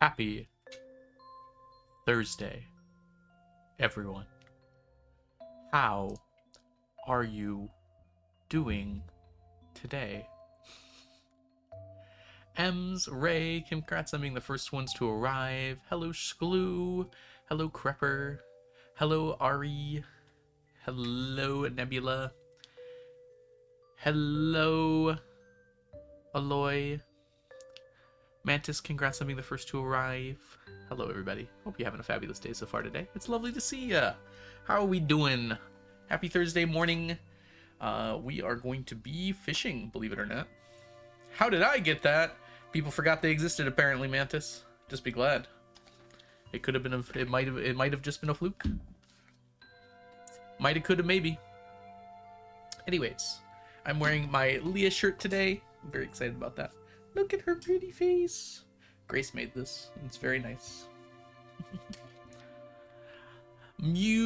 Happy Thursday, everyone. How are you doing today? Ems, Ray, congrats on being the first ones to arrive. Hello, Skloo. Hello, Crepper. Hello, Ari. Hello, Nebula. Hello, Aloy. Mantis, congrats on being the first to arrive. Hello, everybody. Hope you're having a fabulous day so far today. It's lovely to see ya. How are we doing? Happy Thursday morning. We are going to be fishing, believe it or not. How did I get that? People forgot they existed, apparently, Mantis. Just be glad. It could have been it might have just been a fluke. Might have, could have, maybe. Anyways, I'm wearing my Leah shirt today. I'm very excited about that. Look at her pretty face. Grace made this. It's very nice. Mew.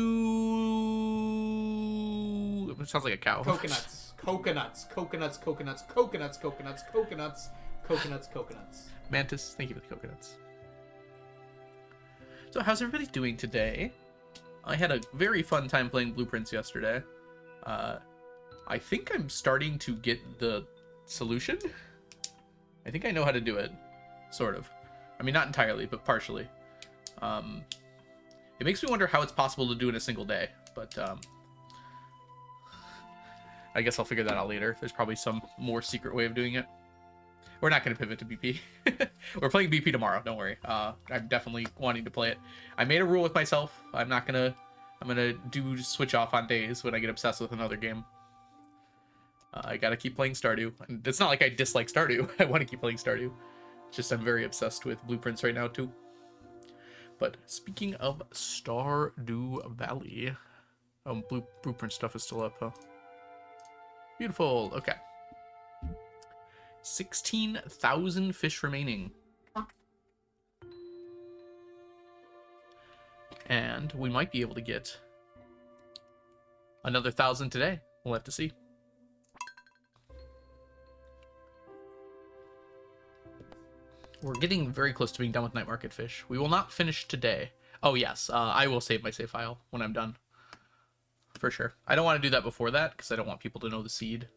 It sounds like a cow. Coconuts. Coconuts. Coconuts. Coconuts. Coconuts. Coconuts. Coconuts. Coconuts. Coconuts. Mantis, thank you for the coconuts. So how's everybody doing today? I had a very fun time playing Blueprints yesterday. I think I'm starting to get the solution. I think I know how to do it. Sort of. I mean, not entirely, but partially. It makes me wonder how it's possible to do in a single day, but I guess I'll figure that out later. There's probably some more secret way of doing it. We're not going to pivot to BP. We're playing BP tomorrow, don't worry. I'm definitely wanting to play it. I made a rule with myself. I'm going to do switch off on days when I get obsessed with another game. I got to keep playing Stardew. And it's not like I dislike Stardew. I want to keep playing Stardew. It's just I'm very obsessed with Blueprints right now, too. But speaking of Stardew Valley... Oh, Blueprint stuff is still up, huh? Beautiful. Okay. 16,000 fish remaining. And we might be able to get another 1,000 today. We'll have to see. We're getting very close to being done with Night Market Fish. We will not finish today. Oh, yes. I will save my save file when I'm done. For sure. I don't want to do that before that, because I don't want people to know the seed.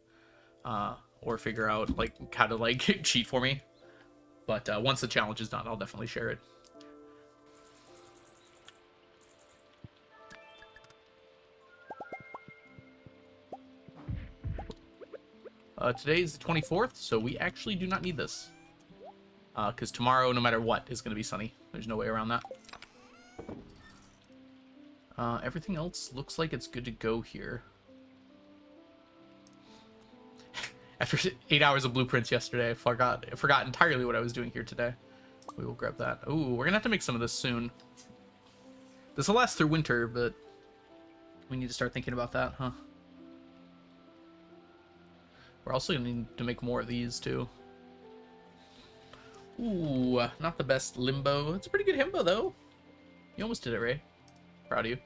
Or figure out, like, how to, like, cheat for me. But once the challenge is done, I'll definitely share it. Today is the 24th, so we actually do not need this. Because tomorrow, no matter what, is going to be sunny. There's no way around that. Everything else looks like it's good to go here. After 8 hours of Blueprints yesterday, I forgot entirely what I was doing here today. We will grab that. Ooh, we're going to have to make some of this soon. This will last through winter, but we need to start thinking about that, huh? We're also going to need to make more of these, too. Ooh, not the best limbo. It's a pretty good himbo, though. You almost did it, Ray. Proud of you.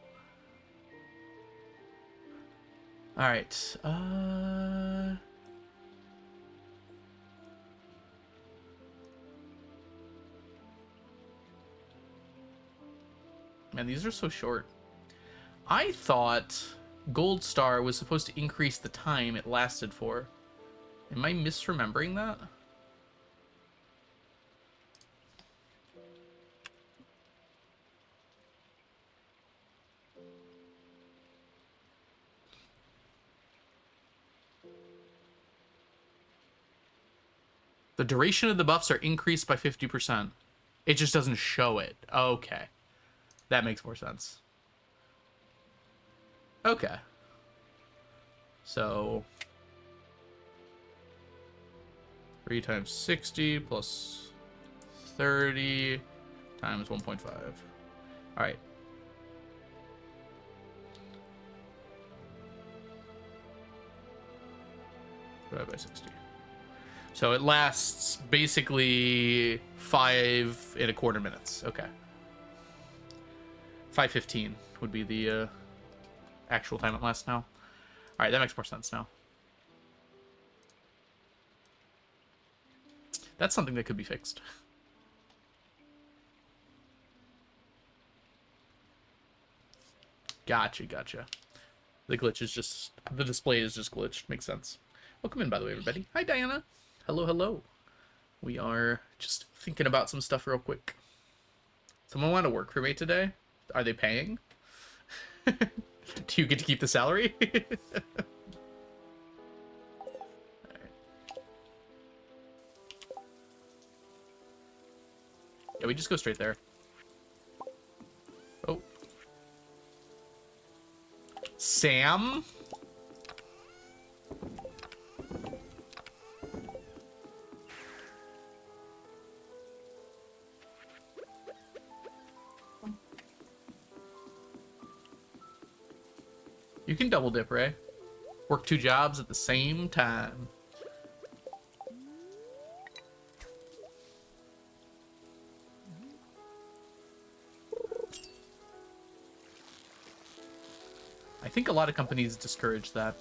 Alright, Man, these are so short. I thought Gold Star was supposed to increase the time it lasted for. Am I misremembering that? The duration of the buffs are increased by 50%. It just doesn't show it. Okay. That makes more sense. Okay. So 3 times 60 plus 30 times 1.5. All right. Divided by 60. So it lasts basically 5.25 minutes. Okay. 5:15 would be the actual time it lasts now. All right, that makes more sense now. That's something that could be fixed. Gotcha, gotcha. The glitch is just... The display is just glitched. Makes sense. Welcome in, by the way, everybody. Hi, Diana. Hello, hello. We are just thinking about some stuff real quick. Someone want to work for me today? Are they paying? Do you get to keep the salary? Yeah, we just go straight there. Oh. Sam? You can double dip, Ray. Work 2 jobs at the same time. I think a lot of companies discourage that.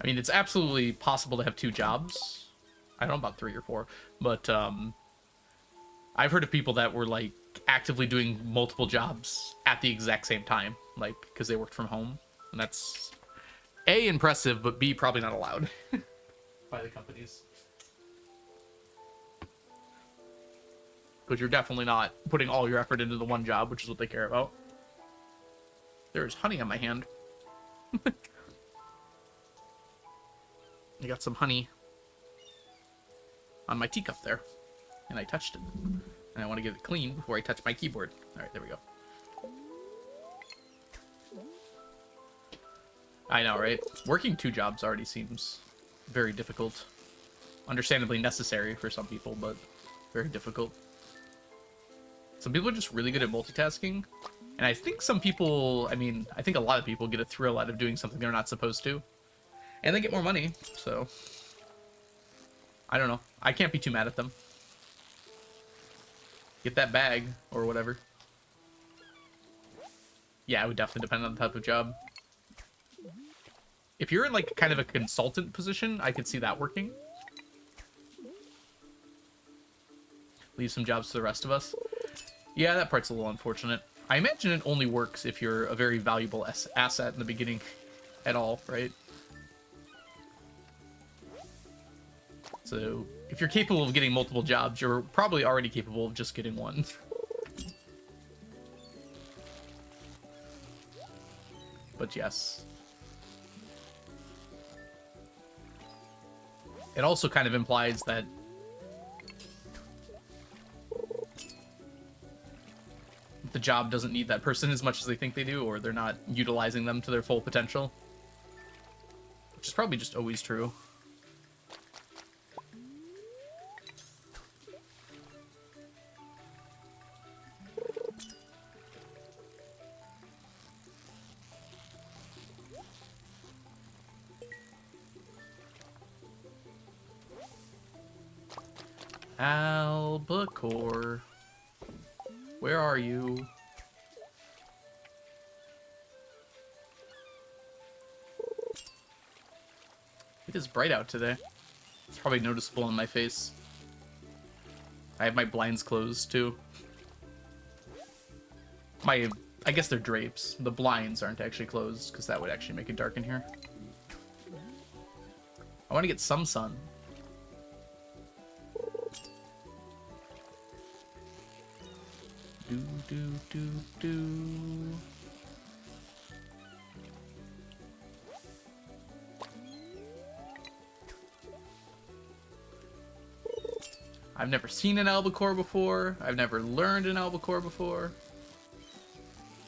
I mean, it's absolutely possible to have 2 jobs. I don't know about 3 or 4, but I've heard of people that were like actively doing multiple jobs at the exact same time, like because they worked from home, and that's A, impressive, but B, probably not allowed by the companies. Because you're definitely not putting all your effort into the one job, which is what they care about. There's honey on my hand. I got some honey on my teacup there, and I touched it. And I want to get it clean before I touch my keyboard. All right, there we go. I know, right? Working 2 jobs already seems very difficult. Understandably necessary for some people, but very difficult. Some people are just really good at multitasking. And I think some people, I mean, I think a lot of people get a thrill out of doing something they're not supposed to. And they get more money, so... I don't know. I can't be too mad at them. Get that bag, or whatever. Yeah, it would definitely depend on the type of job. If you're in, like, kind of a consultant position, I could see that working. Leave some jobs to the rest of us. Yeah, that part's a little unfortunate. I imagine it only works if you're a very valuable asset in the beginning at all, right? So, if you're capable of getting multiple jobs, you're probably already capable of just getting one. But yes. It also kind of implies that the job doesn't need that person as much as they think they do, or they're not utilizing them to their full potential. Which is probably just always true. Albacore. Where are you? It is bright out today. It's probably noticeable on my face. I have my blinds closed, too. I guess they're drapes. The blinds aren't actually closed, because that would actually make it dark in here. I want to get some sun. Do. I've never seen an albacore before. I've never learned an albacore before.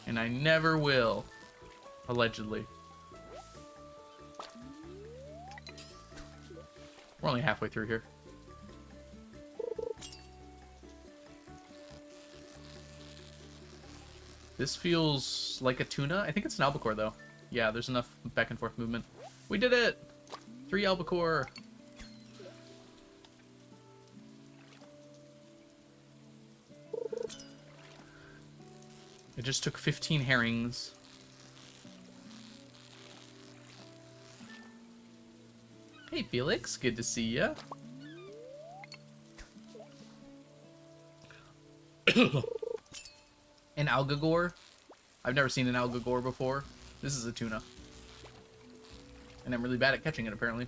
And I never will. Allegedly. We're only halfway through here. This feels like a tuna. I think it's an albacore, though. Yeah, there's enough back and forth movement. We did it! 3 albacore. It just took 15 herrings. Hey, Felix. Good to see ya. An algagore? I've never seen an algagore before. This is a tuna. And I'm really bad at catching it, apparently.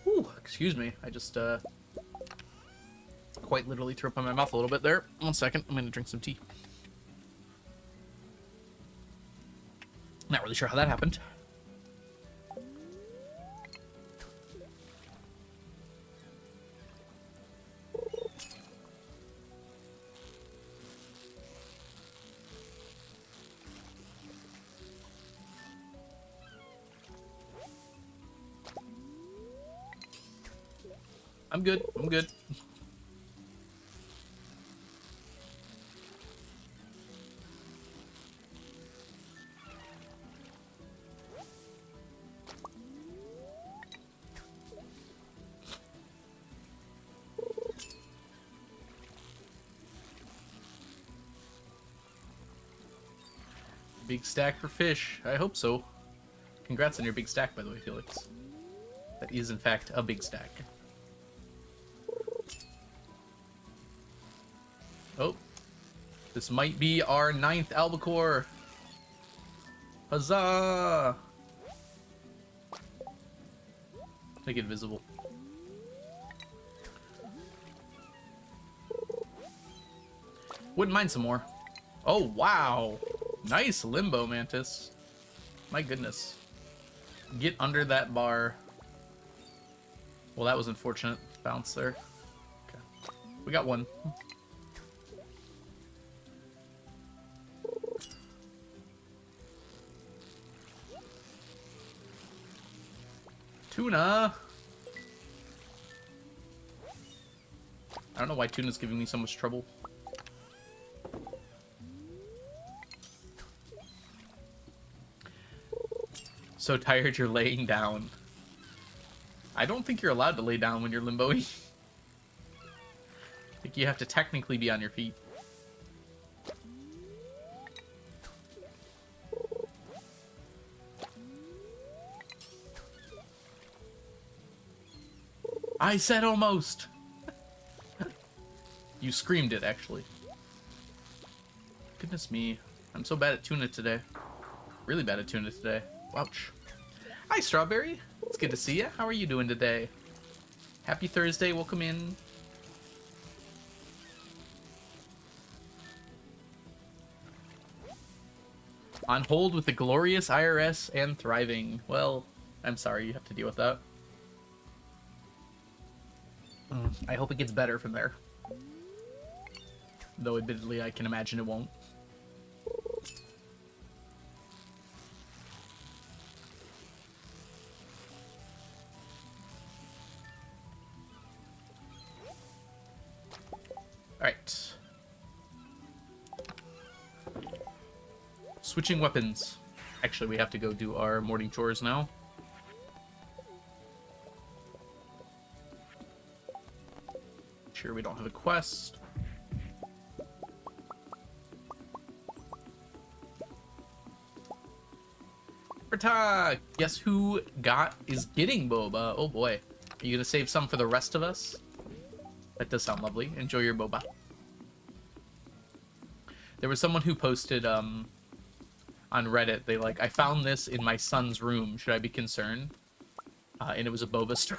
Ooh, excuse me. I just, quite literally threw up in my mouth a little bit there. 1 second. I'm gonna drink some tea. Not really sure how that happened. I'm good. I'm good. Big stack for fish. I hope so. Congrats on your big stack, by the way, Felix. That is, in fact, a big stack. Oh. This might be our 9th albacore. Huzzah! Make it visible. Wouldn't mind some more. Oh, wow. Nice limbo mantis. My goodness. Get under that bar. Well, that was unfortunate. Bounce there. Okay. We got one. Tuna! I don't know why tuna's giving me so much trouble. So tired you're laying down. I don't think you're allowed to lay down when you're limboing. I think you have to technically be on your feet. I said almost! You screamed it, actually. Goodness me. I'm so bad at tuna today. Really bad at tuna today. Ouch. Hi, Strawberry. It's good to see you. How are you doing today? Happy Thursday. Welcome in. On hold with the glorious IRS and thriving. Well, I'm sorry you have to deal with that. I hope it gets better from there. Though, admittedly, I can imagine it won't. Alright. Switching weapons. Actually, we have to go do our morning chores now. Sure, we don't have a quest. Guess who is getting boba? Oh boy. Are you gonna save some for the rest of us? That does sound lovely. Enjoy your boba. There was someone who posted on Reddit, they like, I found this in my son's room. Should I be concerned? And it was a boba straw.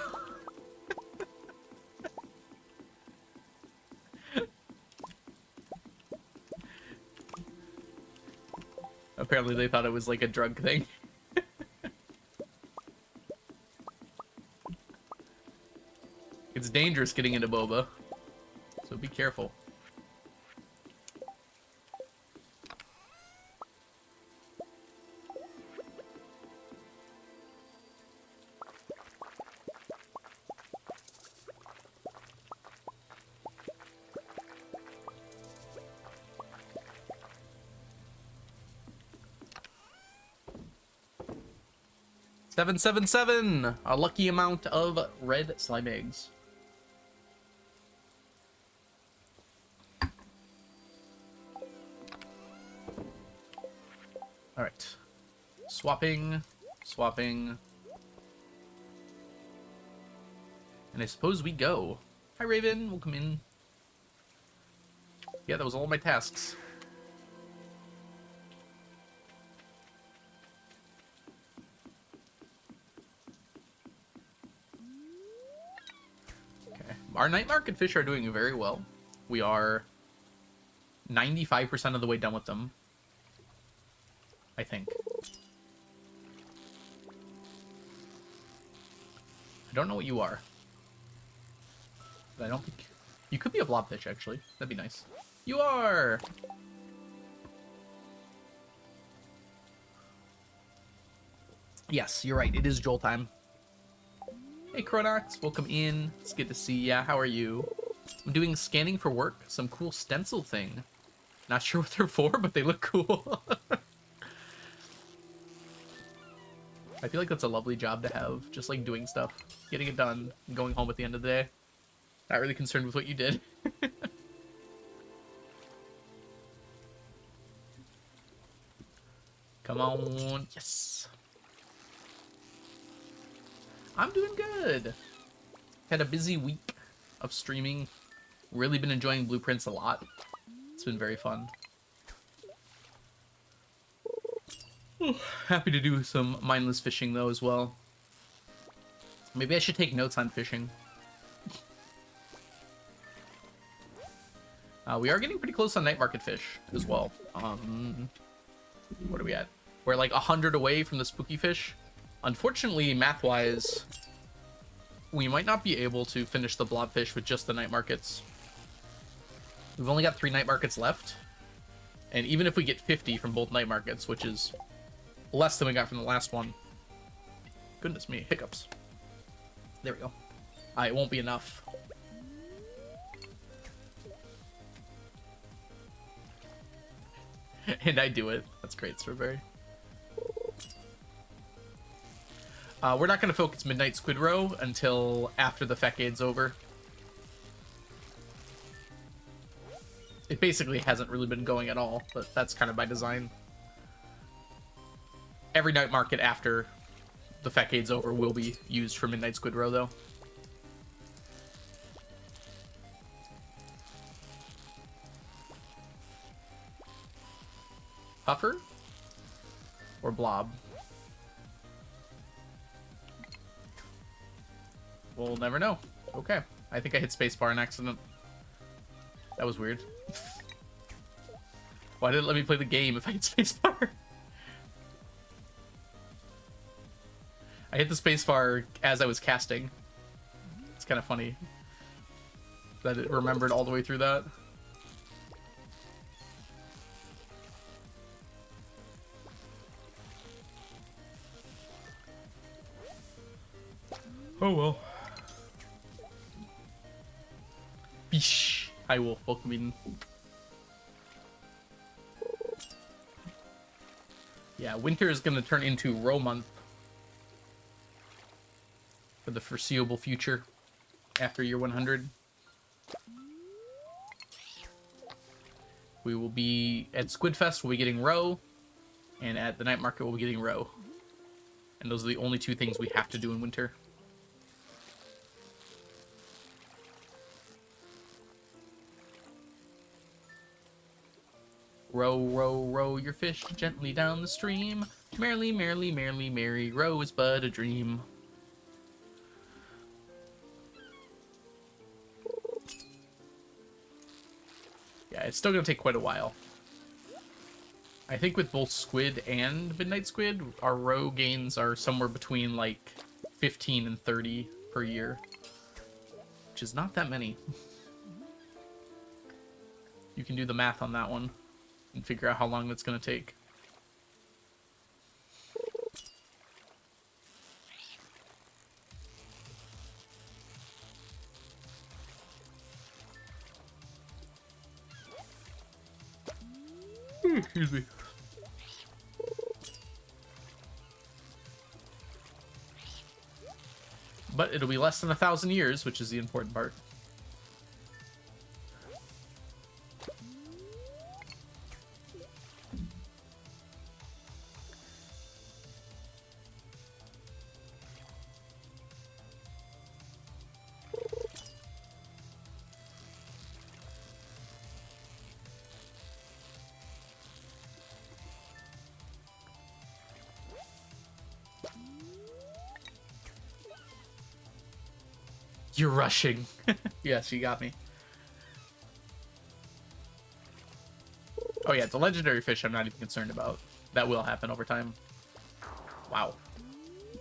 Apparently they thought it was like a drug thing. It's dangerous getting into boba, so be careful. $777, a lucky amount of red slime eggs. All right. Swapping. Swapping. And I suppose we go. Hi, Raven. Welcome in. Yeah, that was all my tasks. Okay. Our night market fish are doing very well. We are 95% of the way done with them. I think. I don't know what you are. But I don't think... You could be a blobfish, actually. That'd be nice. You are! Yes, you're right. It is Joel time. Hey, Chronox. Welcome in. It's good to see ya. How are you? I'm doing scanning for work. Some cool stencil thing. Not sure what they're for, but they look cool. I feel like that's a lovely job to have. Just like doing stuff. Getting it done. And going home at the end of the day. Not really concerned with what you did. Come on. Yes. I'm doing good. Had a busy week of streaming. Really been enjoying Blueprints a lot. It's been very fun. Happy to do some mindless fishing though as well. Maybe I should take notes on fishing. We are getting pretty close on night market fish as well. What are we at? We're like 100 away from the spooky fish. Unfortunately, math-wise, we might not be able to finish the blobfish with just the night markets. We've only got 3 night markets left. And even if we get 50 from both night markets, which is less than we got from the last one. Goodness me, hiccups. There we go. It won't be enough. And I do it. That's great, Strawberry. We're not going to focus Midnight Squid Row until after the Fecade's over. It basically hasn't really been going at all, but that's kind of by design. Every night market after the Fecade's over will be used for Midnight Squid Row, though. Puffer? Or Blob? We'll never know. Okay. I think I hit spacebar in accident. That was weird. Why did it let me play the game if I hit spacebar? I hit the spacebar as I was casting. It's kind of funny that it remembered all the way through that. Oh well. Beesh. Hi Wolf, welcome in. Yeah, winter is gonna turn into row month for the foreseeable future after year 100. We will be at Squidfest, we'll be getting row, and at the night market we'll be getting row. And those are the only 2 things we have to do in winter. Row, row, row your fish gently down the stream. Merrily, merrily, merrily, merry, row is but a dream. Yeah, it's still gonna take quite a while. I think with both Squid and Midnight Squid, our row gains are somewhere between like 15 and 30 per year. Which is not that many. You can do the math on that one and figure out how long that's going to take. Excuse me. But it'll be less than 1,000 years, which is the important part. You're rushing. Yes, you got me. Oh yeah, the legendary fish I'm not even concerned about. That will happen over time. Wow.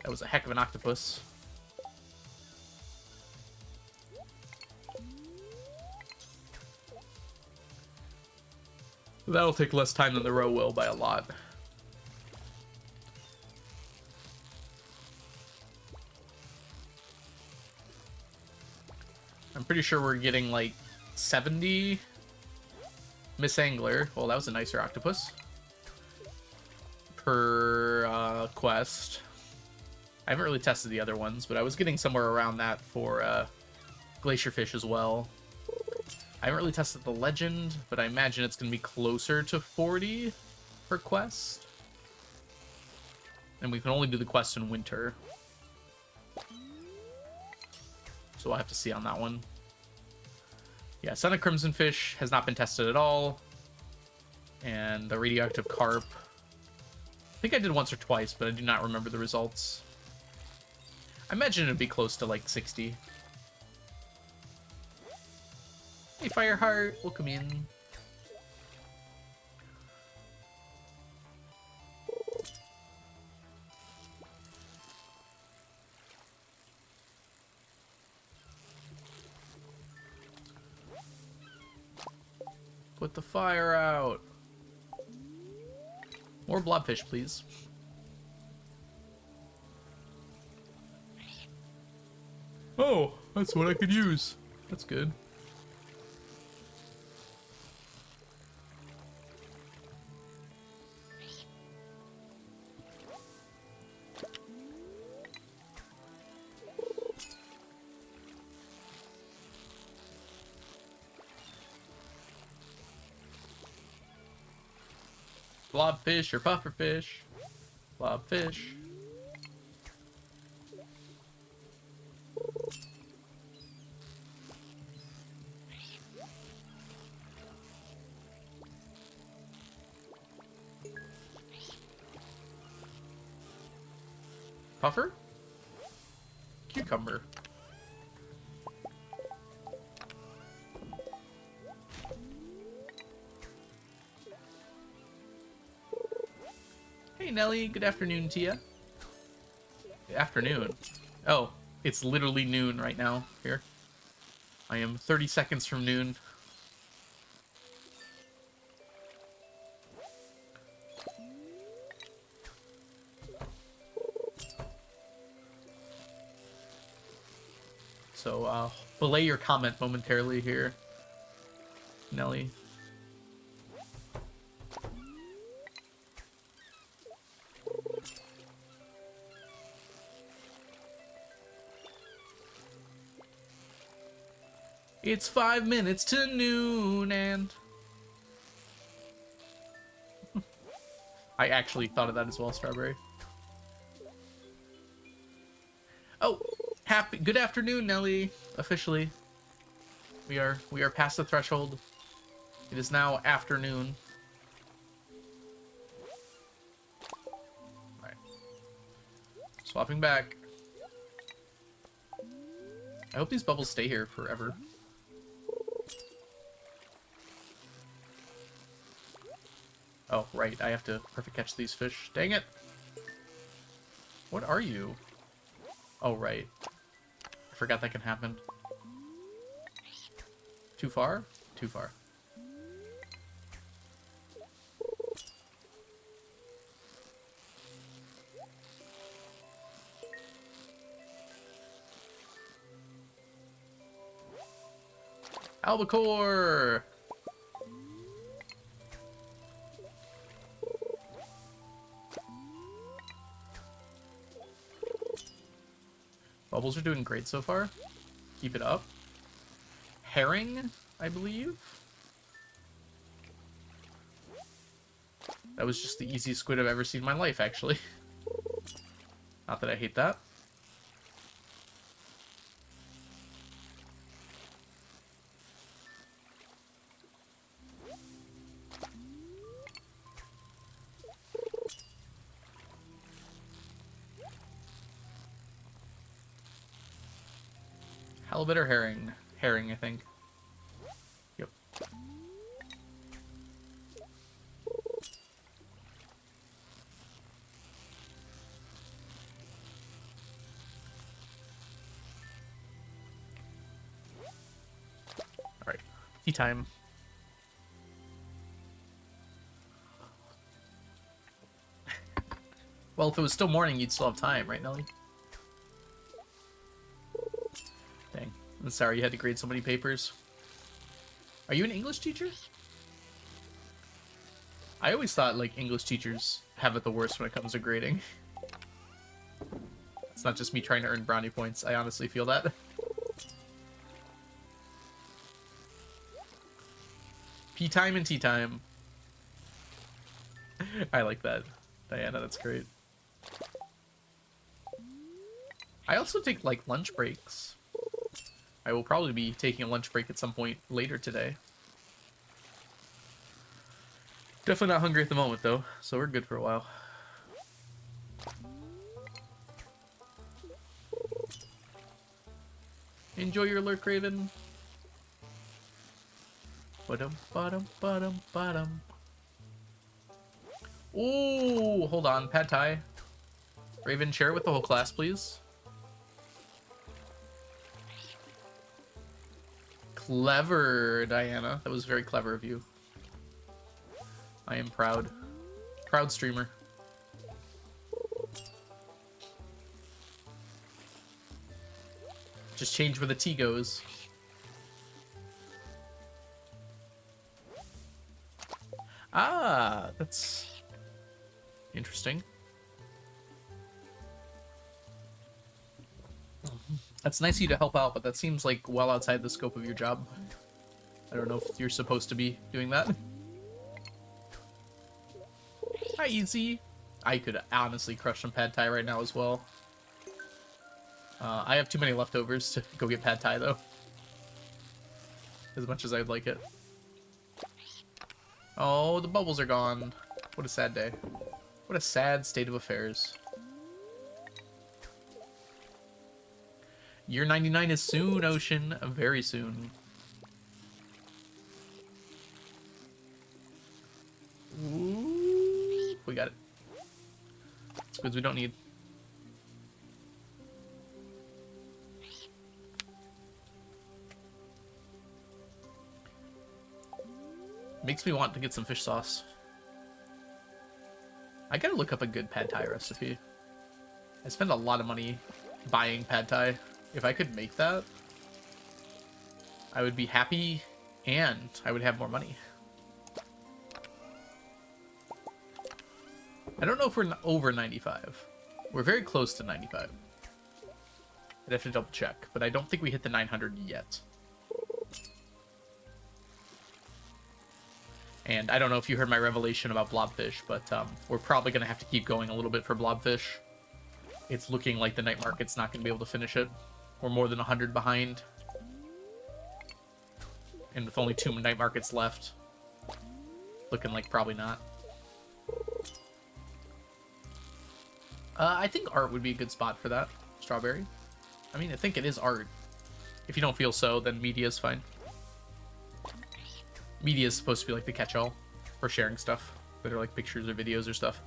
That was a heck of an octopus. That'll take less time than the row will by a lot. I'm pretty sure we're getting like 70 Miss Angler. Well, that was a nicer octopus. Per quest. I haven't really tested the other ones, but I was getting somewhere around that for Glacier Fish as well. I haven't really tested the legend, but I imagine it's going to be closer to 40 per quest. And we can only do the quest in winter. So we'll have to see on that one. Yeah, Sun of Crimson Fish has not been tested at all. And the radioactive carp. I think I did once or twice, but I do not remember the results. I imagine it'd be close to like 60. Hey, Fireheart, welcome in. Put the fire out. More blobfish, please. Oh, that's what I could use. That's good. Blobfish or pufferfish. Blobfish. Puffer? Cucumber. Hey Nelly, good afternoon to you. Afternoon. Oh, it's literally noon right now here. I am 30 seconds from noon. So, belay your comment momentarily here, Nelly. It's 5 minutes to noon and... I actually thought of that as well, Strawberry. Oh, good afternoon, Nelly. Officially. We are past the threshold. It is now afternoon. Alright. Swapping back. I hope these bubbles stay here forever. Oh, right. I have to perfect catch these fish. Dang it. What are you? Oh, right. I forgot that can happen. Too far? Too far. Albacore! Bubbles are doing great so far. Keep it up. Herring, I believe. That was just the easiest squid I've ever seen in my life, actually. Not that I hate that. Halibut or herring? Herring, I think. Yep. Alright. Tea time. Well, if it was still morning, you'd still have time, right, Nelly? Dang. I'm sorry you had to grade so many papers. Are you an English teacher? I always thought, like, English teachers have it the worst when it comes to grading. It's not just me trying to earn brownie points. I honestly feel that. Pee time and tea time. I like that. Diana, that's great. I also take, like, lunch breaks. I will probably be taking a lunch break at some point later today. Definitely not hungry at the moment, though, so we're good for a while. Enjoy your lurk, Raven. Ba-dum. Ooh, hold on, pad thai. Raven, share it with the whole class, please. Clever, Diana. That was very clever of you. I am proud. Proud streamer. Just change where the T goes. Ah, that's interesting. That's nice of you to help out, but that seems like well outside the scope of your job. I don't know if you're supposed to be doing that. Hi, Easy. I could honestly crush some pad thai right now as well. I have too many leftovers to go get pad thai, though. As much as I'd like it. Oh, the bubbles are gone. What a sad day. What a sad state of affairs. Year 99 is soon, Ocean. Very soon. Ooh, we got it. It's goods we don't need. Makes me want to get some fish sauce. I gotta look up a good pad thai recipe. I spend a lot of money buying pad thai. If I could make that, I would be happy and I would have more money. I don't know if we're over 95. We're very close to 95. I'd have to double check, but I don't think we hit the 900 yet. And I don't know if you heard my revelation about blobfish, but we're probably going to have to keep going a little bit for blobfish. It's looking like the night market's not going to be able to finish it. We're more than 100 behind. And with only 2 night markets left, looking like probably not. I think art would be a good spot for that. Strawberry. I mean, I think it is art. If you don't feel so, then media is fine. Media is supposed to be like the catch-all for sharing stuff that are like pictures or videos or stuff.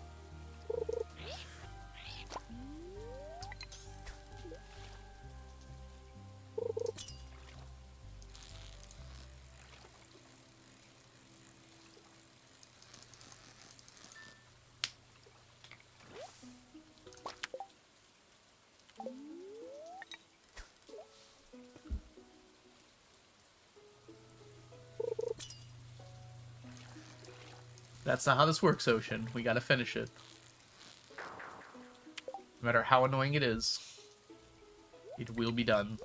That's not how this works, Ocean. We gotta finish it. No matter how annoying it is, it will be done.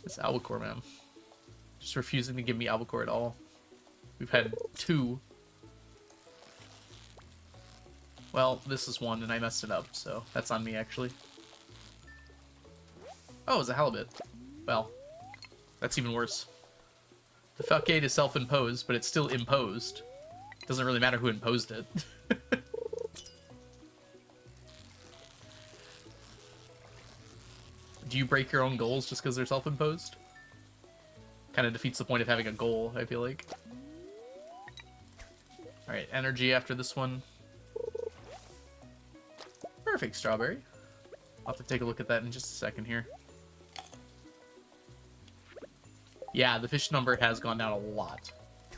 This albacore, man. Just refusing to give me albacore at all. We've had 2. Well, this is 1, and I messed it up, so that's on me, actually. Oh, it's a halibut. Well, that's even worse. The Fecade is self-imposed, but it's still imposed. Doesn't really matter who imposed it. do you break your own goals just because they're self-imposed? Kind of defeats the point of having a goal, I feel like. Alright, energy after this one. Perfect, strawberry. I'll have to take a look at that in just a second here. Yeah, the fish number has gone down a lot.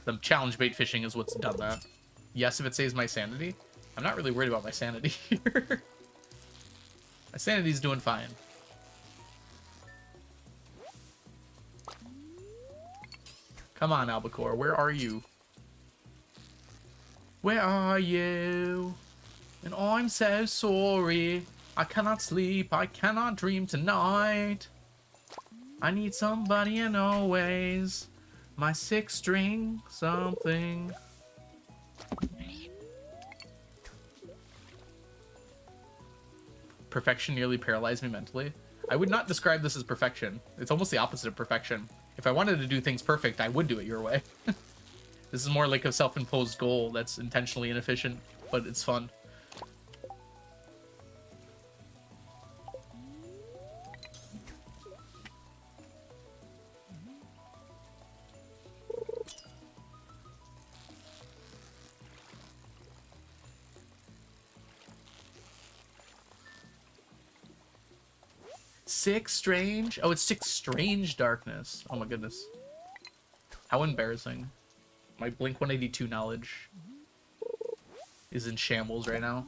The challenge bait fishing is what's done that. Yes, if it saves my sanity. I'm not really worried about my sanity here. My sanity's doing fine. Come on, albacore, where are you? Where are you? And I'm so sorry. I cannot sleep, I cannot dream tonight. I need somebody and always. My sixth string something. Perfection nearly paralyzed me mentally. I would not describe this as perfection. It's almost the opposite of perfection. If I wanted to do things perfect, I would do it your way. This is more like a self-imposed goal that's intentionally inefficient, but it's fun. Six strange? Oh, it's six strange darkness. Oh my goodness. How embarrassing. My Blink 182 knowledge is in shambles right now.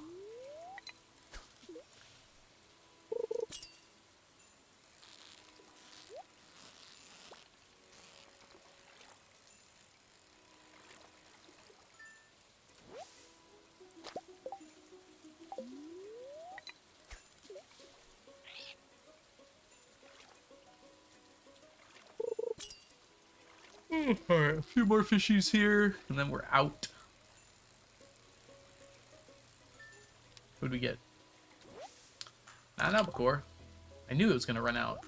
Alright, a few more fishies here, and then we're out. What did we get? Not an albacore. I knew it was going to run out.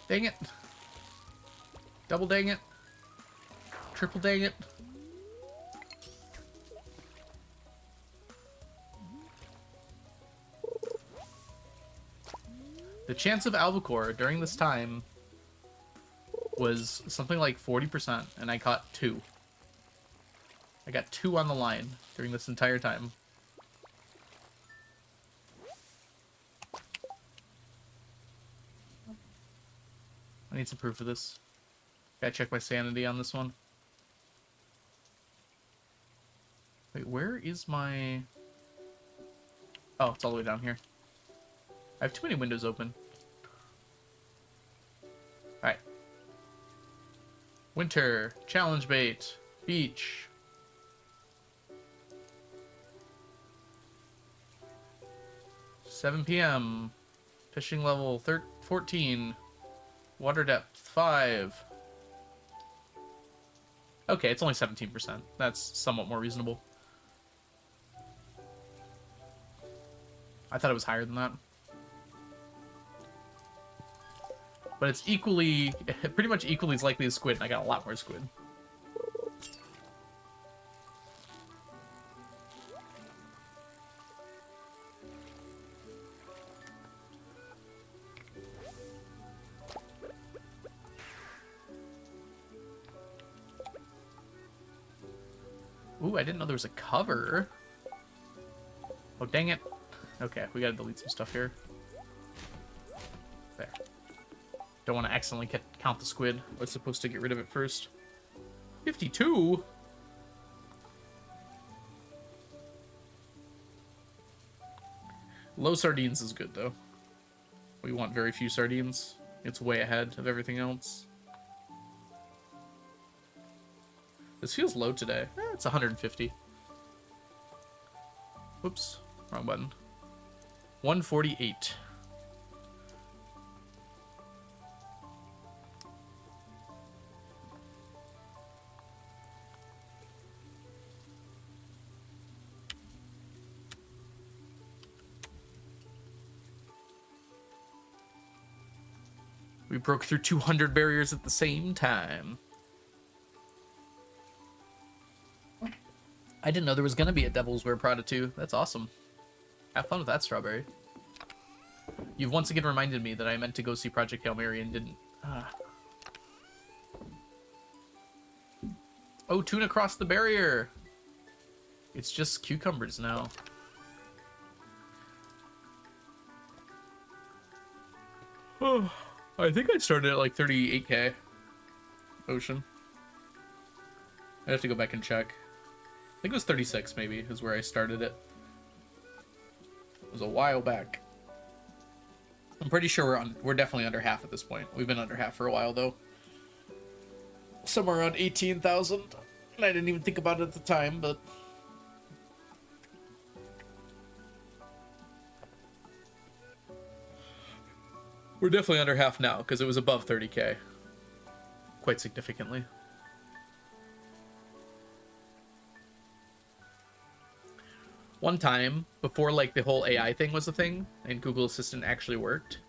Dang it. Double dang it. Triple dang it. The chance of albacore during this time was something like 40%, and I caught 2. I got 2 on the line during this entire time. I need some proof of this. Gotta check my sanity on this one. Wait, where is my... Oh, it's all the way down here. I have too many windows open. Alright. Winter, challenge bait, beach. $7 p.m. Fishing level 14. Water depth 5. Okay, it's only 17%. That's somewhat more reasonable. I thought it was higher than that. But it's equally, pretty much equally as likely as squid, and I got a lot more squid. Ooh, I didn't know there was a cover. Oh, dang it. Okay, we gotta delete some stuff here. There. Don't want to accidentally count the squid. I was supposed to get rid of it first. 52? Low sardines is good, though. We want very few sardines. It's way ahead of everything else. This feels low today. It's 150. Whoops. Wrong button. 148. We broke through 200 barriers at the same time. I didn't know there was going to be a Devil's Wear Prada 2. That's awesome. Have fun with that, Strawberry. You've once again reminded me that I meant to go see Project Hail Mary and didn't. Oh, tuna crossed the barrier. It's just cucumbers now. Oh, I think I started at like 38k. Ocean. I have to go back and check. I think it was 36 maybe is where I started it. It was a while back. I'm pretty sure we're definitely under half at this point. We've been under half for a while though. Somewhere around 18,000. And I didn't even think about it at the time, but we're definitely under half now because it was above 30k quite significantly. One time, before like the whole AI thing was a thing and Google Assistant actually worked,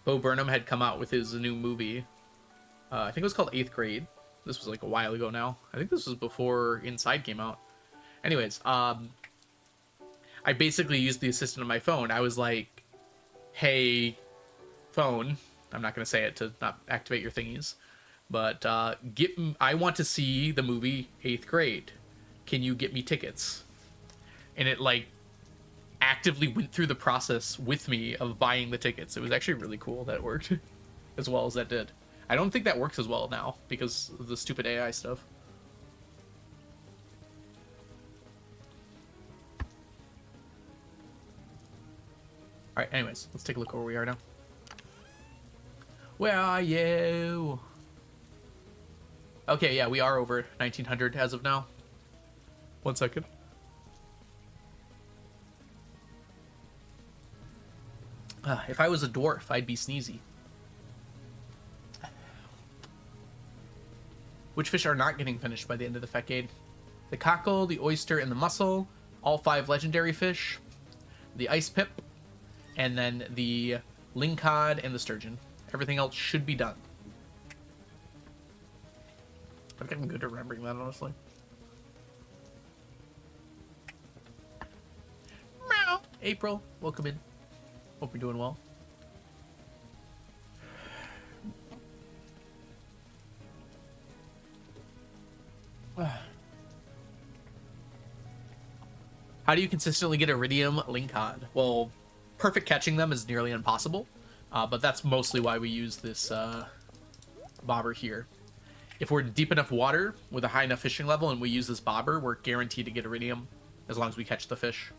Bo Burnham had come out with his new movie. I think it was called 8th Grade. This was like a while ago now. I think this was before Inside came out. Anyways, I basically used the assistant on my phone. I was like, hey, phone. I'm not going to say it to not activate your thingies. But I want to see the movie 8th Grade. Can you get me tickets? And it like actively went through the process with me of buying the tickets. It was actually really cool that it worked as well as that did. I don't think that works as well now because of the stupid AI stuff. All right, anyways, let's take a look where we are now. Where are you? Okay, yeah, we are over 1900 as of now. 1 second. If I was a dwarf, I'd be Sneezy. Which fish are not getting finished by the end of the Fecade? The cockle, the oyster, and the mussel. All 5 legendary fish. The ice pip. And then the lingcod and the sturgeon. Everything else should be done. I've gotten good at remembering that, honestly. Meow. April, welcome in. Hope you're doing well. How do you consistently get iridium lingcod? Well, perfect catching them is nearly impossible, but that's mostly why we use this bobber here. If we're in deep enough water with a high enough fishing level and we use this bobber, we're guaranteed to get iridium as long as we catch the fish.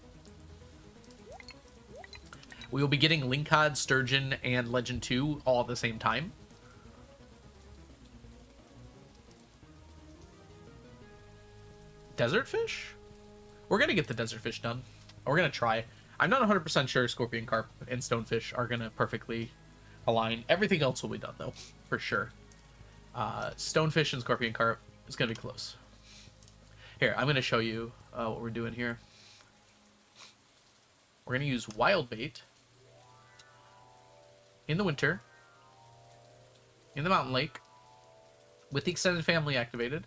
We will be getting lingcod, sturgeon, and legend 2 all at the same time. Desert fish? We're going to get the desert fish done. We're going to try. I'm not 100% sure scorpion carp and stonefish are going to perfectly align. Everything else will be done, though, for sure. Stonefish and scorpion carp is going to be close. Here, I'm going to show you what we're doing here. We're going to use wild bait in the winter, in the mountain lake, with the extended family activated.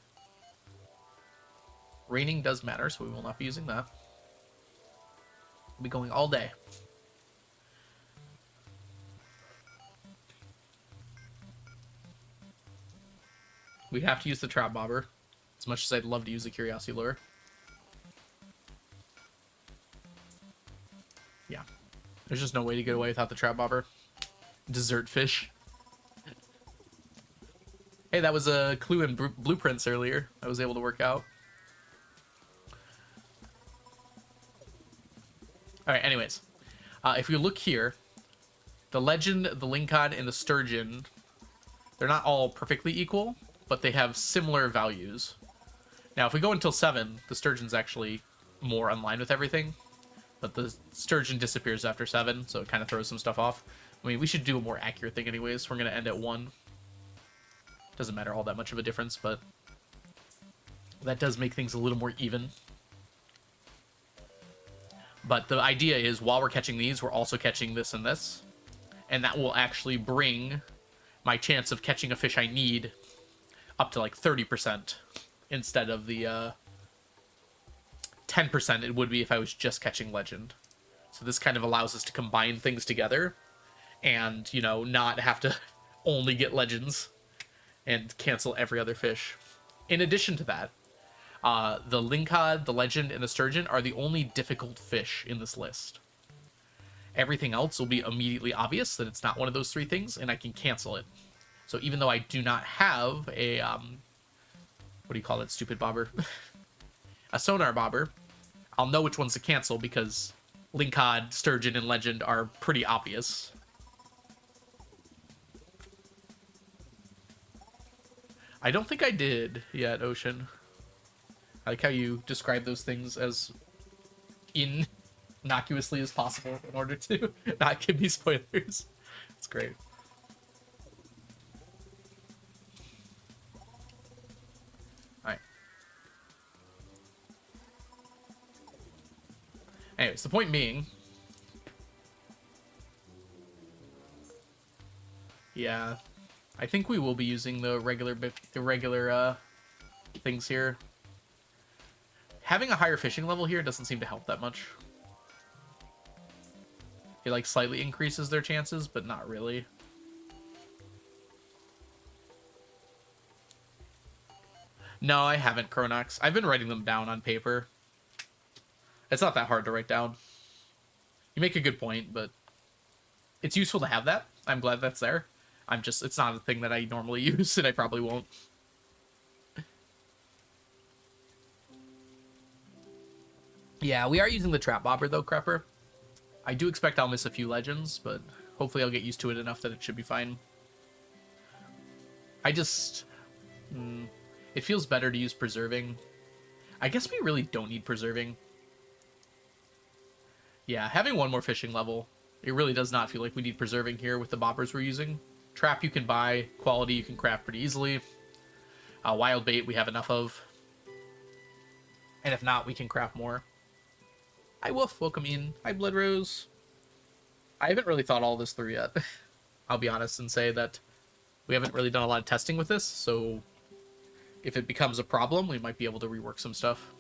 Raining does matter, so we will not be using that. We'll be going all day. We have to use the trap bobber, as much as I'd love to use the curiosity lure. Yeah. There's just no way to get away without the trap bobber. Dessert fish. Hey, that was a clue in blueprints earlier. I was able to work out. Alright, anyways. If you look here, the legend, the lingcod, and the sturgeon, they're not all perfectly equal, but they have similar values. Now, if we go until 7, the sturgeon's actually more in line with everything, but the sturgeon disappears after 7, so it kind of throws some stuff off. I mean, we should do a more accurate thing anyways. We're going to end at 1. Doesn't matter all that much of a difference, but that does make things a little more even. But the idea is, while we're catching these, we're also catching this and this. And that will actually bring my chance of catching a fish I need up to like 30% instead of the 10% it would be if I was just catching legend. So this kind of allows us to combine things together and, you know, not have to only get legends and cancel every other fish. In addition to that, the lingcod, the legend, and the sturgeon are the only difficult fish in this list. Everything else will be immediately obvious that it's not one of those three things, and I can cancel it. So even though I do not have a, what do you call it, stupid bobber? A sonar bobber, I'll know which ones to cancel because lingcod, sturgeon, and legend are pretty obvious. I don't think I did yet, Ocean. I like how you describe those things as innocuously as possible in order to not give me spoilers. It's great. Alright. Anyways, the point being... Yeah, I think we will be using the regular things here. Having a higher fishing level here doesn't seem to help that much. It like slightly increases their chances, but not really. No, I haven't, Chronox. I've been writing them down on paper. It's not that hard to write down. You make a good point, but it's useful to have that. I'm glad that's there. It's not a thing that I normally use, and I probably won't. Yeah, we are using the trap bobber, though, Crepper. I do expect I'll miss a few legends, but hopefully I'll get used to it enough that it should be fine. I just... it feels better to use preserving. I guess we really don't need preserving. Yeah, having one more fishing level, it really does not feel like we need preserving here with the bobbers we're using. Trap you can buy, quality you can craft pretty easily. Wild bait we have enough of. And if not, we can craft more. Hi Wolf, welcome in. Hi Blood Rose. I haven't really thought all this through yet. I'll be honest and say that we haven't really done a lot of testing with this, so if it becomes a problem, we might be able to rework some stuff.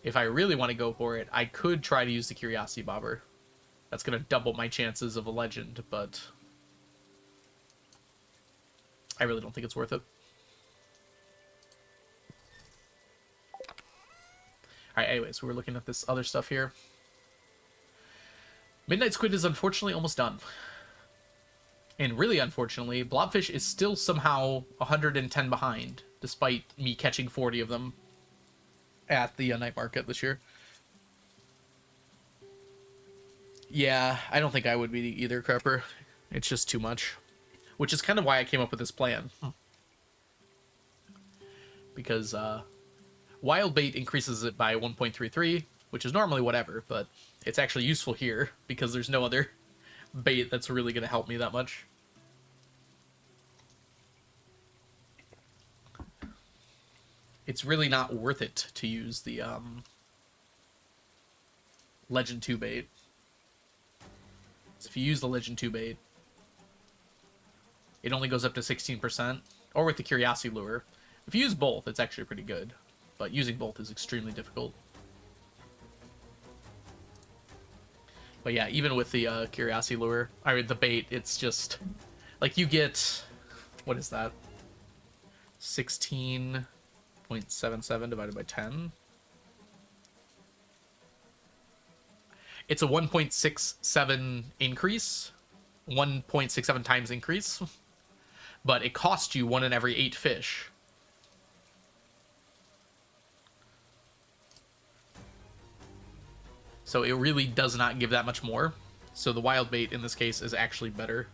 If I really want to go for it, I could try to use the Curiosity Bobber. That's going to double my chances of a legend, but I really don't think it's worth it. Alright, anyways, we're looking at this other stuff here. Midnight Squid is unfortunately almost done. And really unfortunately, Blobfish is still somehow 110 behind, despite me catching 40 of them at the night market this year. Yeah, I don't think I would be either, Crepper. It's just too much. Which is kind of why I came up with this plan. Because, Wild Bait increases it by 1.33, which is normally whatever, but it's actually useful here because there's no other bait that's really going to help me that much. It's really not worth it to use the Legend 2 bait. So if you use the Legend 2 bait, it only goes up to 16%, or with the Curiosity Lure. If you use both, it's actually pretty good, but using both is extremely difficult. But yeah, even with the Curiosity Lure, I mean, the bait, it's just, like, you get, what is that? 16.77 divided by 10. It's a 1.67 increase, 1.67 times increase, but it costs you 1 in every 8 fish. So it really does not give that much more. So the wild bait in this case is actually better.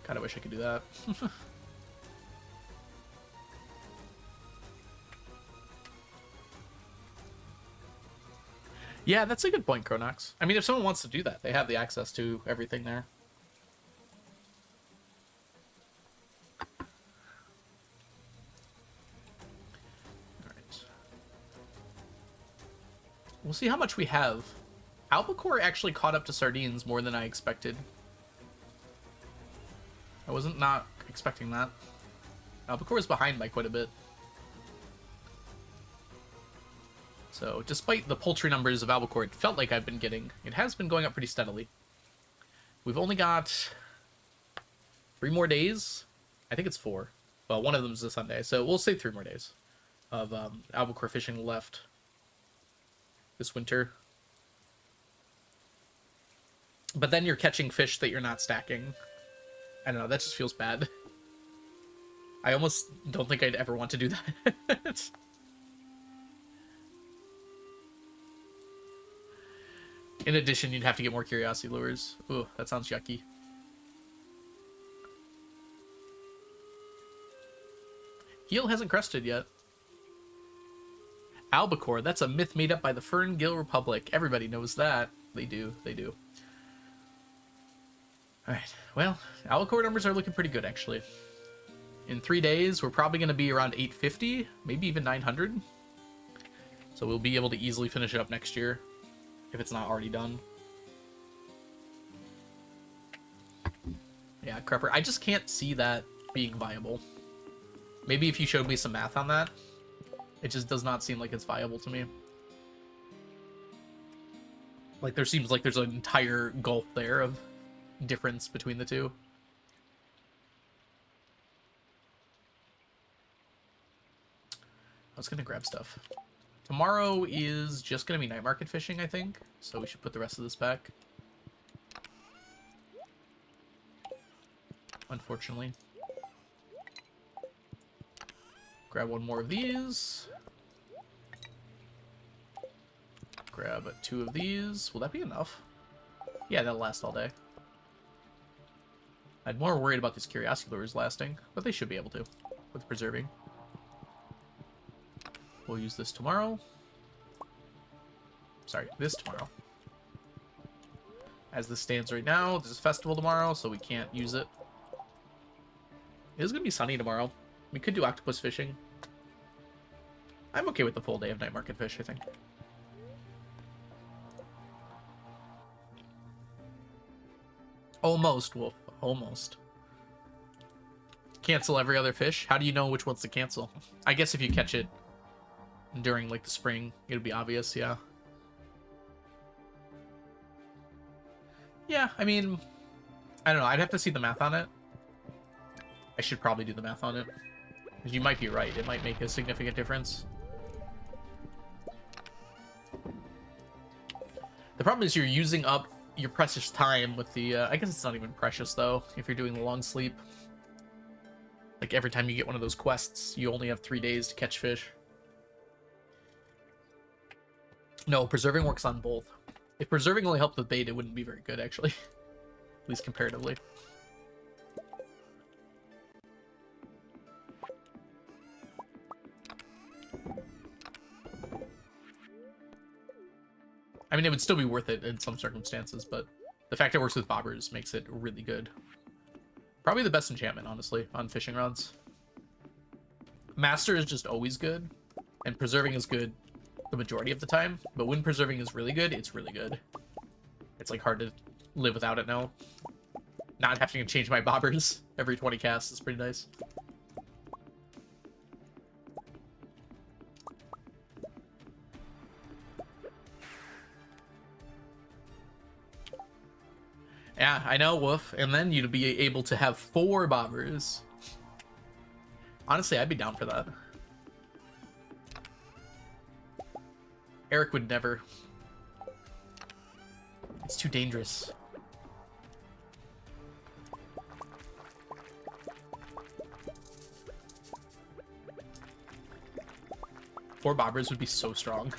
Kinda wish I could do that. Yeah, that's a good point, Chronox. I mean, if someone wants to do that, they have the access to everything there. We'll see how much we have. Albacore actually caught up to sardines more than I expected. I wasn't not expecting that. Albacore is behind by quite a bit. So, despite the poultry numbers of Albacore it felt like I've been getting, it has been going up pretty steadily. We've only got 3 more days. I think it's 4. Well, one of them is a Sunday, so we'll say 3 more days of albacore fishing left this winter. But then you're catching fish that you're not stacking. I don't know, that just feels bad. I almost don't think I'd ever want to do that. In addition, you'd have to get more curiosity lures. Ooh, that sounds yucky. Heel hasn't crested yet. Albacore, that's a myth made up by the Fern Gill Republic. Everybody knows that. They do, they do. Alright, well, albacore numbers are looking pretty good, actually. In 3 days, we're probably going to be around 850, maybe even 900. So we'll be able to easily finish it up next year, if it's not already done. Yeah, Crepper, I just can't see that being viable. Maybe if you showed me some math on that, it just does not seem like it's viable to me. Like, there seems like there's an entire gulf there of difference between the two. I was gonna grab stuff. Tomorrow is just gonna be night market fishing, I think, so we should put the rest of this back. Unfortunately. Grab 1 more of these. Grab 2 of these. Will that be enough? Yeah, that'll last all day. I'm more worried about these curiosity lures lasting, but they should be able to with preserving. We'll use this tomorrow. Sorry, this tomorrow. As this stands right now, there's a festival tomorrow, so we can't use it. It is going to be sunny tomorrow. We could do octopus fishing. I'm okay with the full day of night market fish, I think. Almost, Wolf. Almost. Cancel every other fish? How do you know which ones to cancel? I guess if you catch it during, like, the spring, it'd be obvious, yeah. Yeah, I mean, I don't know. I'd have to see the math on it. I should probably do the math on it. Because you might be right. It might make a significant difference. The problem is you're using up your precious time with the... I guess it's not even precious, though, if you're doing the long sleep. Like, every time you get one of those quests, you only have 3 days to catch fish. No, preserving works on both. If preserving only helped with bait, it wouldn't be very good, actually. At least comparatively. I mean, it would still be worth it in some circumstances, but the fact it works with bobbers makes it really good. Probably the best enchantment, honestly, on fishing rods. Master is just always good, and preserving is good the majority of the time, but when preserving is really good, it's really good. It's, like, hard to live without it now. Not having to change my bobbers every 20 casts is pretty nice. Yeah, I know, Woof. And then you'd be able to have 4 bobbers. Honestly, I'd be down for that. Eric would never. It's too dangerous. Four bobbers would be so strong.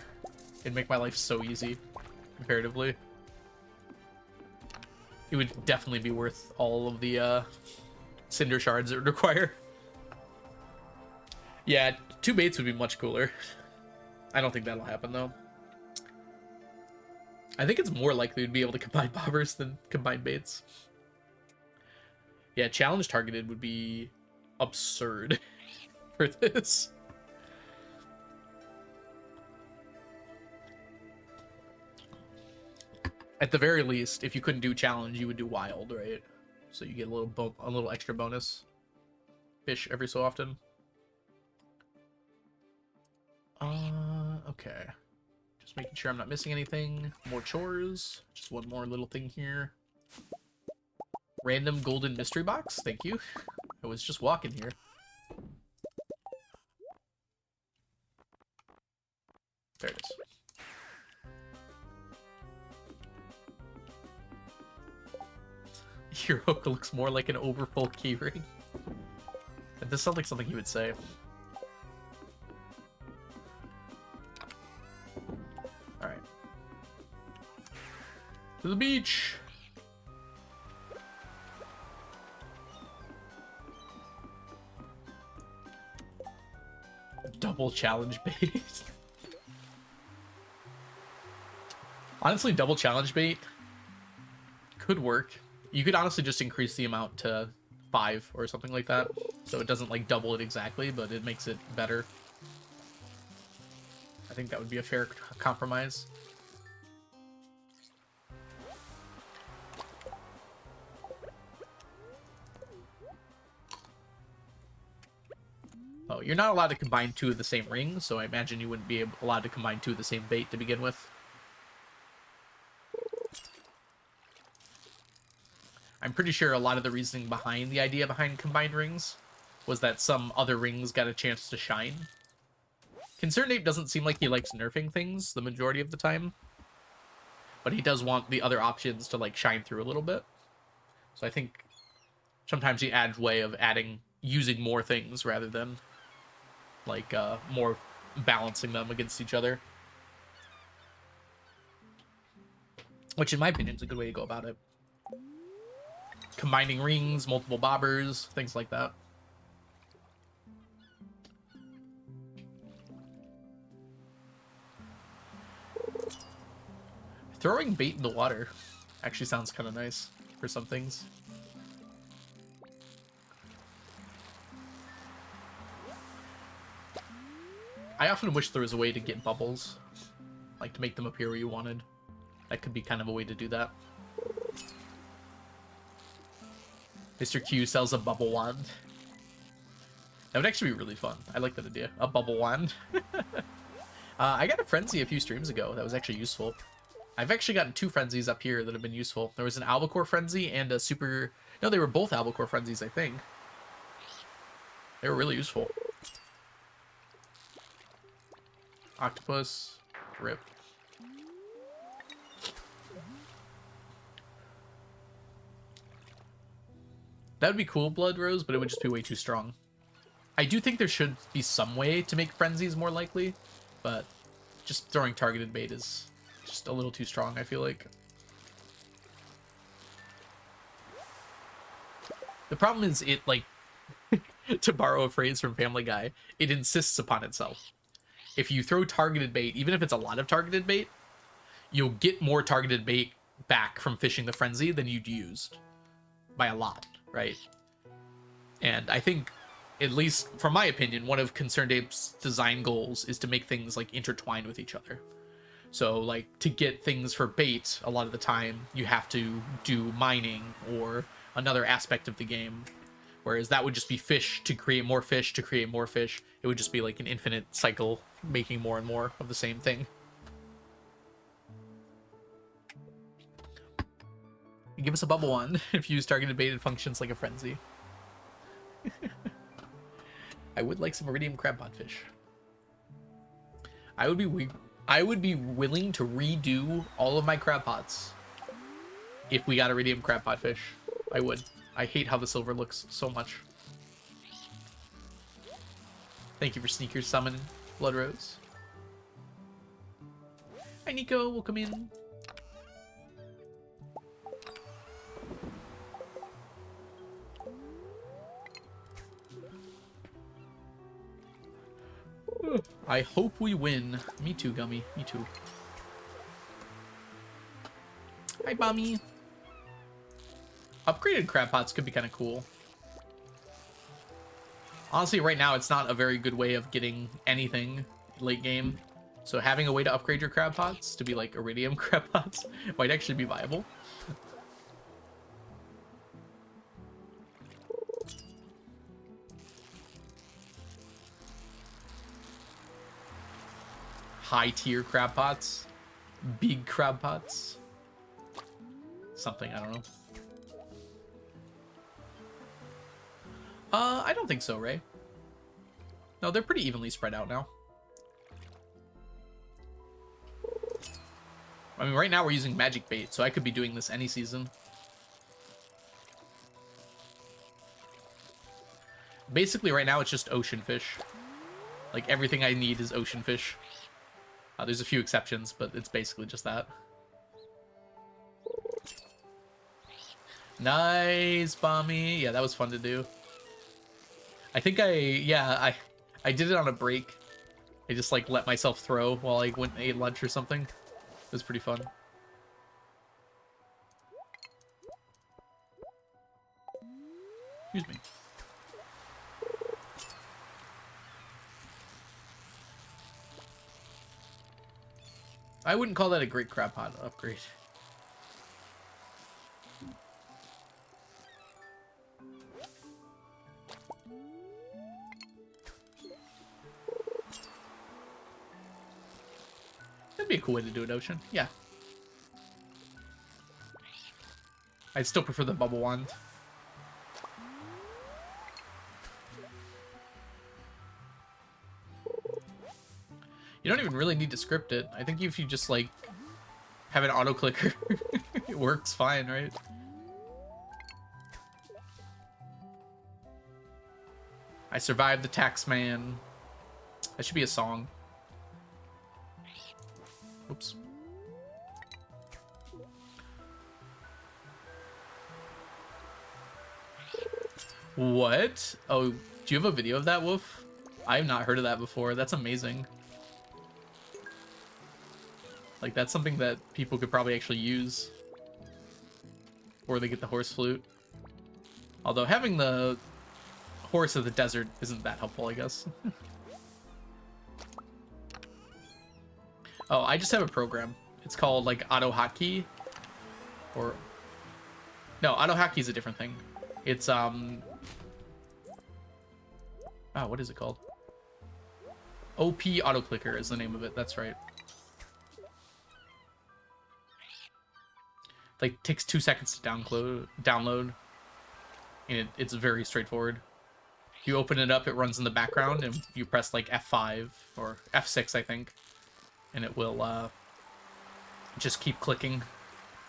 It'd make my life so easy, comparatively. It would definitely be worth all of the cinder shards it would require. Yeah, 2 baits would be much cooler. I don't think that'll happen, though. I think it's more likely we'd be able to combine bobbers than combine baits. Yeah, challenge targeted would be absurd for this. At the very least, if you couldn't do challenge, you would do wild, right? So you get a little extra bonus fish every so often. Okay. Just making sure I'm not missing anything. More chores. Just one more little thing here. Random golden mystery box. Thank you. I was just walking here. There it is. Your hook looks more like an overfull keyring. That does sound like something you would say. Alright. To the beach! Double challenge bait. Honestly, double challenge bait could work. You could honestly just increase the amount to 5 or something like that. So it doesn't like double it exactly, but it makes it better. I think that would be a fair compromise. Oh, you're not allowed to combine 2 of the same ring, so I imagine you wouldn't be allowed to combine 2 of the same bait to begin with. I'm pretty sure a lot of the reasoning behind the idea behind combined rings was that some other rings got a chance to shine. Concerned Ape doesn't seem like he likes nerfing things the majority of the time, but he does want the other options to like shine through a little bit. So I think sometimes he adds way of using more things rather than like more balancing them against each other, which in my opinion is a good way to go about it. Combining rings, multiple bobbers, things like that. Throwing bait in the water actually sounds kind of nice for some things. I often wish there was a way to get bubbles, like to make them appear where you wanted. That could be kind of a way to do that. Mr. Q sells a bubble wand. That would actually be really fun. I like that idea. A bubble wand. I got a frenzy a few streams ago that was actually useful. I've actually gotten 2 frenzies up here that have been useful. There was an albacore frenzy and a super... No, they were both albacore frenzies, I think. They were really useful. Octopus. Rip. That would be cool, Blood Rose, but it would just be way too strong. I do think there should be some way to make frenzies more likely, but just throwing targeted bait is just a little too strong, I feel like. The problem is it, like, to borrow a phrase from Family Guy, it insists upon itself. If you throw targeted bait, even if it's a lot of targeted bait, you'll get more targeted bait back from fishing the frenzy than you'd used. By a lot, right? And I think, at least from my opinion, one of Concerned Ape's design goals is to make things like intertwine with each other. So like to get things for bait, a lot of the time you have to do mining or another aspect of the game. Whereas that would just be fish to create more fish to create more fish. It would just be like an infinite cycle, making more and more of the same thing. You give us a bubble wand if you use targeted baited functions like a frenzy. I would like some iridium crabpot fish. I would be willing to redo all of my crab pots if we got iridium crabpot fish. I would. I hate how the silver looks so much. Thank you for sneaker summon, Blood Rose. Hi, Nico. Welcome in. I hope we win. Me too, Gummy. Me too. Hi, Bummy. Upgraded crab pots could be kind of cool. Honestly, right now, it's not a very good way of getting anything late game. So having a way to upgrade your crab pots to be like iridium crab pots might actually be viable. High tier crab pots, big crab pots, something, I don't know. I don't think so, Ray. No, they're pretty evenly spread out now. I mean, right now we're using magic bait, so I could be doing this any season. Basically, right now it's just ocean fish. Like, everything I need is ocean fish. There's a few exceptions, but it's basically just that. Nice, Bommy. Yeah, that was fun to do. I think I did it on a break. I just, like, let myself throw while I went and ate lunch or something. It was pretty fun. Excuse me. I wouldn't call that a great crab pot upgrade. That'd be a cool way to do it, Ocean. Yeah. I'd still prefer the bubble wand. You don't even really need to script it. I think if you just, like, have an auto clicker, it works fine, right? I survived the tax man. That should be a song. Oops. What? Oh, do you have a video of that, Wolf? I have not heard of that before. That's amazing. Like, that's something that people could probably actually use. Or they get the horse flute. Although having the horse of the desert isn't that helpful, I guess. Oh, I just have a program. It's called, like, Auto Hotkey. Or... No, Auto Hotkey is a different thing. It's, Oh, what is it called? OP Auto Clicker is the name of it. That's right. Like, takes 2 seconds to download. And it's very straightforward. You open it up, it runs in the background, and you press, like, F5 or F6, I think. And it will just keep clicking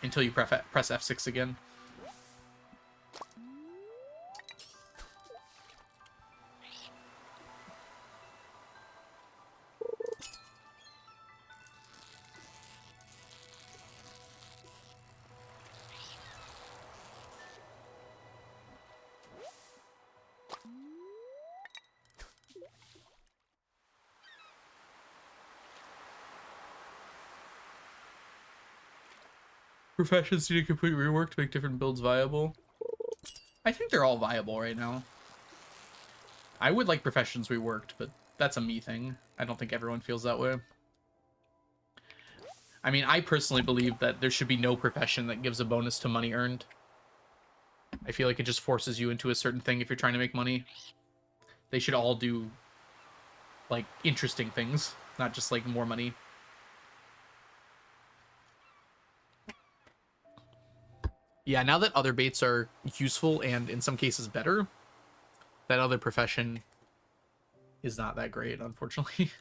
until you press F6 again. Professions need a complete rework to make different builds viable. I think they're all viable right now. I would like professions reworked, but that's a me thing. I don't think everyone feels that way. I mean, I personally believe that there should be no profession that gives a bonus to money earned. I feel like it just forces you into a certain thing if you're trying to make money. They should all do, like, interesting things, not just, like, more money. Yeah, now that other baits are useful and in some cases better, that other profession is not that great, unfortunately.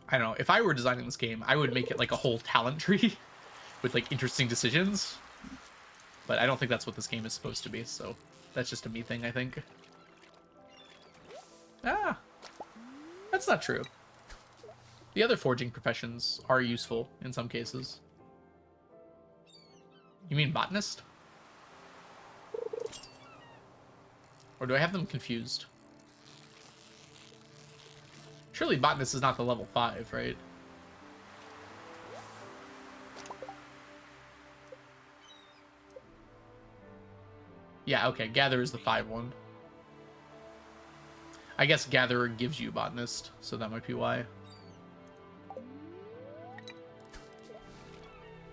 I don't know. If I were designing this game, I would make it like a whole talent tree with like interesting decisions. But I don't think that's what this game is supposed to be, so that's just a me thing, I think. Ah, that's not true. The other forging professions are useful in some cases. You mean botanist? Or do I have them confused? Surely botanist is not the level 5, right? Yeah, okay. Gather is the 5 one. I guess Gatherer gives you Botanist, so that might be why.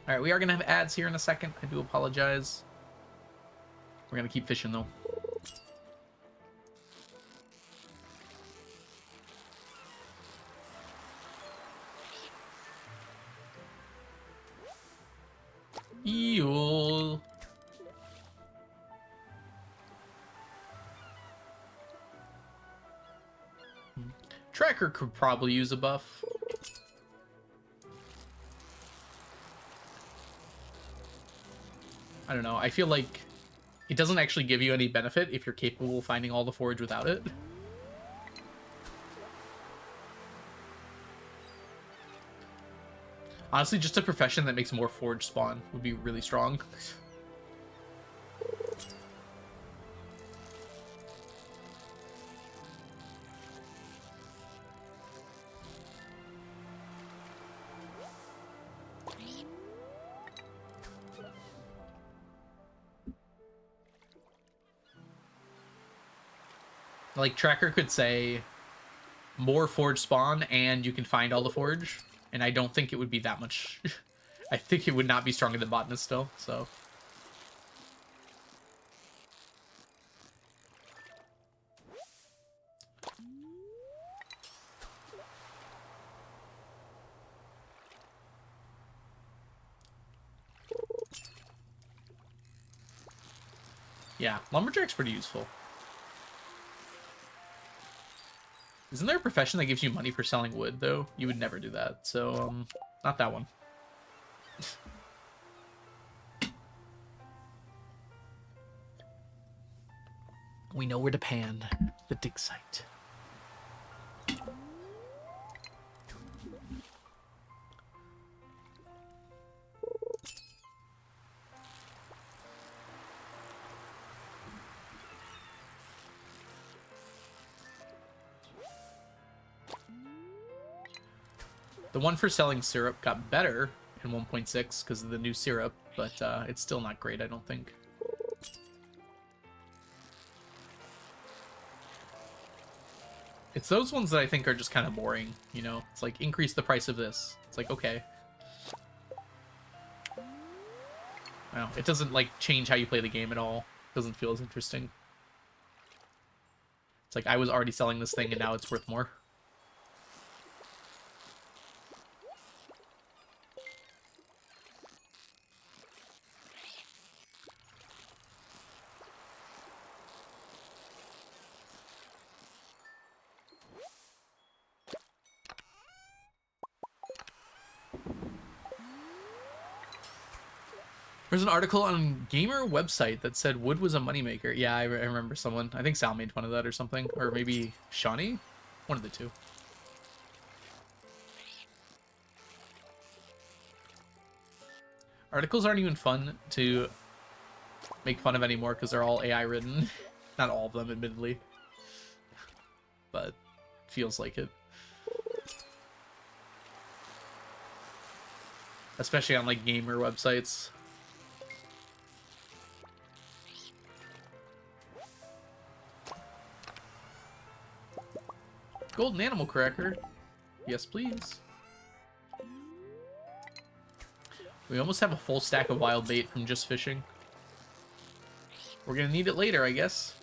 Alright, we are going to have ads here in a second. I do apologize. We're going to keep fishing, though. Eel. Tracker could probably use a buff. I don't know. I feel like it doesn't actually give you any benefit if you're capable of finding all the forage without it. Honestly, just a profession that makes more forage spawn would be really strong. Like, Tracker could say more forage spawn and you can find all the forage, and I don't think it would be that much. I think it would not be stronger than Botanist still, so. Yeah, Lumberjack's pretty useful. Isn't there a profession that gives you money for selling wood, though? You would never do that, so, not that one. We know where to pan. The dig site. The one for selling syrup got better in 1.6 because of the new syrup, but it's still not great, I don't think. It's those ones that I think are just kind of boring, you know? It's like, increase the price of this. It's like, okay. Well, it doesn't, like, change how you play the game at all. It doesn't feel as interesting. It's like, I was already selling this thing and now it's worth more. There's an article on Gamer website that said wood was a moneymaker. Yeah, I remember someone. I think Sal made fun of that or something. Or maybe Shawnee? One of the two. Articles aren't even fun to make fun of anymore because they're all AI written. Not all of them, admittedly. But feels like it. Especially on, like, gamer websites. Golden animal cracker. Yes, please. We almost have a full stack of wild bait from just fishing. We're gonna need it later, I guess.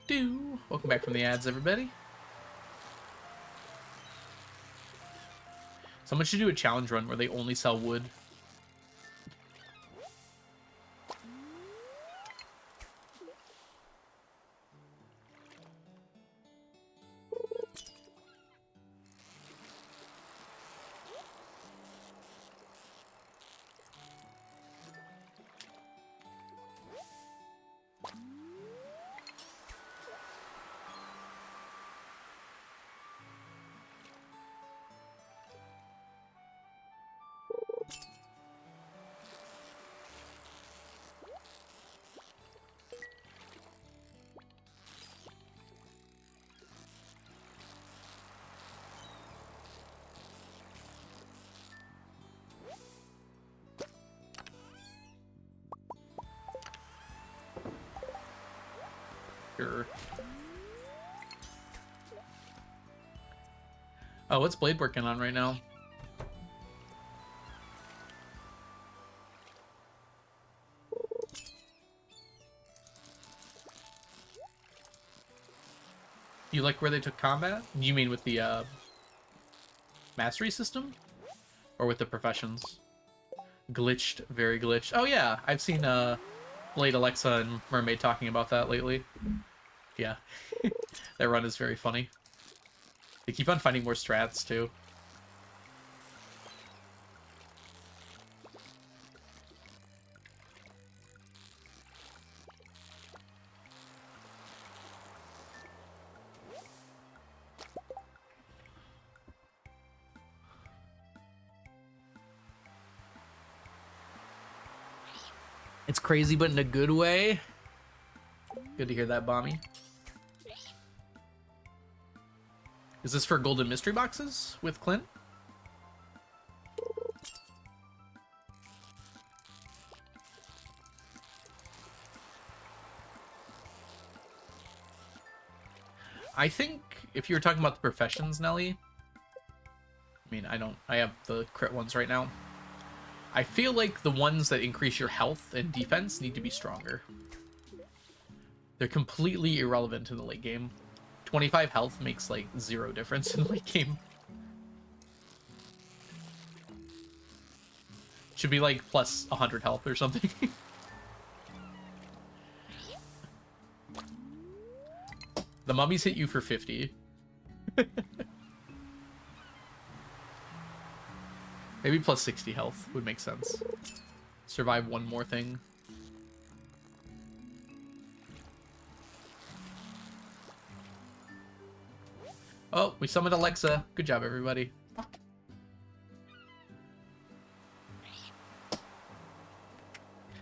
Do. Welcome back from the ads, everybody. Someone should do a challenge run where they only sell wood. Sure. Oh, what's Blade working on right now? You like where they took combat? You mean with the mastery system? Or with the professions? Glitched, very glitched. Oh yeah, I've seen Blade, Alexa, and Mermaid talking about that lately. Yeah. That run is very funny. They keep on finding more strats too. It's crazy, but in a good way. Good to hear that, Bommy. Is this for golden mystery boxes with Clint? I think if you were talking about the professions, Nelly, I mean, I have the crit ones right now. I feel like the ones that increase your health and defense need to be stronger. They're completely irrelevant in the late game. 25 health makes like 0 difference in the late game. Should be like plus 100 health or something. The mummies hit you for 50. Maybe plus 60 health would make sense. Survive one more thing. Oh, we summoned Alexa. Good job, everybody.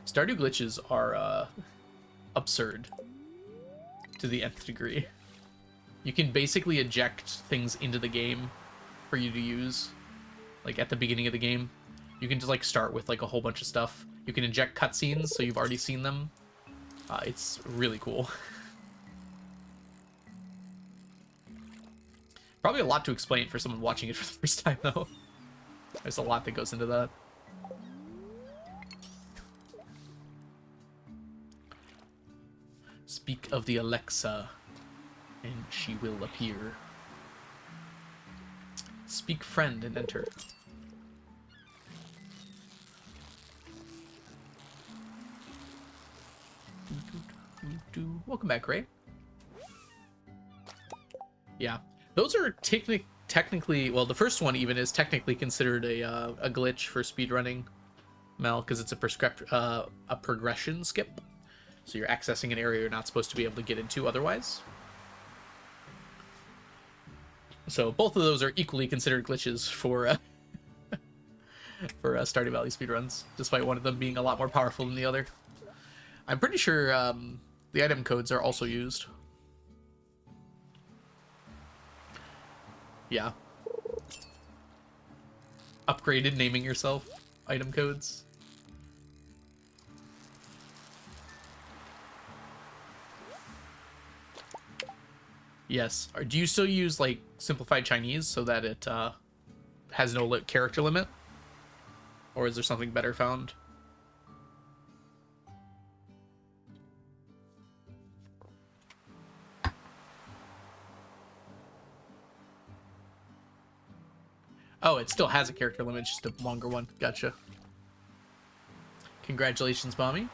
Stardew glitches are absurd to the nth degree. You can basically eject things into the game for you to use, like at the beginning of the game. You can just like start with like a whole bunch of stuff. You can inject cutscenes, so you've already seen them. It's really cool. Probably a lot to explain for someone watching it for the first time, though. There's a lot that goes into that. Speak of the Alexa, and she will appear. Speak friend and enter. Welcome back, Ray. Yeah, those are technically, well, the first one even is technically considered a glitch for speedrunning, Mel, because it's a progression skip. So you're accessing an area you're not supposed to be able to get into otherwise. So both of those are equally considered glitches for Stardew Valley speedruns, despite one of them being a lot more powerful than the other. I'm pretty sure the item codes are also used. Yeah. Upgraded naming yourself item codes. Yes. Do you still use like simplified Chinese so that it has no character limit? Or is there something better found? Oh, it still has a character limit, just a longer one. Gotcha. Congratulations, Mommy.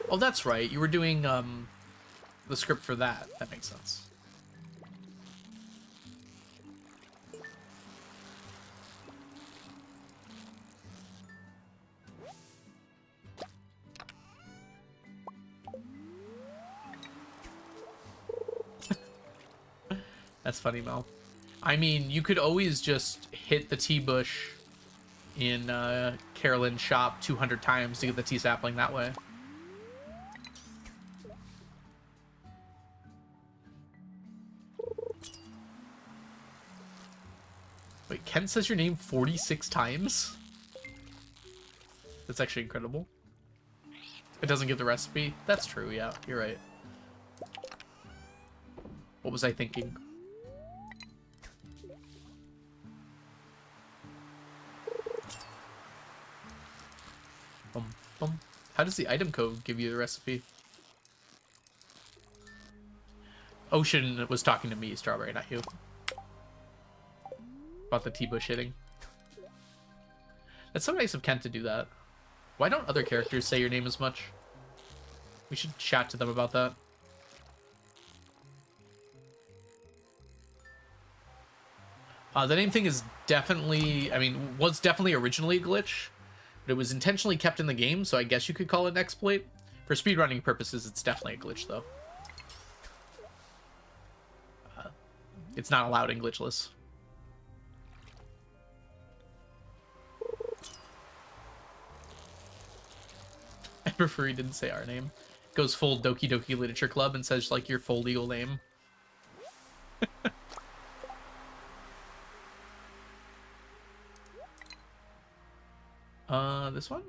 Oh, that's right. You were doing the script for that. That makes sense. That's funny, Mel. I mean, you could always just hit the T-bush in Carolyn's shop 200 times to get the T-sapling that way. Wait, Ken says your name 46 times? That's actually incredible. It doesn't give the recipe. That's true, yeah, you're right. What was I thinking? Boom, boom. How does the item code give you the recipe? Ocean was talking to me, Strawberry, not you. About the T-bush hitting. It's so nice of Kent to do that. Why don't other characters say your name as much? We should chat to them about that. The name thing is definitely, I mean, was definitely originally a glitch, but it was intentionally kept in the game, so I guess you could call it an exploit. For speedrunning purposes, it's definitely a glitch, though. It's not allowed in glitchless. I prefer he didn't say our name. Goes full Doki Doki Literature Club and says, like, your full legal name. This one?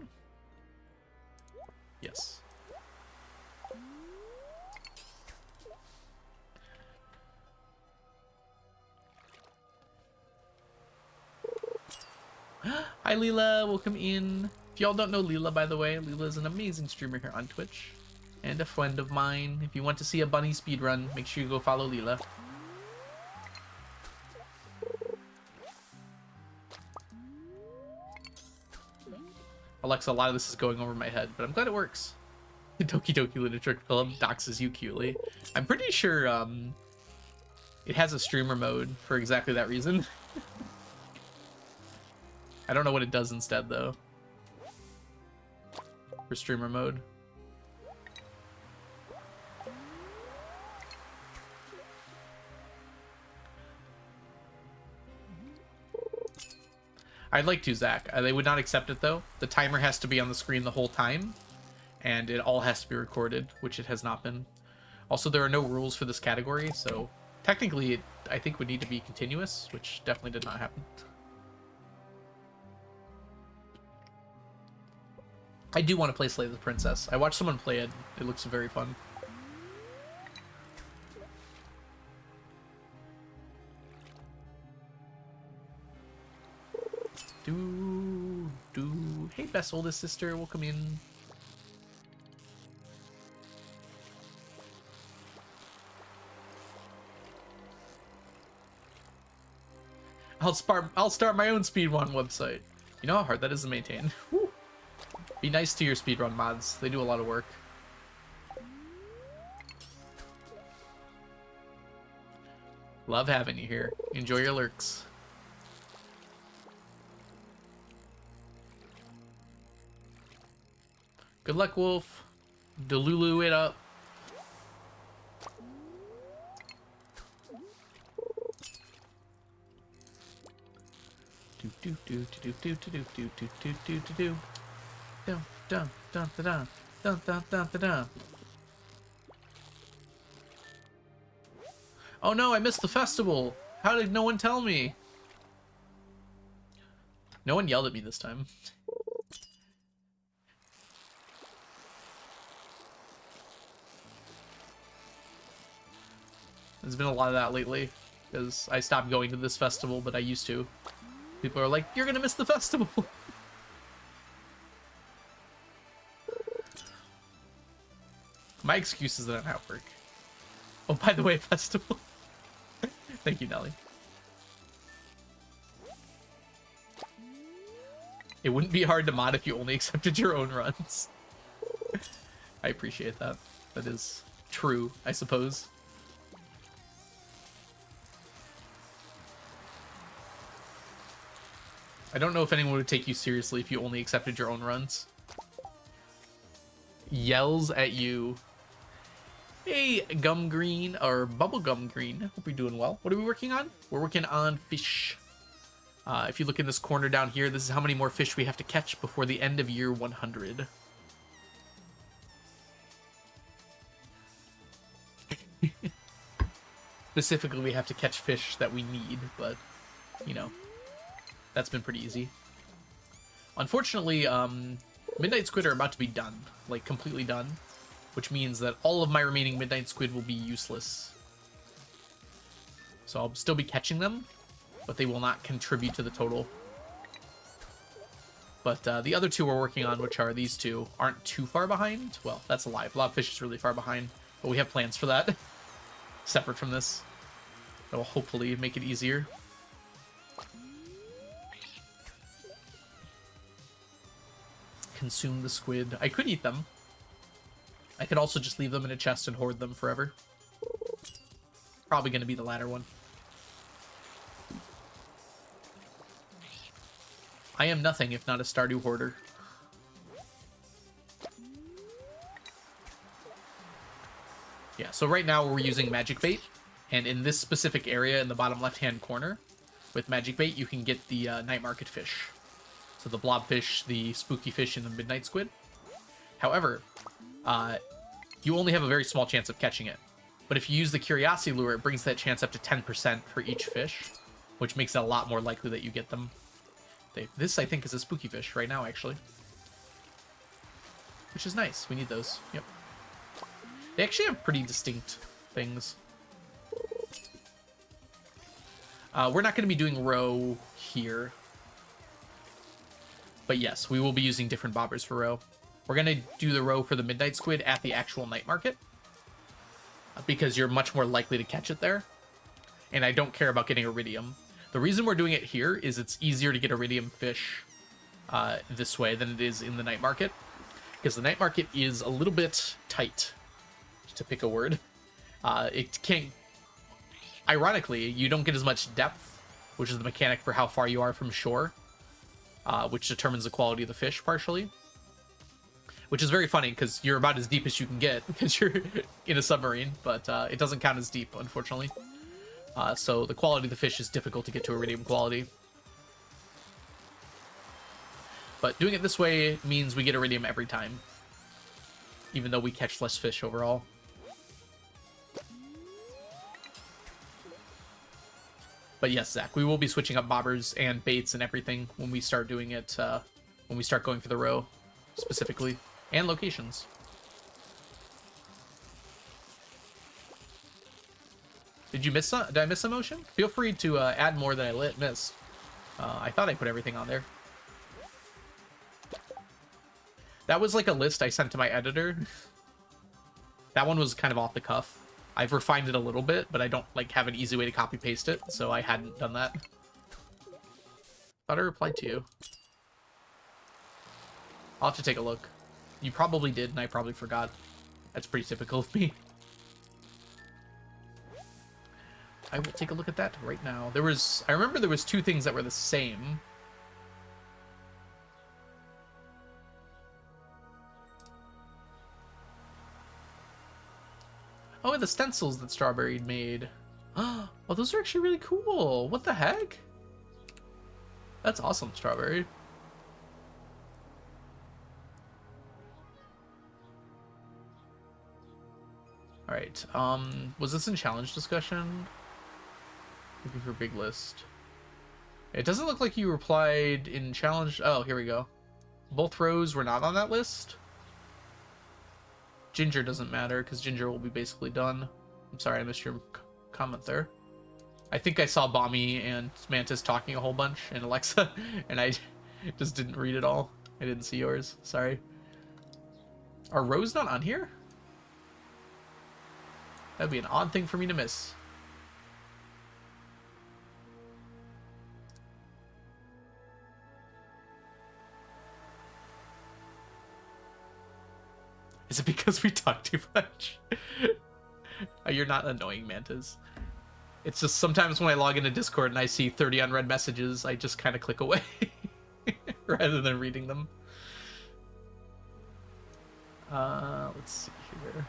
Yes. Hi, Leela. Welcome in. If y'all don't know Leela, by the way, Leela is an amazing streamer here on Twitch. And a friend of mine. If you want to see a bunny speedrun, make sure you go follow Leela. Alexa, a lot of this is going over my head, but I'm glad it works. Doki Doki Literature Club doxes you cutely. I'm pretty sure it has a streamer mode for exactly that reason. I don't know what it does instead, though. For streamer mode. I'd like to, Zach. They would not accept it, though. The timer has to be on the screen the whole time, and it all has to be recorded, which it has not been. Also, there are no rules for this category, so technically it, I think, would need to be continuous, which definitely did not happen. I do want to play Slay the Princess. I watched someone play it. It looks very fun. Hey, best oldest sister, welcome in. I'll start my own speedrun website. You know how hard that is to maintain. Whew. Be nice to your speedrun mods. They do a lot of work. Love having you here. Enjoy your lurks. Good luck, Wolf. Delulu it up. Do do do do do do do do do do do do. Dun dun dun dun dun dun dun dun dun. Oh no, I missed the festival. How did no one tell me? No one yelled at me this time. There's been a lot of that lately, because I stopped going to this festival, but I used to. People are like, you're gonna miss the festival! My excuse is that I'm at work. Oh, by the way, festival. Thank you, Nelly. It wouldn't be hard to mod if you only accepted your own runs. I appreciate that. That is true, I suppose. I don't know if anyone would take you seriously if you only accepted your own runs. Yells at you. Hey, Gum Green, or Bubblegum Green. Hope you're doing well. What are we working on? We're working on fish. If you look in this corner down here, this is how many more fish we have to catch before the end of year 100. Specifically, we have to catch fish that we need, but, you know, that's been pretty easy. Unfortunately, Midnight Squid are about to be done, like completely done, which means that all of my remaining Midnight Squid will be useless. So I'll still be catching them, but they will not contribute to the total. But the other two we're working on, which are these two, aren't too far behind. Well, that's a lie. Blobfish is really far behind, but we have plans for that, separate from this. That will hopefully make it easier. Consume the squid. I could eat them. I could also just leave them in a chest and hoard them forever. Probably going to be the latter one. I am nothing if not a Stardew hoarder. Yeah, so right now we're using magic bait, and in this specific area in the bottom left-hand corner, with magic bait, you can get the night market fish. So the blobfish, the spooky fish, and the midnight squid. However, you only have a very small chance of catching it. But if you use the curiosity lure, it brings that chance up to 10% for each fish, which makes it a lot more likely that you get them. This, I think, is a spooky fish right now, actually. Which is nice. We need those. Yep. They actually have pretty distinct things. We're not going to be doing roe here. But yes, we will be using different bobbers for roe. We're going to do the roe for the midnight squid at the actual night market, because you're much more likely to catch it there. And I don't care about getting iridium. The reason we're doing it here is it's easier to get iridium fish this way than it is in the night market. Because the night market is a little bit tight, to pick a word. It can't... Ironically, you don't get as much depth, which is the mechanic for how far you are from shore, which determines the quality of the fish, partially. Which is very funny, because you're about as deep as you can get, because you're in a submarine, but it doesn't count as deep, unfortunately. So the quality of the fish is difficult to get to iridium quality. But doing it this way means we get iridium every time, even though we catch less fish overall. But yes, Zach, we will be switching up bobbers and baits and everything when we start doing it, when we start going for the roe, specifically, and locations. Did you miss some? Did I miss a motion? Feel free to add more than I missed. I thought I put everything on there. That was like a list I sent to my editor. That one was kind of off the cuff. I've refined it a little bit, but I don't like have an easy way to copy paste it, so I hadn't done that. Thought I replied to you. I'll have to take a look. You probably did, and I probably forgot. That's pretty typical of me. I will take a look at that right now. I remember there was two things that were the same. Oh, and the stencils that Strawberry made. Oh, those are actually really cool. What the heck? That's awesome, Strawberry. Alright, was this in challenge discussion? Looking for big list. It doesn't look like you replied in challenge. Oh, here we go. Both rows were not on that list. Ginger doesn't matter, because Ginger will be basically done. I'm sorry, I missed your comment there. I think I saw Bommy and Mantis talking a whole bunch, and Alexa, and I just didn't read it all. I didn't see yours. Sorry. Are rows not on here? That'd be an odd thing for me to miss. Is it because we talk too much? You're not annoying, Mantis. It's just sometimes when I log into Discord and I see 30 unread messages, I just kind of click away rather than reading them. Let's see here.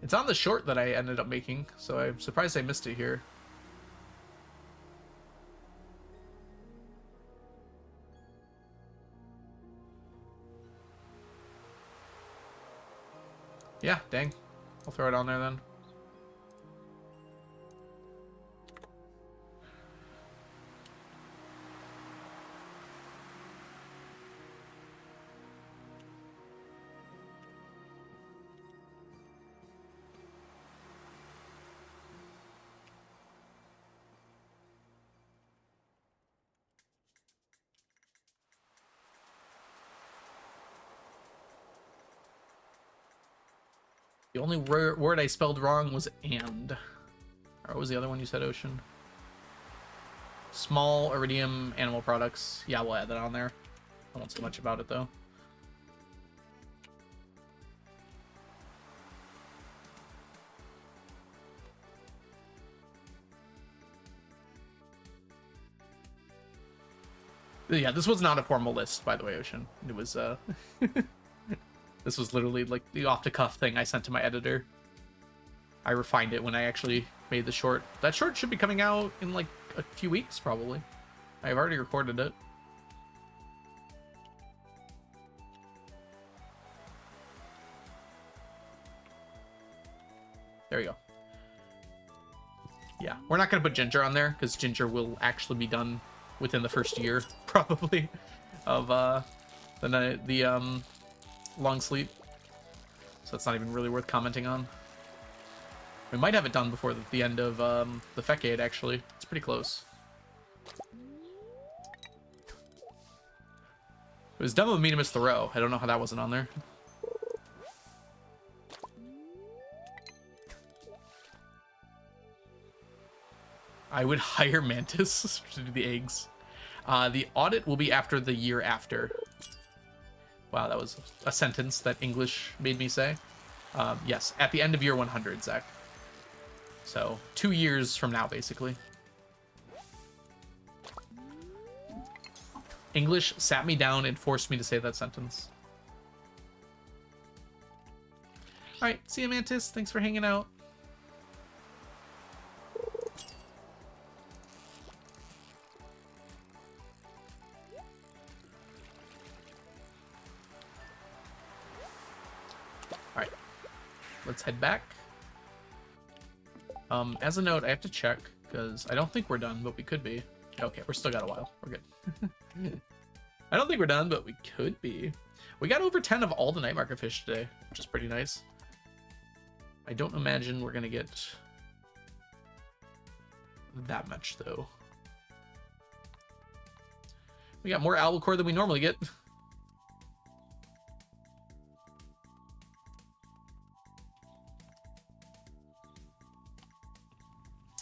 It's on the short that I ended up making, so I'm surprised I missed it here. Yeah, dang. I'll throw it on there then. The only word I spelled wrong was and. Or what was the other one you said, Ocean? Small iridium animal products. Yeah, we'll add that on there. I won't say much about it though. But yeah, this was not a formal list, by the way, Ocean. It was this was literally like the off-the-cuff thing I sent to my editor. I refined it when I actually made the short. That short should be coming out in like a few weeks, probably. I've already recorded it. There we go. Yeah, we're not going to put Ginger on there because Ginger will actually be done within the first year, probably, of the long sleep. So it's not even really worth commenting on. We might have it done before the end of the Fecade, actually. It's pretty close. It was Demo Minimus Thoreau. I don't know how that wasn't on there. I would hire Mantis to do the eggs. The audit will be after the year after. Wow, that was a sentence that English made me say. Yes, at the end of year 100, Zach. So 2 years from now, basically. English sat me down and forced me to say that sentence. All right, see you, Mantis. Thanks for hanging out. All right, let's head back. As a note, I have to check because I don't think we're done, but we could be. Okay, we're still got a while. We're good. I don't think we're done, but we could be. We got over 10 of all the night market fish today, which is pretty nice. I don't imagine we're gonna get that much though. We got more albacore than we normally get.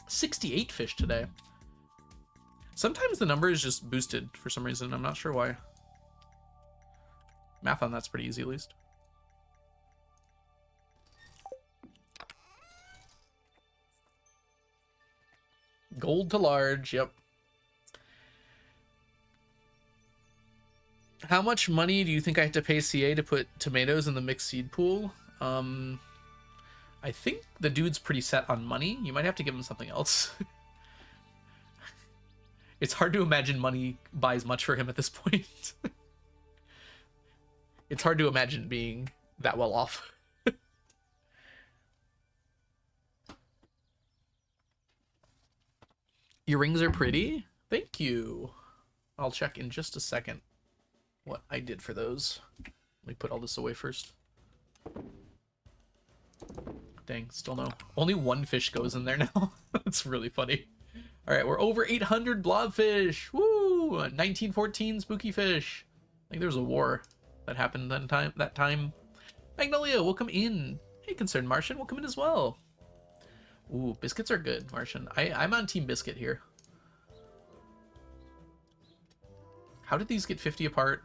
$68 fish today. Sometimes the number is just boosted for some reason. I'm not sure why. Math on that's pretty easy, at least. Gold to large, yep. How much money do you think I have to pay CA to put tomatoes in the mixed seed pool? I think the dude's pretty set on money. You might have to give him something else. It's hard to imagine money buys much for him at this point. It's hard to imagine being that well off. Your rings are pretty. Thank you. I'll check in just a second what I did for those. Let me put all this away first. Dang, still no. Only one fish goes in there now. That's really funny. All right, we're over 800 blobfish. Woo! 1914 spooky fish. I think there was a war that happened that time. Magnolia, welcome in. Hey, Concerned Martian, welcome in as well. Ooh, biscuits are good, Martian. I'm on Team Biscuit here. How did these get 50 apart?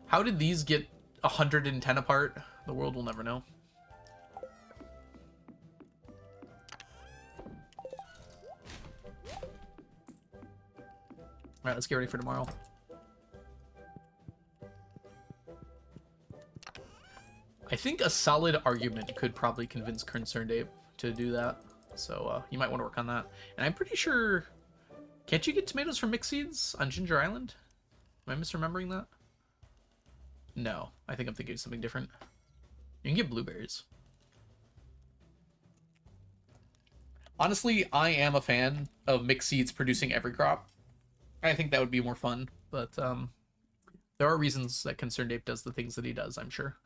How did these get 110 apart? The world will never know. All right, let's get ready for tomorrow. I think a solid argument could probably convince Concerned Ape to do that. So you might want to work on that. And I'm pretty sure... Can't you get tomatoes from mixed seeds on Ginger Island? Am I misremembering that? No, I think I'm thinking of something different. You can get blueberries. Honestly, I am a fan of mixed seeds producing every crop. I think that would be more fun, but there are reasons that Concerned Ape does the things that he does, I'm sure.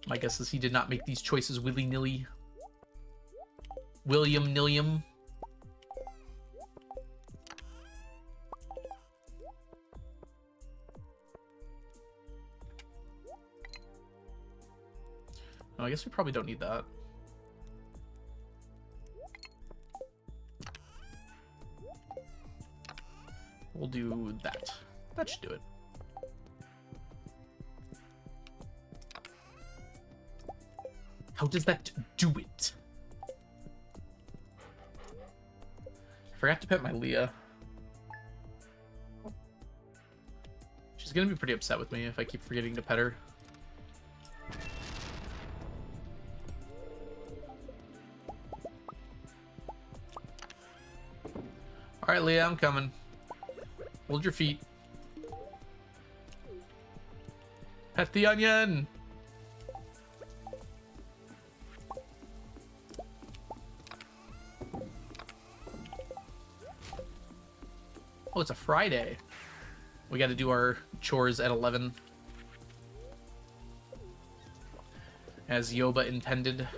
My guess is he did not make these choices willy-nilly. William-nilliam. I guess we probably don't need that. We'll do that. That should do it. How does that do it? I forgot to pet my Leah. She's gonna be pretty upset with me if I keep forgetting to pet her. Alright, Leah, I'm coming. Hold your feet. Pet the onion! Oh, it's a Friday. We got to do our chores at 11. As Yoba intended.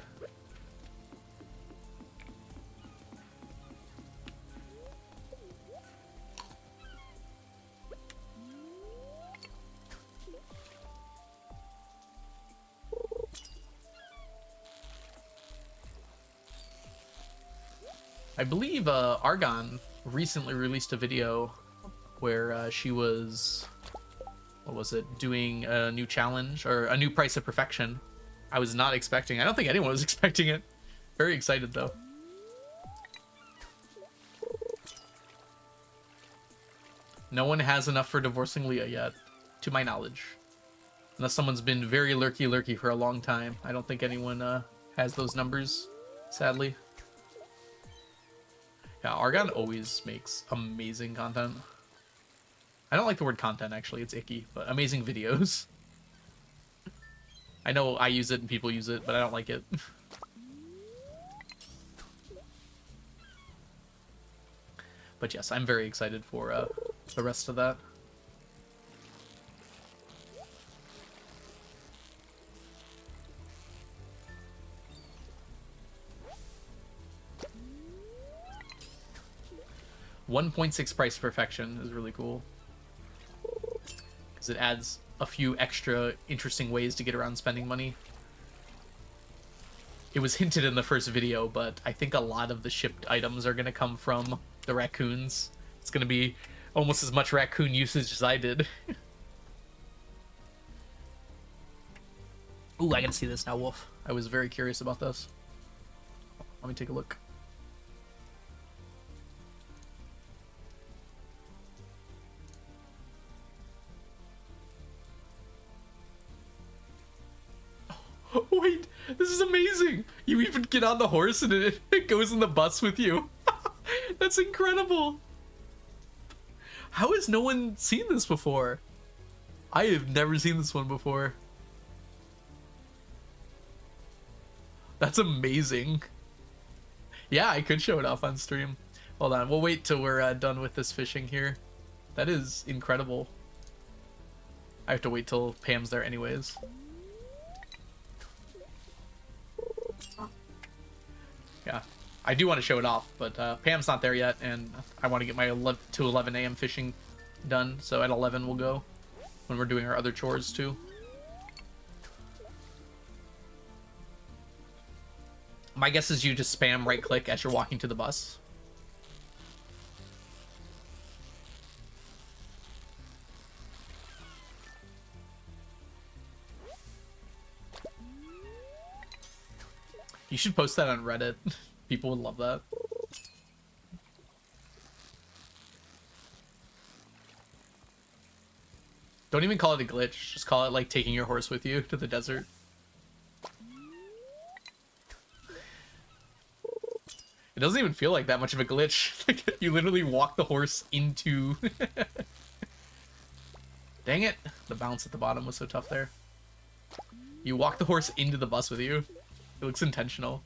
I believe Argon recently released a video where she was, what was it, doing a new challenge or a new price of perfection. I was not expecting. I don't think anyone was expecting it. Very excited though. No one has enough for divorcing Leah yet, to my knowledge. Unless someone's been very lurky for a long time. I don't think anyone has those numbers, sadly. Yeah, Argon always makes amazing content. I don't like the word content, actually. It's icky, but amazing videos. I know I use it and people use it, but I don't like it. But yes, I'm very excited for the rest of that. $1.6 price perfection is really cool. Because it adds a few extra interesting ways to get around spending money. It was hinted in the first video, but I think a lot of the shipped items are going to come from the raccoons. It's going to be almost as much raccoon usage as I did. Ooh, I can see this now, Wolf. I was very curious about this. Let me take a look. Wait, this is amazing. You even get on the horse and it goes in the bus with you. That's incredible. How has no one seen this before? I have never seen this one before. That's amazing. Yeah, I could show it off on stream. Hold on, we'll wait till we're done with this fishing here. That is incredible. I have to wait till Pam's there anyways. Yeah, I do want to show it off, but Pam's not there yet, and I want to get my 11 to 11 a.m. fishing done, so at 11 we'll go when we're doing our other chores too. My guess is you just spam right click as you're walking to the bus. You should post that on Reddit. People would love that. Don't even call it a glitch. Just call it like taking your horse with you to the desert. It doesn't even feel like that much of a glitch. Like you literally walk the horse into... Dang it. The bounce at the bottom was so tough there. You walk the horse into the bus with you. It looks intentional.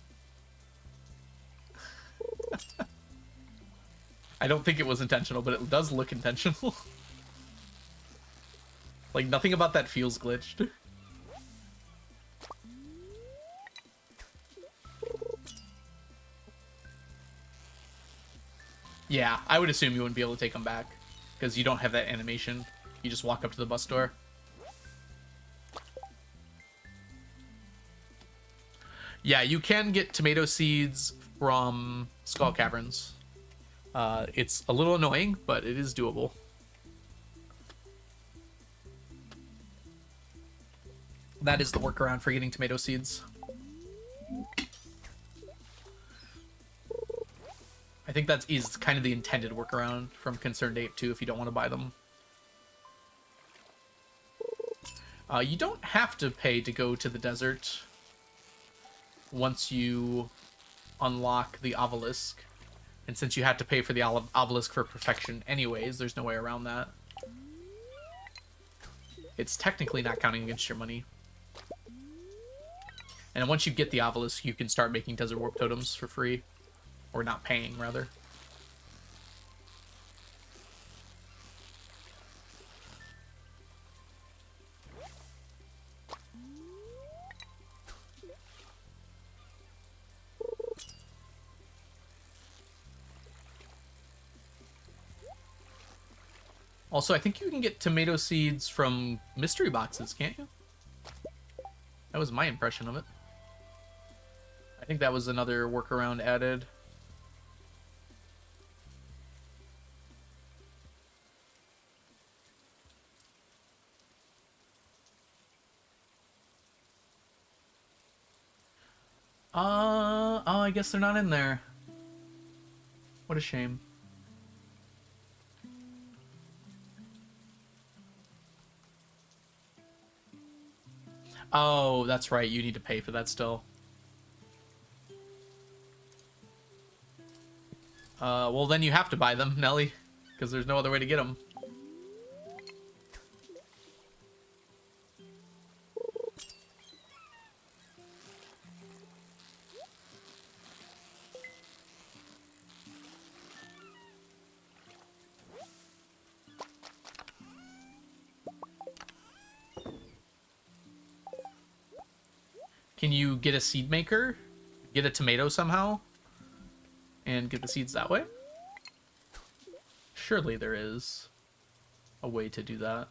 I don't think it was intentional, but it does look intentional. Like, nothing about that feels glitched. Yeah, I would assume you wouldn't be able to take them back, because you don't have that animation. You just walk up to the bus door. Yeah, you can get tomato seeds from Skull Caverns. It's a little annoying, but it is doable. That is the workaround for getting tomato seeds. I think that is kind of the intended workaround from Concerned Ape too, if you don't want to buy them. You don't have to pay to go to the desert once you unlock the obelisk. And since you had to pay for the obelisk for perfection anyways, there's no way around that. It's technically not counting against your money. And once you get the obelisk, you can start making desert warp totems for free. Or not paying, rather. Also, I think you can get tomato seeds from mystery boxes, can't you? That was my impression of it. I think that was another workaround added. Oh, I guess they're not in there. What a shame. Oh, that's right. You need to pay for that still. Well, then you have to buy them, Nelly, because there's no other way to get them. Can you get a seed maker? Get a tomato somehow? And get the seeds that way? Surely there is a way to do that.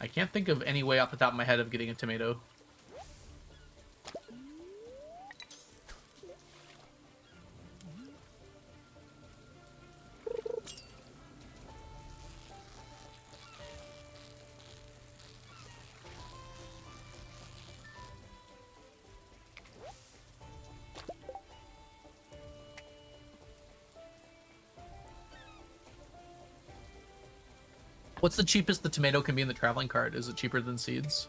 I can't think of any way off the top of my head of getting a tomato. What's the cheapest the tomato can be in the traveling cart? Is it cheaper than seeds?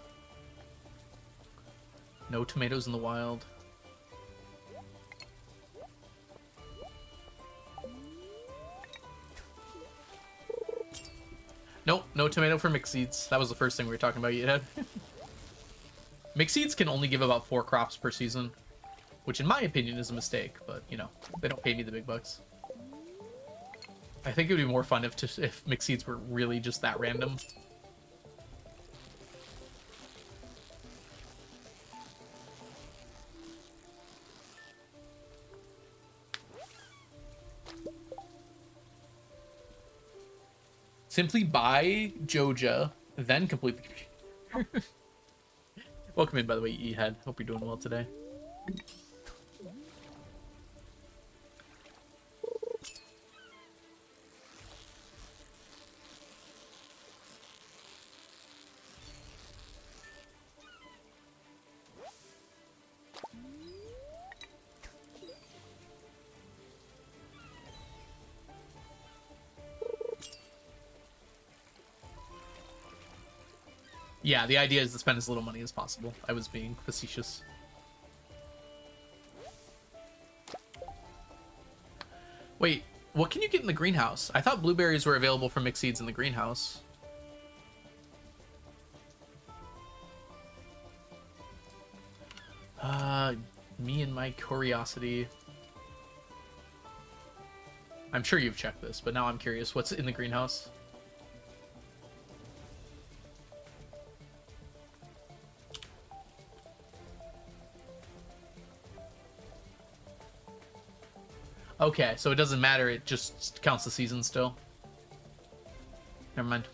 No tomatoes in the wild. Nope, no tomato for mixed seeds. That was the first thing we were talking about, you had. Mixed seeds can only give about 4 crops per season, which in my opinion is a mistake, but you know, they don't pay me the big bucks. I think it would be more fun if mixed seeds were really just that random. Simply buy Joja, then complete the computer. Welcome in, by the way, E-Head. Hope you're doing well today. Yeah, the idea is to spend as little money as possible. I was being facetious. Wait, what can you get in the greenhouse? I thought blueberries were available for mixed seeds in the greenhouse. Me and my curiosity. I'm sure you've checked this, but now I'm curious. What's in the greenhouse? Okay, so it doesn't matter. It just counts the season still. Never mind.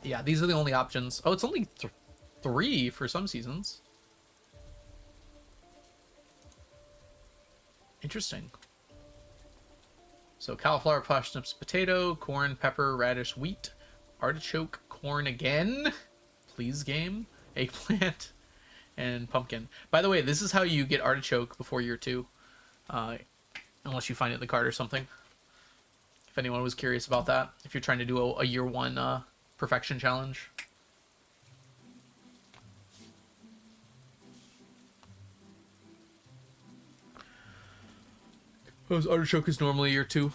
Yeah, these are the only options. Oh, it's only 3 for some seasons. Interesting. So cauliflower, parsnips, potato, corn, pepper, radish, wheat, artichoke, corn again. Please, game. Eggplant, and pumpkin. By the way, this is how you get artichoke before year 2. Unless you find it in the card or something. If anyone was curious about that. If you're trying to do a year 1 perfection challenge. Artichoke is normally year 2.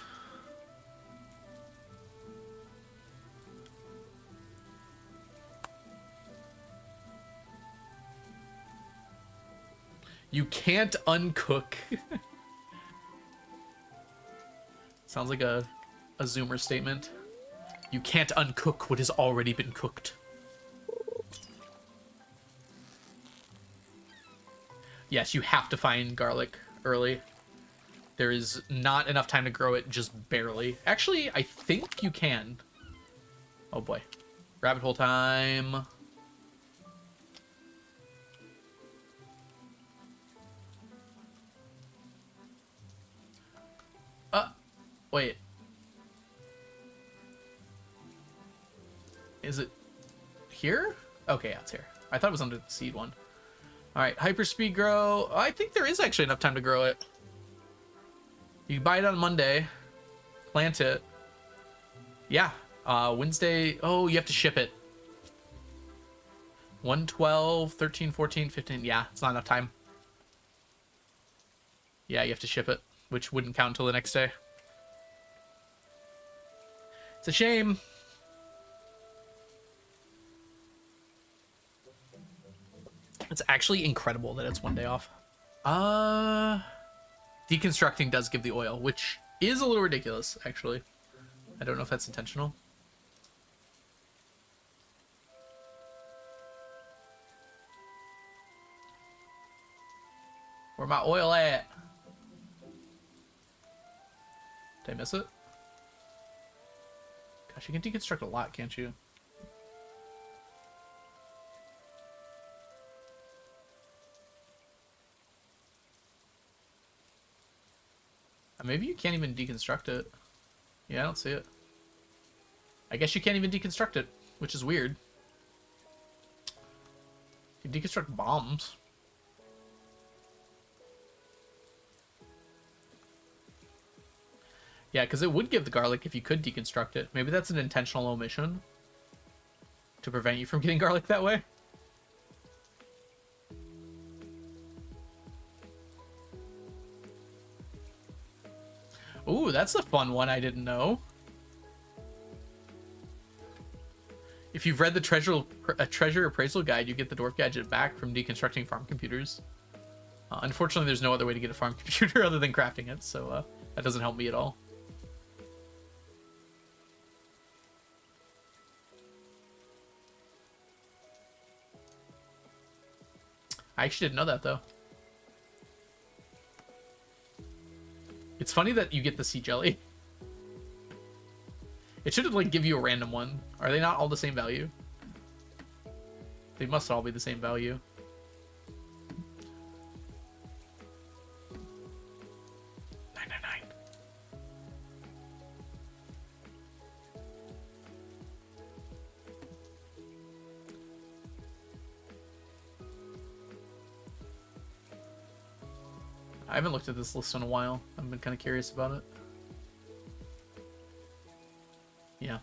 You can't uncook. Sounds like a Zoomer statement. You can't uncook what has already been cooked. Yes, you have to find garlic early. There is not enough time to grow it, just barely. Actually, I think you can. Oh boy. Rabbit hole time. Wait. Is it here? Okay, yeah, it's here. I thought it was under the seed one. Alright, hyperspeed grow. I think there is actually enough time to grow it. You can buy it on Monday. Plant it. Yeah. Wednesday. Oh, you have to ship it. 112, 13, 14, 15. Yeah, it's not enough time. Yeah, you have to ship it, which wouldn't count until the next day. It's a shame. It's actually incredible that it's 1 day off. Deconstructing does give the oil, which is a little ridiculous, actually. I don't know if that's intentional. Where my oil at? Did I miss it? Gosh, you can deconstruct a lot, can't you? Maybe you can't even deconstruct it. Yeah, I don't see it. I guess you can't even deconstruct it, which is weird. You can deconstruct bombs. Yeah, because it would give the garlic if you could deconstruct it. Maybe that's an intentional omission to prevent you from getting garlic that way. Ooh, that's a fun one I didn't know. If you've read the treasure appraisal guide, you get the dwarf gadget back from deconstructing farm computers. Unfortunately, there's no other way to get a farm computer other than crafting it, so that doesn't help me at all. I actually didn't know that, though. It's funny that you get the sea jelly. It should have, like, give you a random one. Are they not all the same value? They must all be the same value. $9.99. I haven't looked at this list in a while. I've been kind of curious about it. Yeah.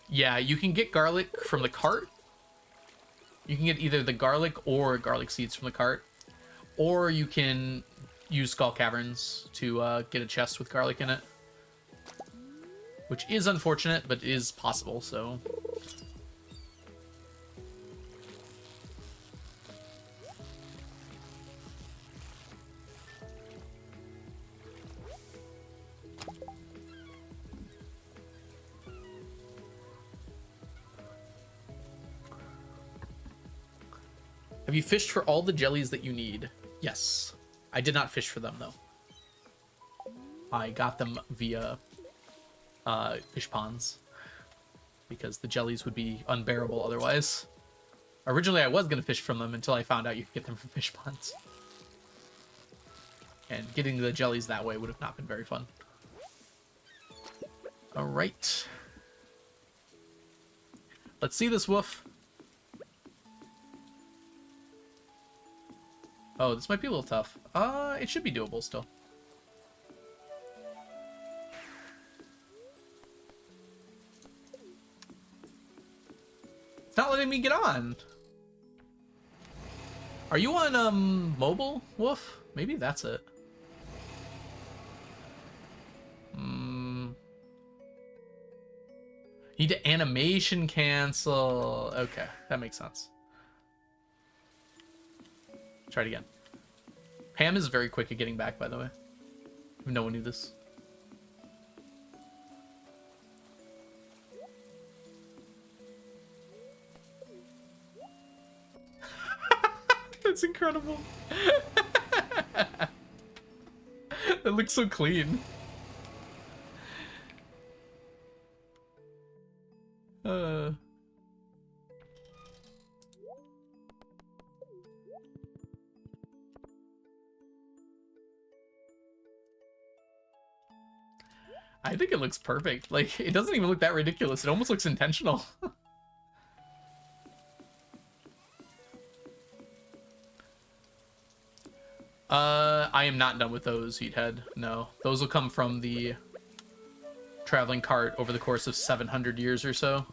Yeah, you can get garlic from the cart. You can get either the garlic or garlic seeds from the cart. Or you can use Skull Caverns to get a chest with garlic in it. Which is unfortunate, but is possible, so... Have you fished for all the jellies that you need? Yes. I did not fish for them, though. I got them via fish ponds because the jellies would be unbearable otherwise. Originally, I was going to fish from them until I found out you could get them from fish ponds. And getting the jellies that way would have not been very fun. All right. Let's see this wolf. Oh, this might be a little tough. It should be doable still. It's not letting me get on. Are you on, mobile, Wolf? Maybe that's it. Need to animation cancel. Okay, that makes sense. Try it again. Pam is very quick at getting back, by the way. If no one knew this. That's incredible. It looks so clean. I think it looks perfect. Like, it doesn't even look that ridiculous. It almost looks intentional. I am not done with those, Heathead. No. Those will come from the traveling cart over the course of 700 years or so.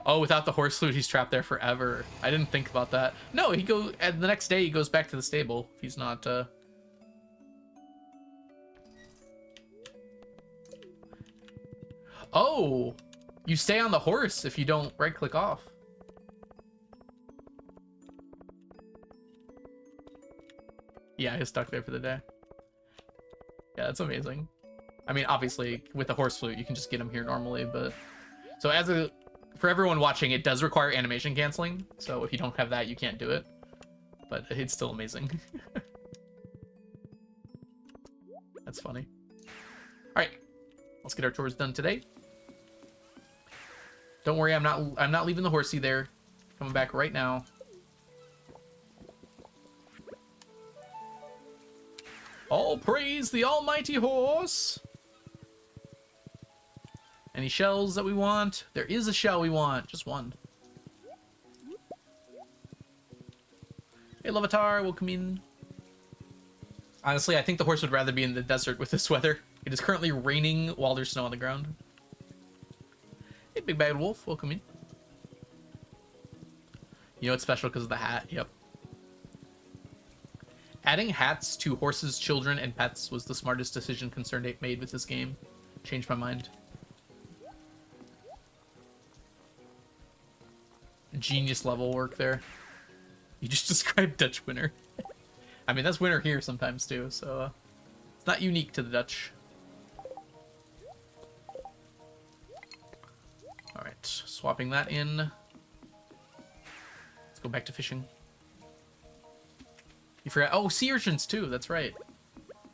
Oh, without the horse flute, he's trapped there forever. I didn't think about that. No, and the next day he goes back to the stable. If he's not, Oh! You stay on the horse if you don't right-click off. Yeah, he's stuck there for the day. Yeah, that's amazing. I mean, obviously, with the horse flute, you can just get him here normally, but... So for everyone watching, it does require animation canceling, so if you don't have that, you can't do it. But it's still amazing. That's funny. Alright, let's get our chores done today. Don't worry, I'm not leaving the horsey there. Coming back right now. All praise the almighty horse. Any shells that we want? There is a shell we want. Just one. Hey, Levitar, welcome in. Honestly, I think the horse would rather be in the desert with this weather. It is currently raining while there's snow on the ground. Hey, Big Bad Wolf, welcome in. You know it's special because of the hat. Yep. Adding hats to horses, children, and pets was the smartest decision ConcernedApe made with this game. Changed my mind. Genius level work there. You just described Dutch winter. I mean, that's winter here sometimes too, so it's not unique to the Dutch. Alright, swapping that in. Let's go back to fishing. You forgot. Oh, sea urchins too, that's right.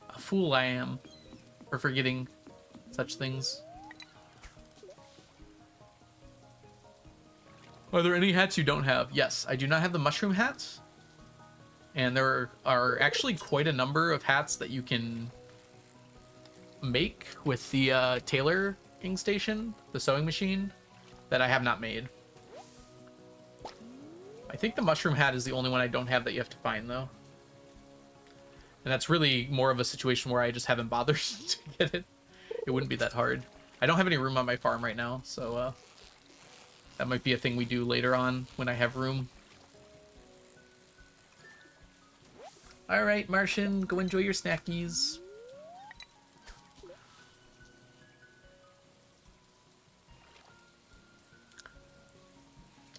A fool I am for forgetting such things. Are there any hats you don't have? Yes, I do not have the mushroom hats. And there are actually quite a number of hats that you can make with the tailoring station, the sewing machine, that I have not made. I think the mushroom hat is the only one I don't have that you have to find, though. And that's really more of a situation where I just haven't bothered to get it. It wouldn't be that hard. I don't have any room on my farm right now, so that might be a thing we do later on when I have room. All right, Martian, go enjoy your snackies.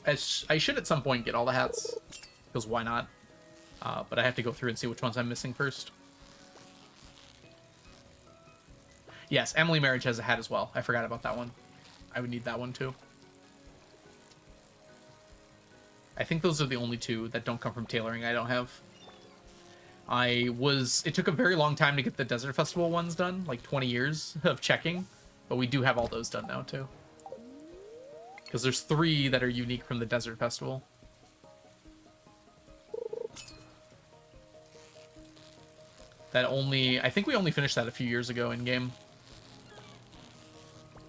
I should at some point get all the hats, because why not? But I have to go through and see which ones I'm missing first. Yes, Emily Marriage has a hat as well. I forgot about that one. I would need that one too. I think those are the only two that don't come from tailoring I don't have. It took a very long time to get the Desert Festival ones done, like 20 years of checking, but we do have all those done now too. Because there's 3 that are unique from the Desert Festival. I think we only finished that a few years ago in game.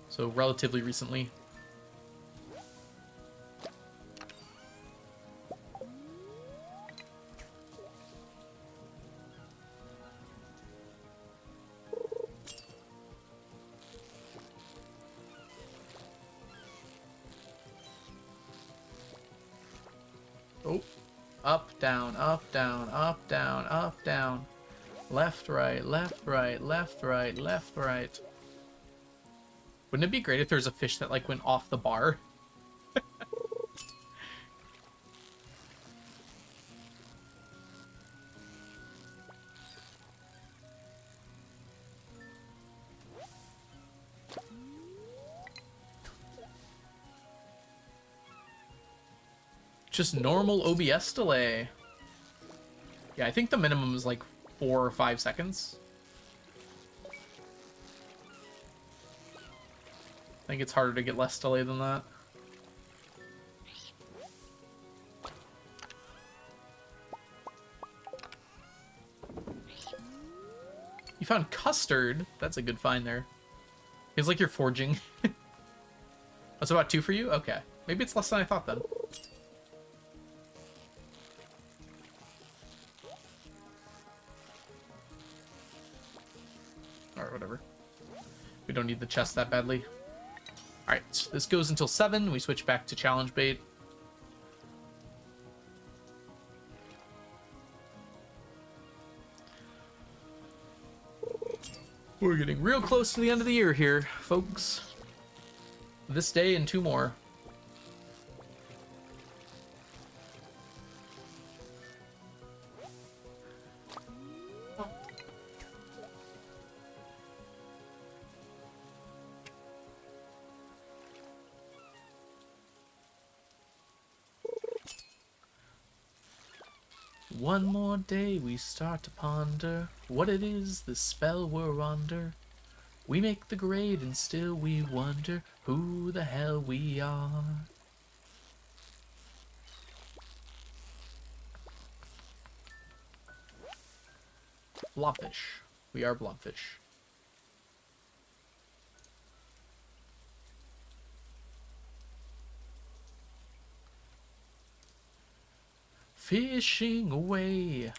So relatively recently. Oh, up, down, up, down, up, down, up, down. Left, right, left, right, left, right, left, right. Wouldn't it be great if there was a fish that, like, went off the bar? Just normal OBS delay. Yeah, I think the minimum is like 4 or 5 seconds. I think it's harder to get less delay than that. You found custard. That's a good find there. Feels like you're forging. That's about 2 for you? Okay. Maybe it's less than I thought then. Or whatever. We don't need the chest that badly. Alright, so this goes until 7. We switch back to challenge bait. We're getting real close to the end of the year here, folks. This day and 2 more. One more day we start to ponder what it is, the spell we're under. We make the grade and still we wonder who the hell we are. Blobfish. We are blobfish. Fishing away.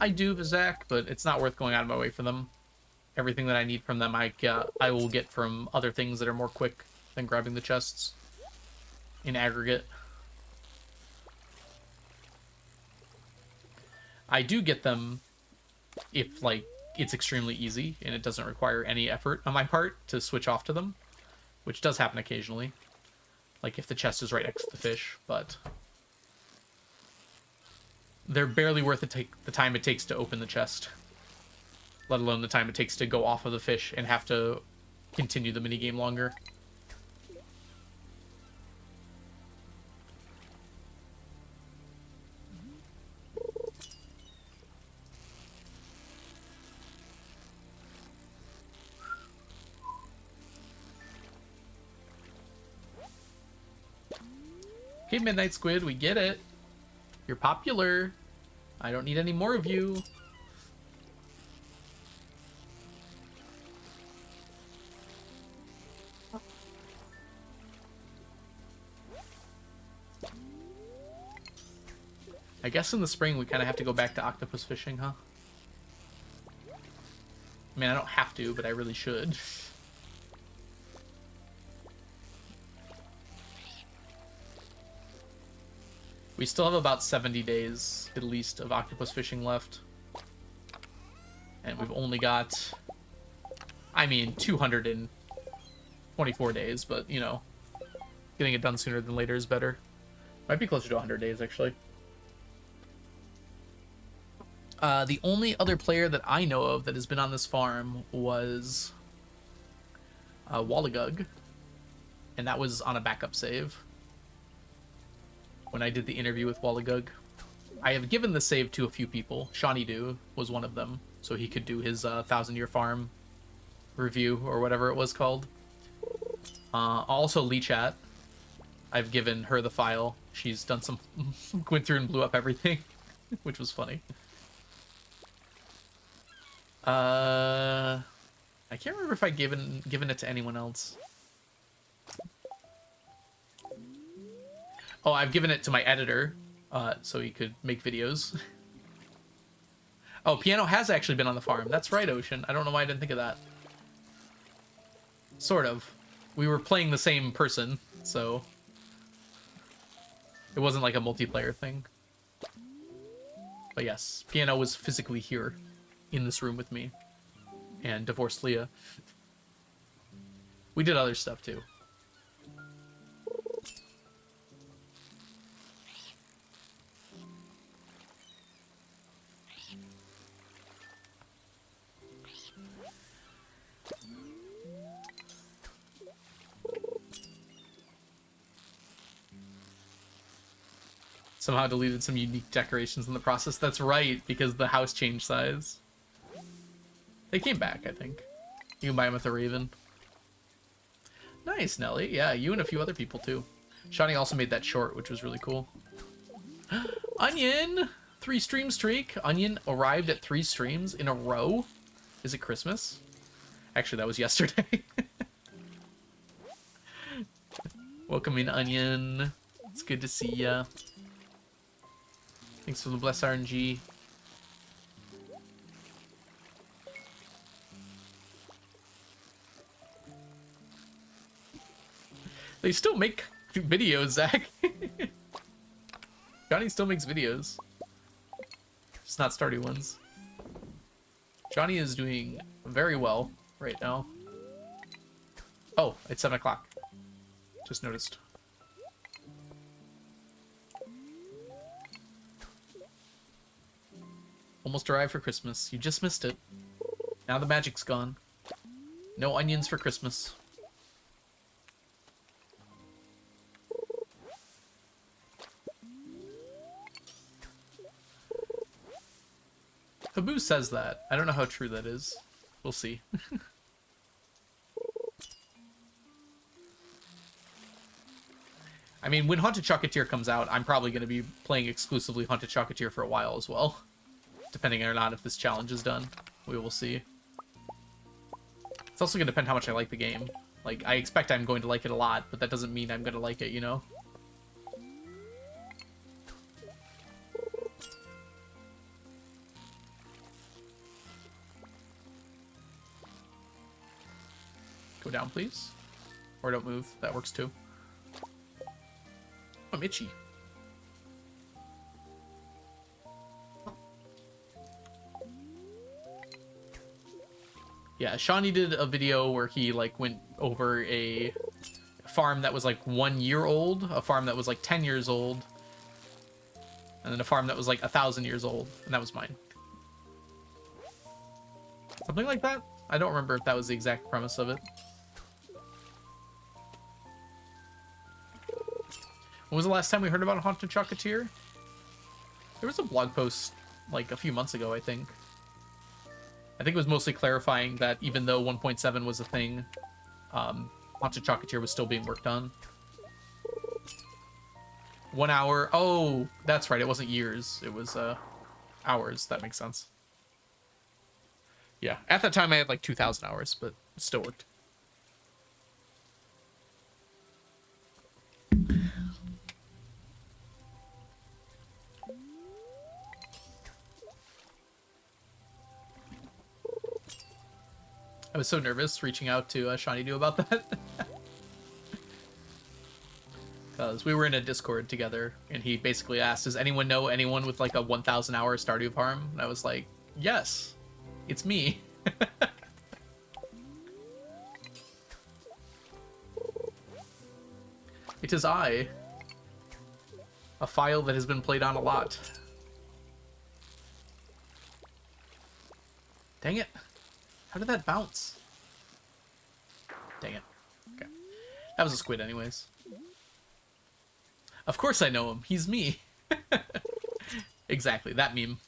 I do, Zach, but it's not worth going out of my way for them. Everything that I need from them, I will get from other things that are more quick than grabbing the chests in aggregate. I do get them if, like, it's extremely easy and it doesn't require any effort on my part to switch off to them, which does happen occasionally. Like if the chest is right next to the fish, but they're barely worth the time it takes to open the chest, let alone the time it takes to go off of the fish and have to continue the minigame longer. Okay, Midnight Squid, we get it. You're popular. I don't need any more of you. I guess in the spring we kind of have to go back to octopus fishing, huh? I mean, I don't have to, but I really should. We still have about 70 days, at least, of octopus fishing left. And we've only got, I mean, 224 days, but, you know, getting it done sooner than later is better. Might be closer to 100 days, actually. The only other player that I know of that has been on this farm was Wallagug, and that was on a backup save. When I did the interview with Wallagug, I have given the save to a few people. Shawnee Do was one of them, so he could do his 1,000-year farm review or whatever it was called. Also, Lee-Chat, I've given her the file. She's done some went through and blew up everything, which was funny. I can't remember if I'd given it to anyone else. Oh, I've given it to my editor, so he could make videos. Oh, Piano has actually been on the farm. That's right, Ocean. I don't know why I didn't think of that. Sort of. We were playing the same person, so it wasn't like a multiplayer thing. But yes, Piano was physically here in this room with me and divorced Leah. We did other stuff too. Somehow deleted some unique decorations in the process. That's right, because the house changed size. They came back, I think. You can buy them at the Raven. Nice, Nelly. Yeah, you and a few other people, too. Shawnee also made that short, which was really cool. Onion! 3-stream streak. Onion arrived at 3 streams in a row. Is it Christmas? Actually, that was yesterday. Welcome in, Onion. It's good to see ya. Thanks for the blessed RNG. They still make videos, Zach. Johnny still makes videos. Just not Stardew ones. Johnny is doing very well right now. Oh, it's 7 o'clock. Just noticed. Almost arrived for Christmas. You just missed it. Now the magic's gone. No onions for Christmas. Habu says that. I don't know how true that is. We'll see. I mean, when Haunted Chocolatier comes out, I'm probably going to be playing exclusively Haunted Chocolatier for a while as well. Depending or not if this challenge is done. We will see. It's also going to depend how much I like the game. Like, I expect I'm going to like it a lot, but that doesn't mean I'm going to like it, you know? Go down, please. Or don't move. That works too. I'm itchy. Yeah, Shawnee did a video where he, like, went over a farm that was, like, 1 year old, a farm that was, like, 10 years old, and then a farm that was, like, 1,000 years old, and that was mine. Something like that? I don't remember if that was the exact premise of it. When was the last time we heard about a Haunted Chocolatier? There was a blog post, like, a few months ago, I think. I think it was mostly clarifying that even though 1.7 was a thing, Haunted Chocolatier was still being worked on. 1 hour. Oh, that's right. It wasn't years. It was hours. That makes sense. Yeah. At that time, I had like 2,000 hours, but it still worked. was so nervous reaching out to Shiny about that. Because we were in a Discord together, and he basically asked, does anyone know anyone with like a 1,000 hour Stardew farm? And I was like, yes, it's me. It is I. A file that has been played on a lot. Dang it. How did that bounce? Dang it. Okay. That was a squid anyways. Of course I know him. He's me. Exactly, that meme.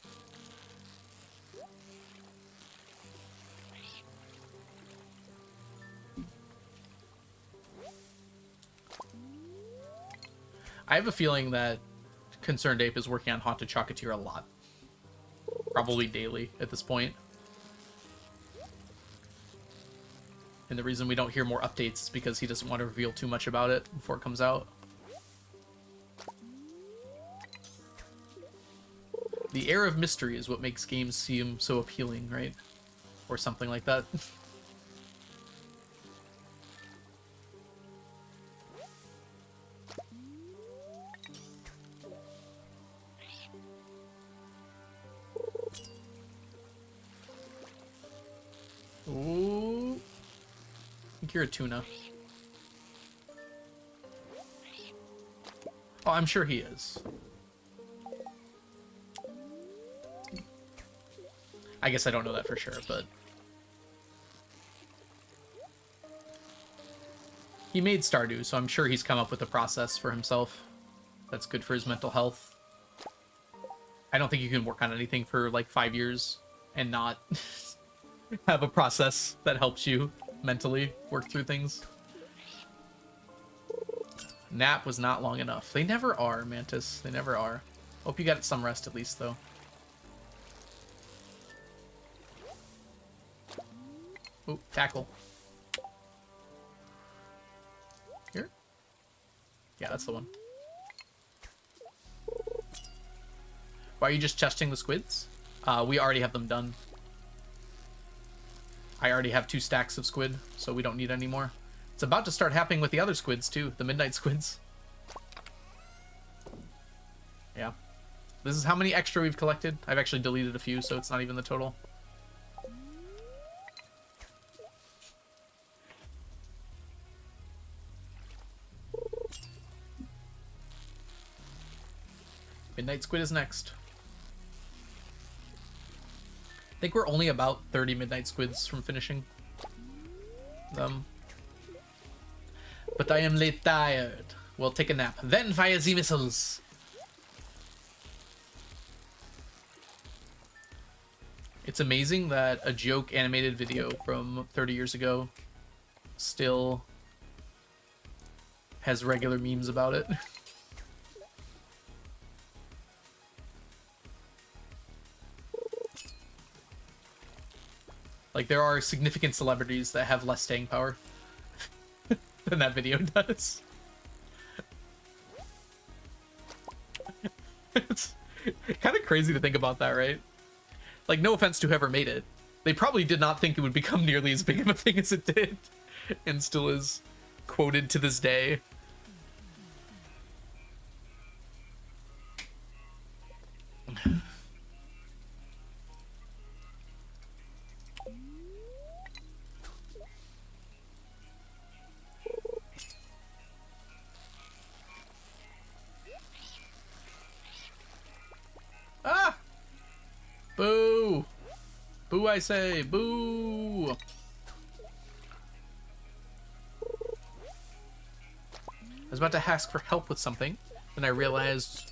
I have a feeling that Concerned Ape is working on Haunted Chocolatier a lot. Probably daily at this point. And the reason we don't hear more updates is because he doesn't want to reveal too much about it before it comes out. The air of mystery is what makes games seem so appealing, right? Or something like that. Ooh. I think you're a tuna. Oh, I'm sure he is. I guess I don't know that for sure, but... He made Stardew, so I'm sure he's come up with a process for himself that's good for his mental health. I don't think you can work on anything for like 5 years and not have a process that helps you mentally work through things. Nap was not long enough. They never are, Mantis. They never are. Hope you got some rest at least, though. Ooh, tackle. Here? Yeah, that's the one. Why are you just chesting the squids? We already have them done. I already have 2 stacks of squid, so we don't need any more. It's about to start happening with the other squids, too. The midnight squids. Yeah. This is how many extra we've collected. I've actually deleted a few, so it's not even the total. Midnight squid is next. I think we're only about 30 midnight squids from finishing them. But I am late tired. We'll take a nap. Then fire the missiles. It's amazing that a joke animated video from 30 years ago still has regular memes about it. Like, there are significant celebrities that have less staying power than that video does. It's kind of crazy to think about that, right? Like, no offense to whoever made it. They probably did not think it would become nearly as big of a thing as it did, and still is quoted to this day. Ah! Boo! Boo, I say! Boo! I was about to ask for help with something, then I realized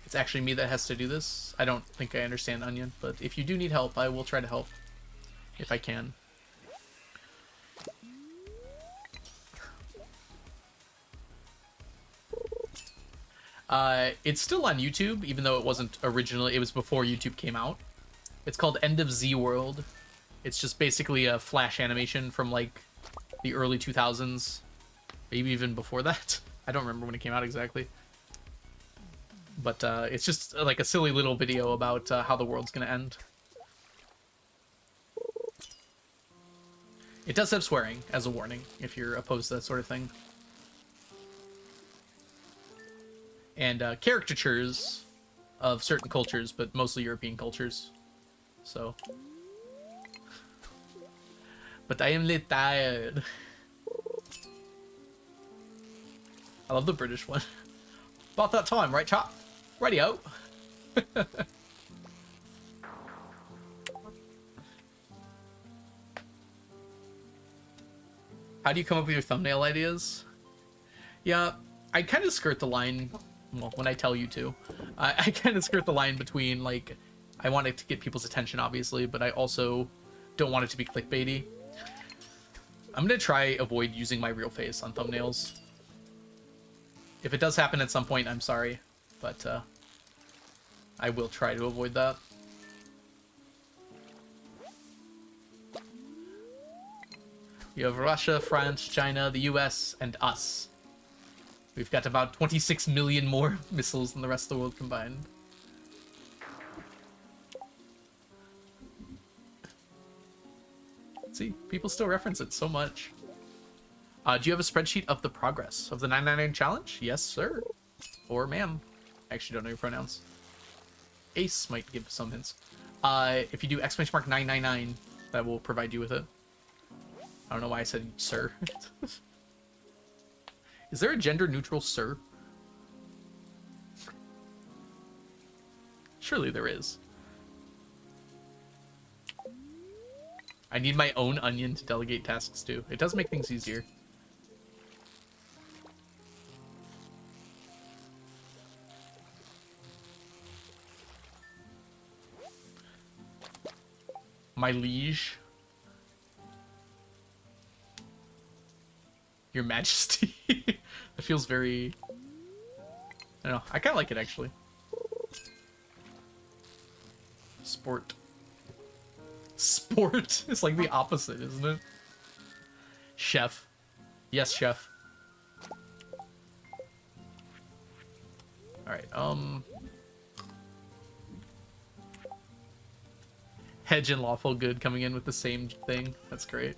it's actually me that has to do this. I don't think I understand Onion, but if you do need help, I will try to help. If I can. It's still on YouTube, even though it wasn't originally. It was before YouTube came out. It's called End of Z World. It's just basically a flash animation from like the early 2000s, maybe even before that. I don't remember when it came out exactly. But it's just like a silly little video about how the world's gonna end. It does have swearing as a warning if you're opposed to that sort of thing. And caricatures of certain cultures, but mostly European cultures. So. But I am lit tired. I love the British one. About that time, right, chap? Radio. How do you come up with your thumbnail ideas? Yeah, I kind of skirt the line. Well, when I tell you to, I kind of skirt the line between, like, I want it to get people's attention, obviously, but I also don't want it to be clickbaity. I'm gonna try avoid using my real face on thumbnails. If it does happen at some point, I'm sorry, but I will try to avoid that. You have Russia, France, China, the US, and us. We've got about 26 million more missiles than the rest of the world combined. See, people still reference it so much. Do you have a spreadsheet of the progress of the 999 challenge? Yes, sir. Or ma'am. I actually don't know your pronouns. Ace might give some hints. If you do !999, that will provide you with it. I don't know why I said sir. Is there a gender-neutral sir? Surely there is. I need my own onion to delegate tasks to. It does make things easier. My liege. Your Majesty. It feels very... I don't know. I kind of like it, actually. Sport. Sport is like the opposite, isn't it? Chef. Yes, chef. Alright, Hedge and Lawful Good coming in with the same thing. That's great.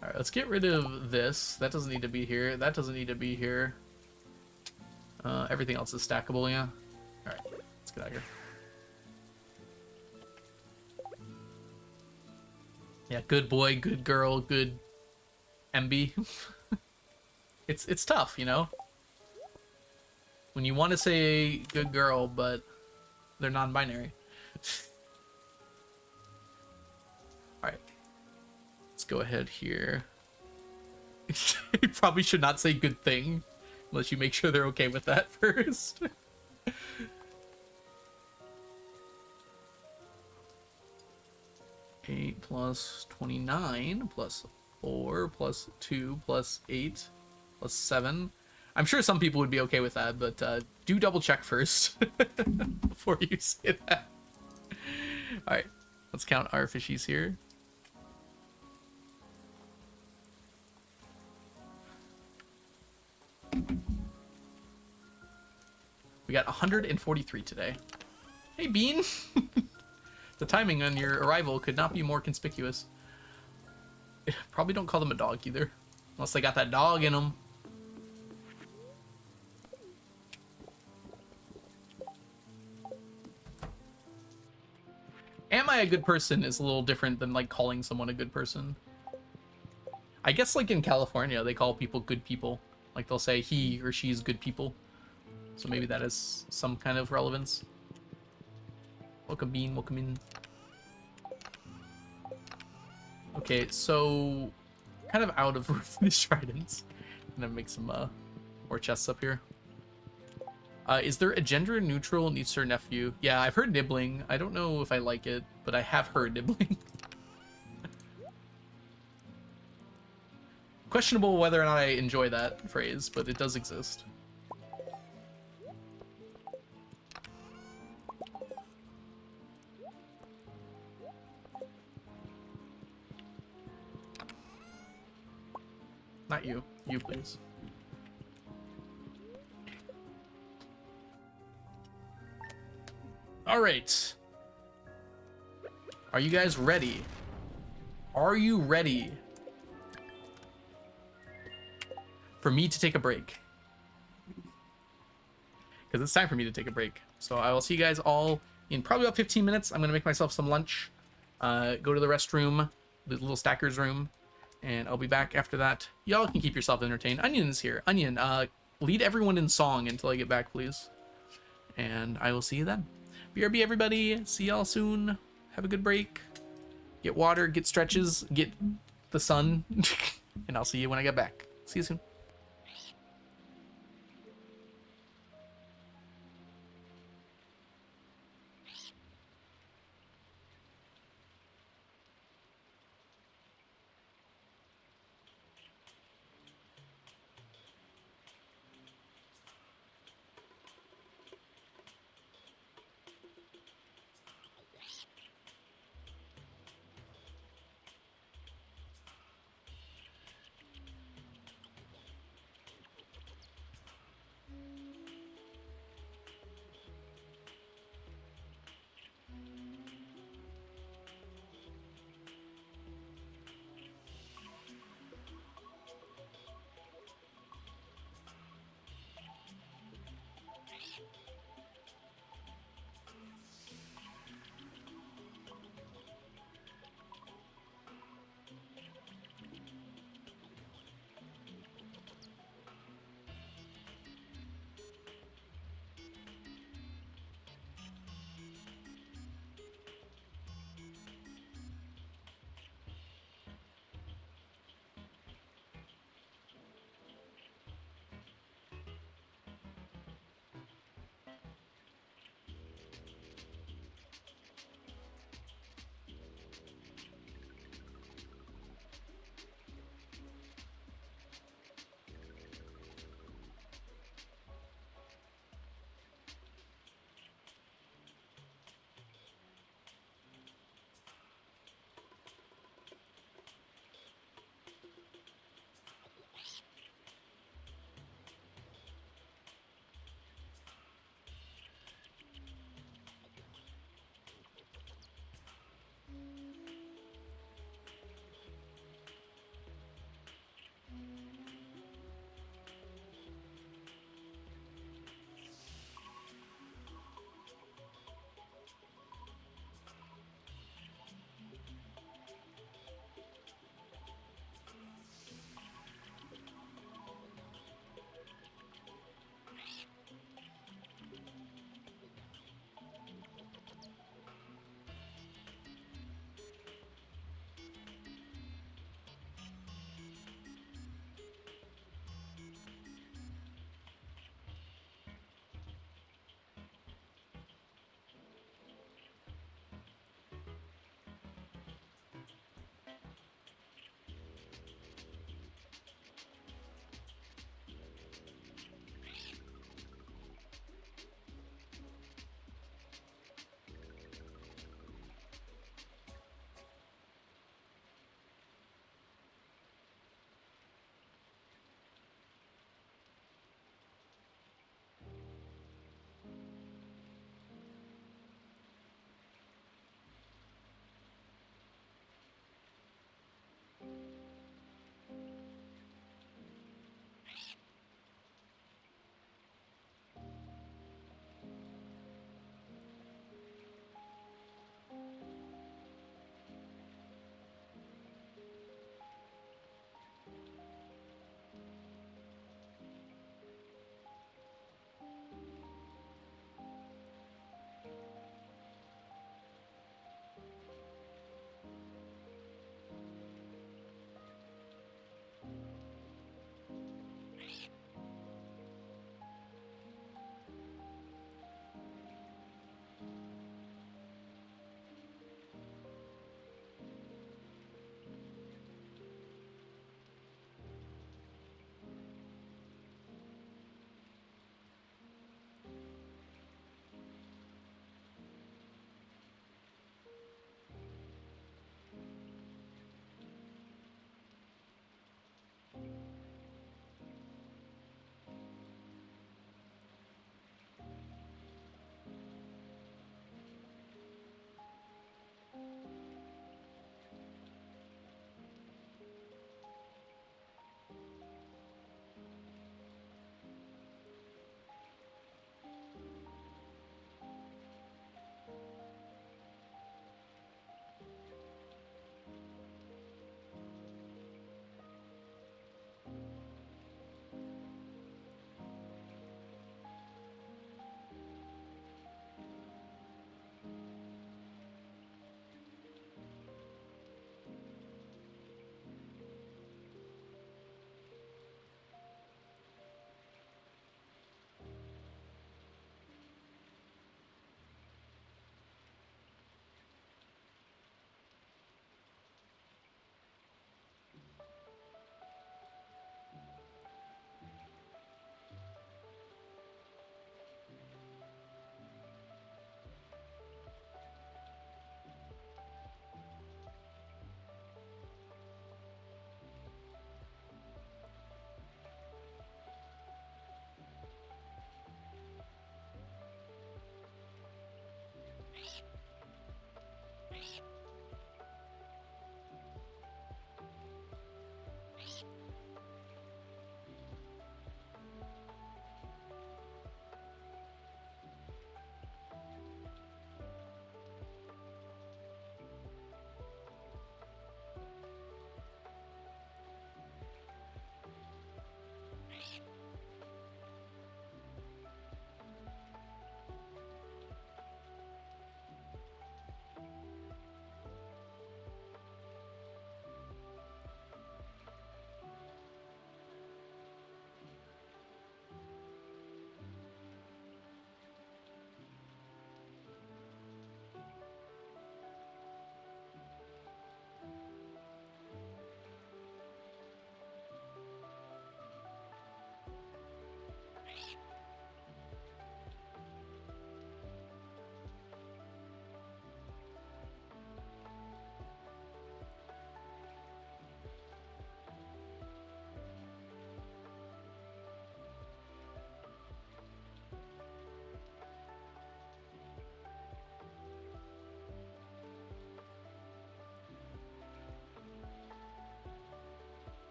Alright, let's get rid of this. That doesn't need to be here. That doesn't need to be here. Everything else is stackable, yeah? Alright, let's get out of here. Yeah, good boy, good girl, good MB. It's tough, you know? When you want to say good girl, but they're non-binary. Alright. Let's go ahead here. You probably should not say good thing, unless you make sure they're okay with that first. 8 plus 29 plus 4 plus 2 plus 8 plus 7. I'm sure some people would be okay with that, but do double check first before you say that. Alright, let's count our fishies here. We got 143 today. Hey, Bean! The timing on your arrival could not be more conspicuous. Probably don't call them a dog either. Unless they got that dog in them. Am I a good person is a little different than, like, calling someone a good person. I guess, like, in California, they call people good people. Like, they'll say he or she's good people. So maybe that has some kind of relevance. Welcome, Bean. Welcome in. Okay, so kind of out of these tridents. I'm gonna make some more chests up here. Is there a gender-neutral niece or nephew? Yeah, I've heard nibbling. I don't know if I like it, but I have heard nibbling. Questionable whether or not I enjoy that phrase, but it does exist. Not you. You, please. All right. Are you guys ready Are you ready for me to take a break? Because it's time for me to take a break. So I will see you guys all in probably about 15 minutes. I'm going to make myself some lunch, go to the restroom, the little stacker's room, and I'll be back after that. Y'all can keep yourself entertained. Onion's here. Onion, lead everyone in song until I get back, please. And I will see you then. BRB, everybody. See y'all soon. Have a good break. Get water, get stretches, get the sun. And I'll see you when I get back. See you soon.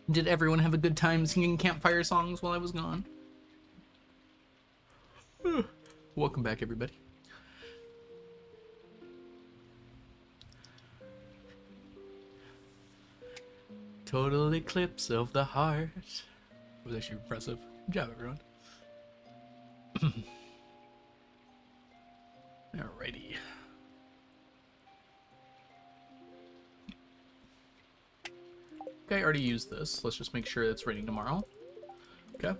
Did everyone have a good time singing campfire songs while I was gone? Welcome back, everybody. Total eclipse of the heart. It was actually impressive. Good job, everyone. Alrighty. Okay, I already used this. Let's just make sure it's raining tomorrow. Okay.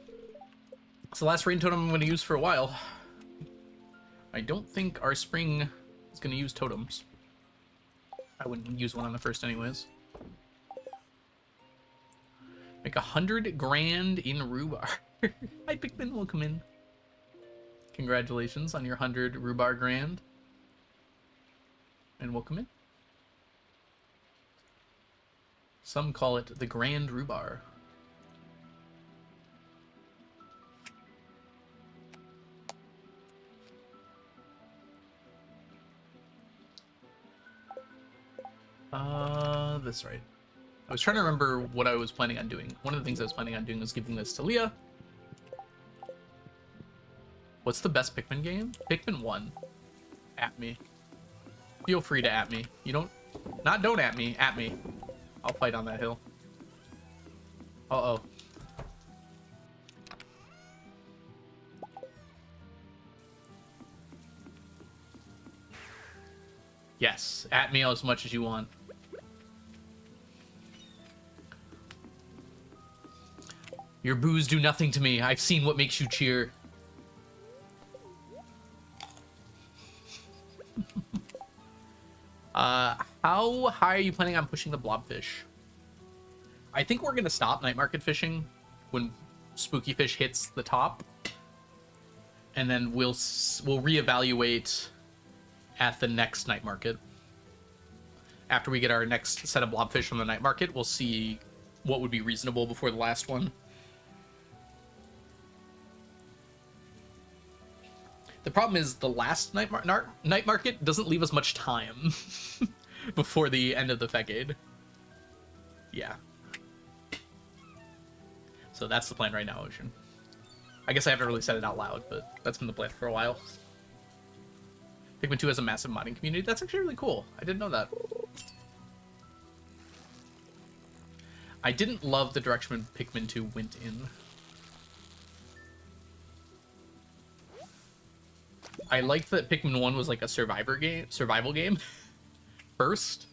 It's the last rain totem I'm going to use for a while. I don't think our spring is going to use totems. I wouldn't use one on the first anyways. Make 100 grand in rhubarb. Hi, Pikmin, welcome in. Congratulations on your 100 rhubarb grand. And welcome in. Some call it the Grand Rhubarb. That's right. I was trying to remember what I was planning on doing. One of the things I was planning on doing was giving this to Leah. What's the best Pikmin game? Pikmin 1. At me. Feel free to at me. You don't... Not don't at me. At me. I'll fight on that hill. Uh-oh. Yes. At me as much as you want. Your boos do nothing to me. I've seen what makes you cheer. How high are you planning on pushing the blobfish? I think we're gonna stop night market fishing when spooky fish hits the top, and then we'll reevaluate at the next night market. After we get our next set of blobfish from the night market, we'll see what would be reasonable before the last one. The problem is the last night market doesn't leave us much time before the end of the Fecade. Yeah. So that's the plan right now, Ocean. I guess I haven't really said it out loud, but that's been the plan for a while. Pikmin 2 has a massive modding community. That's actually really cool. I didn't know that. I didn't love the direction Pikmin 2 went in. I liked that Pikmin 1 was like a survival game first.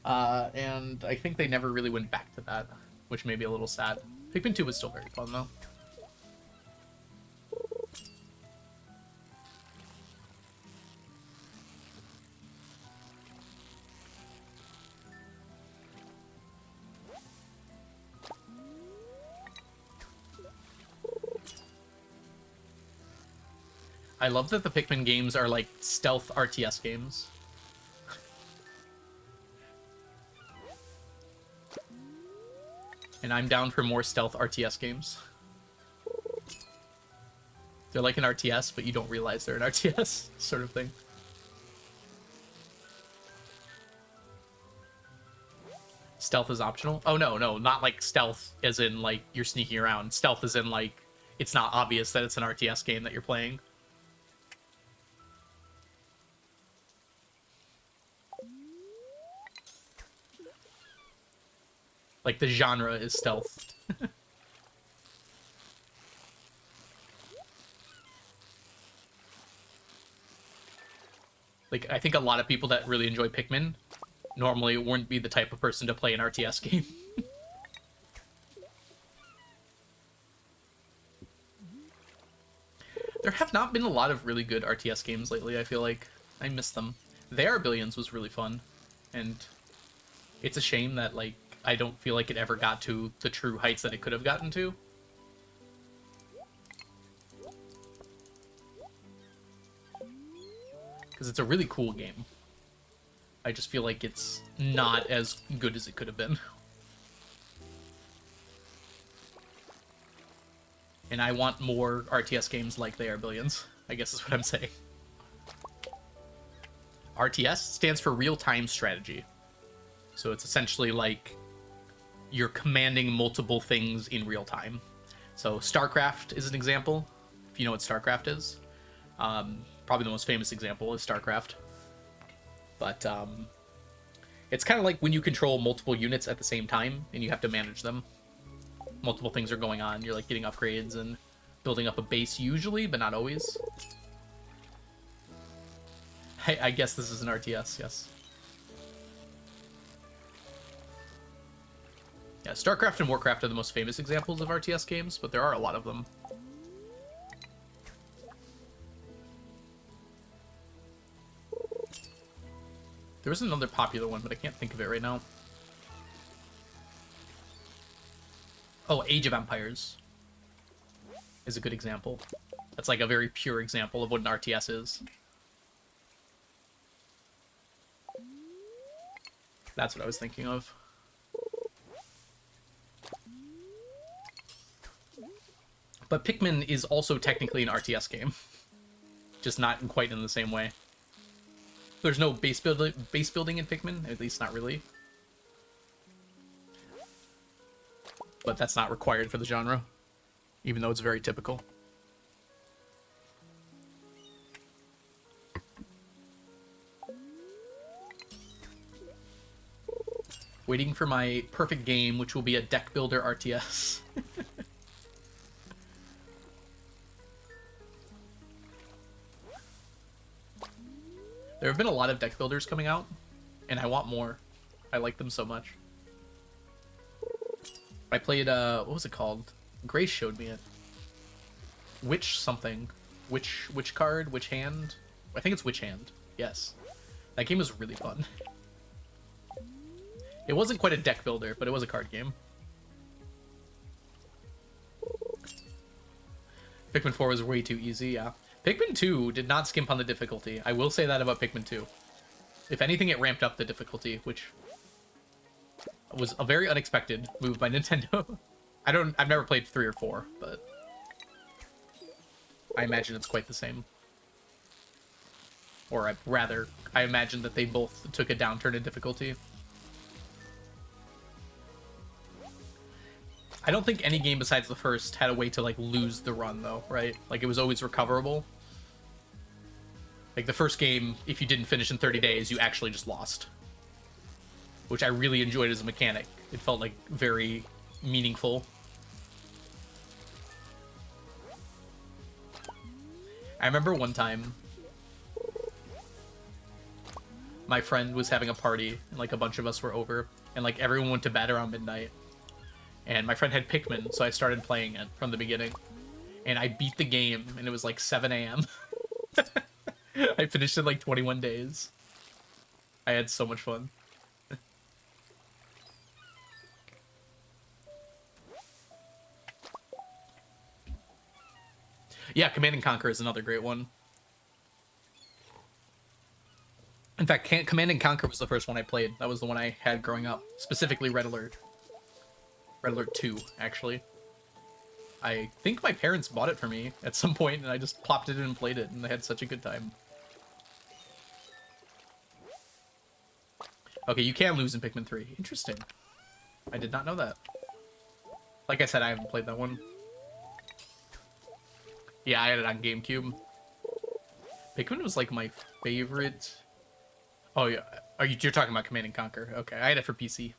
And I think they never really went back to that, which made me a little sad. Pikmin 2 was still very fun, though. I love that the Pikmin games are like stealth RTS games. And I'm down for more stealth RTS games. They're like an RTS, but you don't realize they're an RTS, sort of thing. Stealth is optional? Oh, no, not like stealth as in like you're sneaking around. Stealth as in like it's not obvious that it's an RTS game that you're playing. Like, the genre is stealth. Like, I think a lot of people that really enjoy Pikmin normally wouldn't be the type of person to play an RTS game. There have not been a lot of really good RTS games lately, I feel like. I miss them. They Are Billions was really fun. And it's a shame that, like, I don't feel like it ever got to the true heights that it could have gotten to. Because it's a really cool game. I just feel like it's not as good as it could have been. And I want more RTS games like They Are Billions, I guess is what I'm saying. RTS stands for real-time strategy. So it's essentially like you're commanding multiple things in real time. So StarCraft is an example, if you know what StarCraft is. Probably the most famous example is StarCraft. But it's kind of like when you control multiple units at the same time and you have to manage them. Multiple things are going on. You're like getting upgrades and building up a base usually, but not always. I guess this is an RTS, yes. Yeah, StarCraft and Warcraft are the most famous examples of RTS games, but there are a lot of them. There was another popular one, but I can't think of it right now. Oh, Age of Empires is a good example. That's like a very pure example of what an RTS is. That's what I was thinking of. But Pikmin is also technically an RTS game. Just not quite in the same way. There's no base building in Pikmin, at least not really. But that's not required for the genre, even though it's very typical. Waiting for my perfect game, which will be a deck builder RTS. There have been a lot of deck builders coming out, and I want more. I like them so much. I played, what was it called? Grace showed me it. Witch something. Witch card? Witch hand? I think it's Witch Hand. Yes. That game was really fun. It wasn't quite a deck builder, but it was a card game. Pikmin 4 was way too easy, yeah. Pikmin 2 did not skimp on the difficulty. I will say that about Pikmin 2. If anything, it ramped up the difficulty, which was a very unexpected move by Nintendo. I've never played 3 or 4, but I imagine it's quite the same. Or I imagine that they both took a downturn in difficulty. I don't think any game besides the first had a way to, like, lose the run, though, right? Like, it was always recoverable. Like, the first game, if you didn't finish in 30 days, you actually just lost. Which I really enjoyed as a mechanic. It felt, like, very meaningful. I remember one time, my friend was having a party, and, like, a bunch of us were over, and, like, everyone went to bed around midnight. And my friend had Pikmin, so I started playing it from the beginning. And I beat the game, and it was like 7 a.m. I finished in like 21 days. I had so much fun. Yeah, Command and Conquer is another great one. In fact, Command and Conquer was the first one I played. That was the one I had growing up. Specifically Red Alert. Red Alert 2, actually. I think my parents bought it for me at some point, and I just plopped it in and played it, and they had such a good time. Okay, you can lose in Pikmin 3. Interesting. I did not know that. Like I said, I haven't played that one. Yeah, I had it on GameCube. Pikmin was like my favorite. Oh yeah, you're talking about Command and Conquer? Okay, I had it for PC.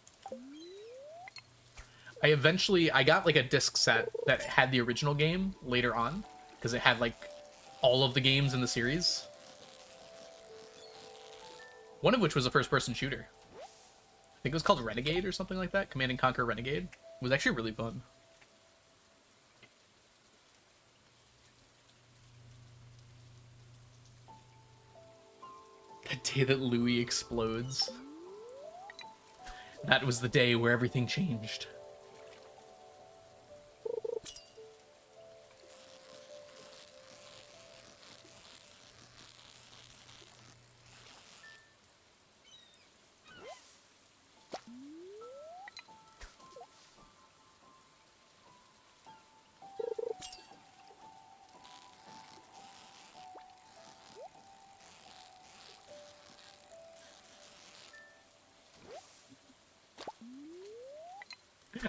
I got like a disc set that had the original game later on because it had like all of the games in the series. One of which was a first-person shooter. I think it was called Renegade or something like that. Command and Conquer Renegade. It was actually really fun. The day that Louis explodes. That was the day where everything changed.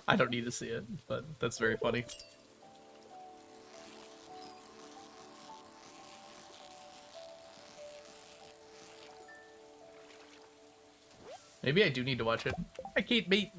I don't need to see it, but that's very funny. Maybe I do need to watch it. I can't beat.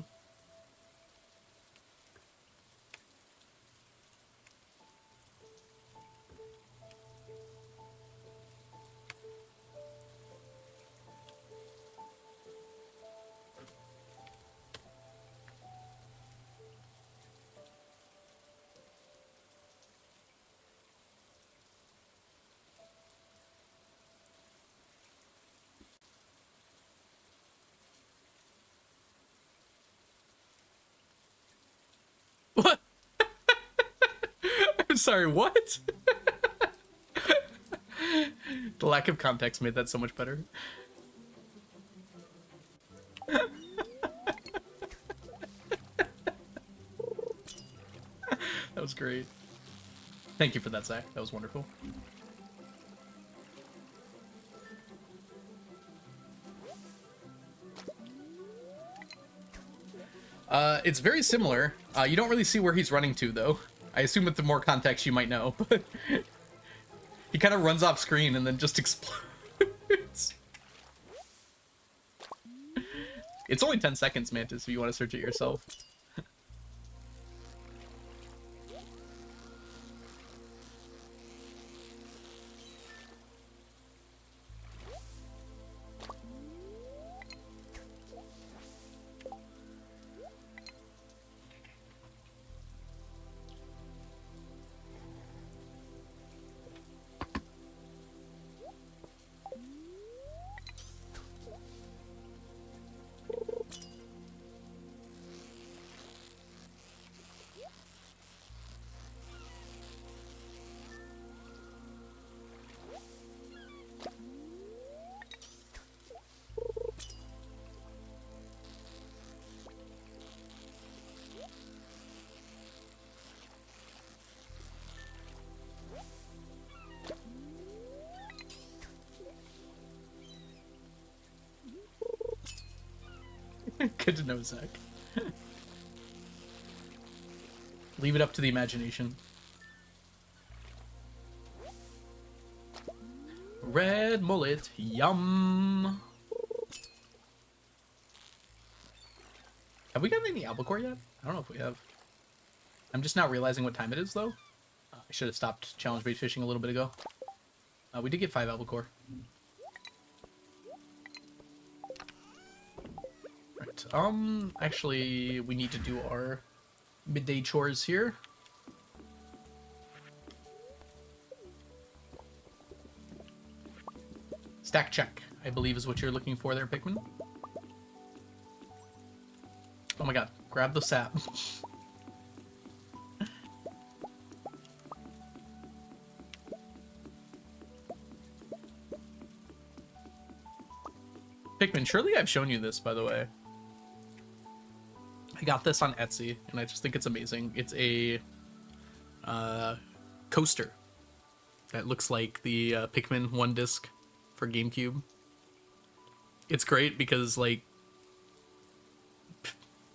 What? I'm sorry, what? The lack of context made that so much better. That was great. Thank you for that, Zach. That was wonderful. It's very similar. You don't really see where he's running to, though. I assume with the more context you might know, but he kind of runs off screen and then just explodes. It's only 10 seconds, Mantis, if you want to search it yourself. Good to know, Zach. Leave it up to the imagination. Red mullet, yum. Have we gotten any albacore yet? I don't know if we have. I'm just now realizing what time it is, though. I should have stopped challenge bait fishing a little bit ago. We did get 5 albacore. Right. Actually, we need to do our midday chores here. Stack check, I believe is what you're looking for there, Pikmin. Oh my god, grab the sap. Pikmin, surely I've shown you this, by the way. I got this on Etsy, and I just think it's amazing. It's a coaster that looks like the Pikmin 1 disc for GameCube. It's great because, like,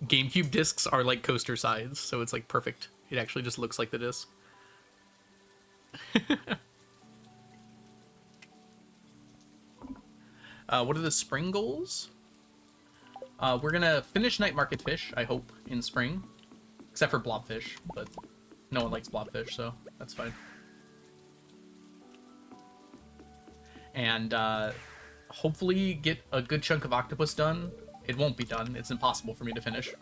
GameCube discs are like coaster size, so it's like perfect. It actually just looks like the disc. What are the spring goals? We're gonna finish Night Market Fish, I hope, in spring. Except for blobfish, but no one likes blobfish, so that's fine. And hopefully get a good chunk of octopus done. It won't be done. It's impossible for me to finish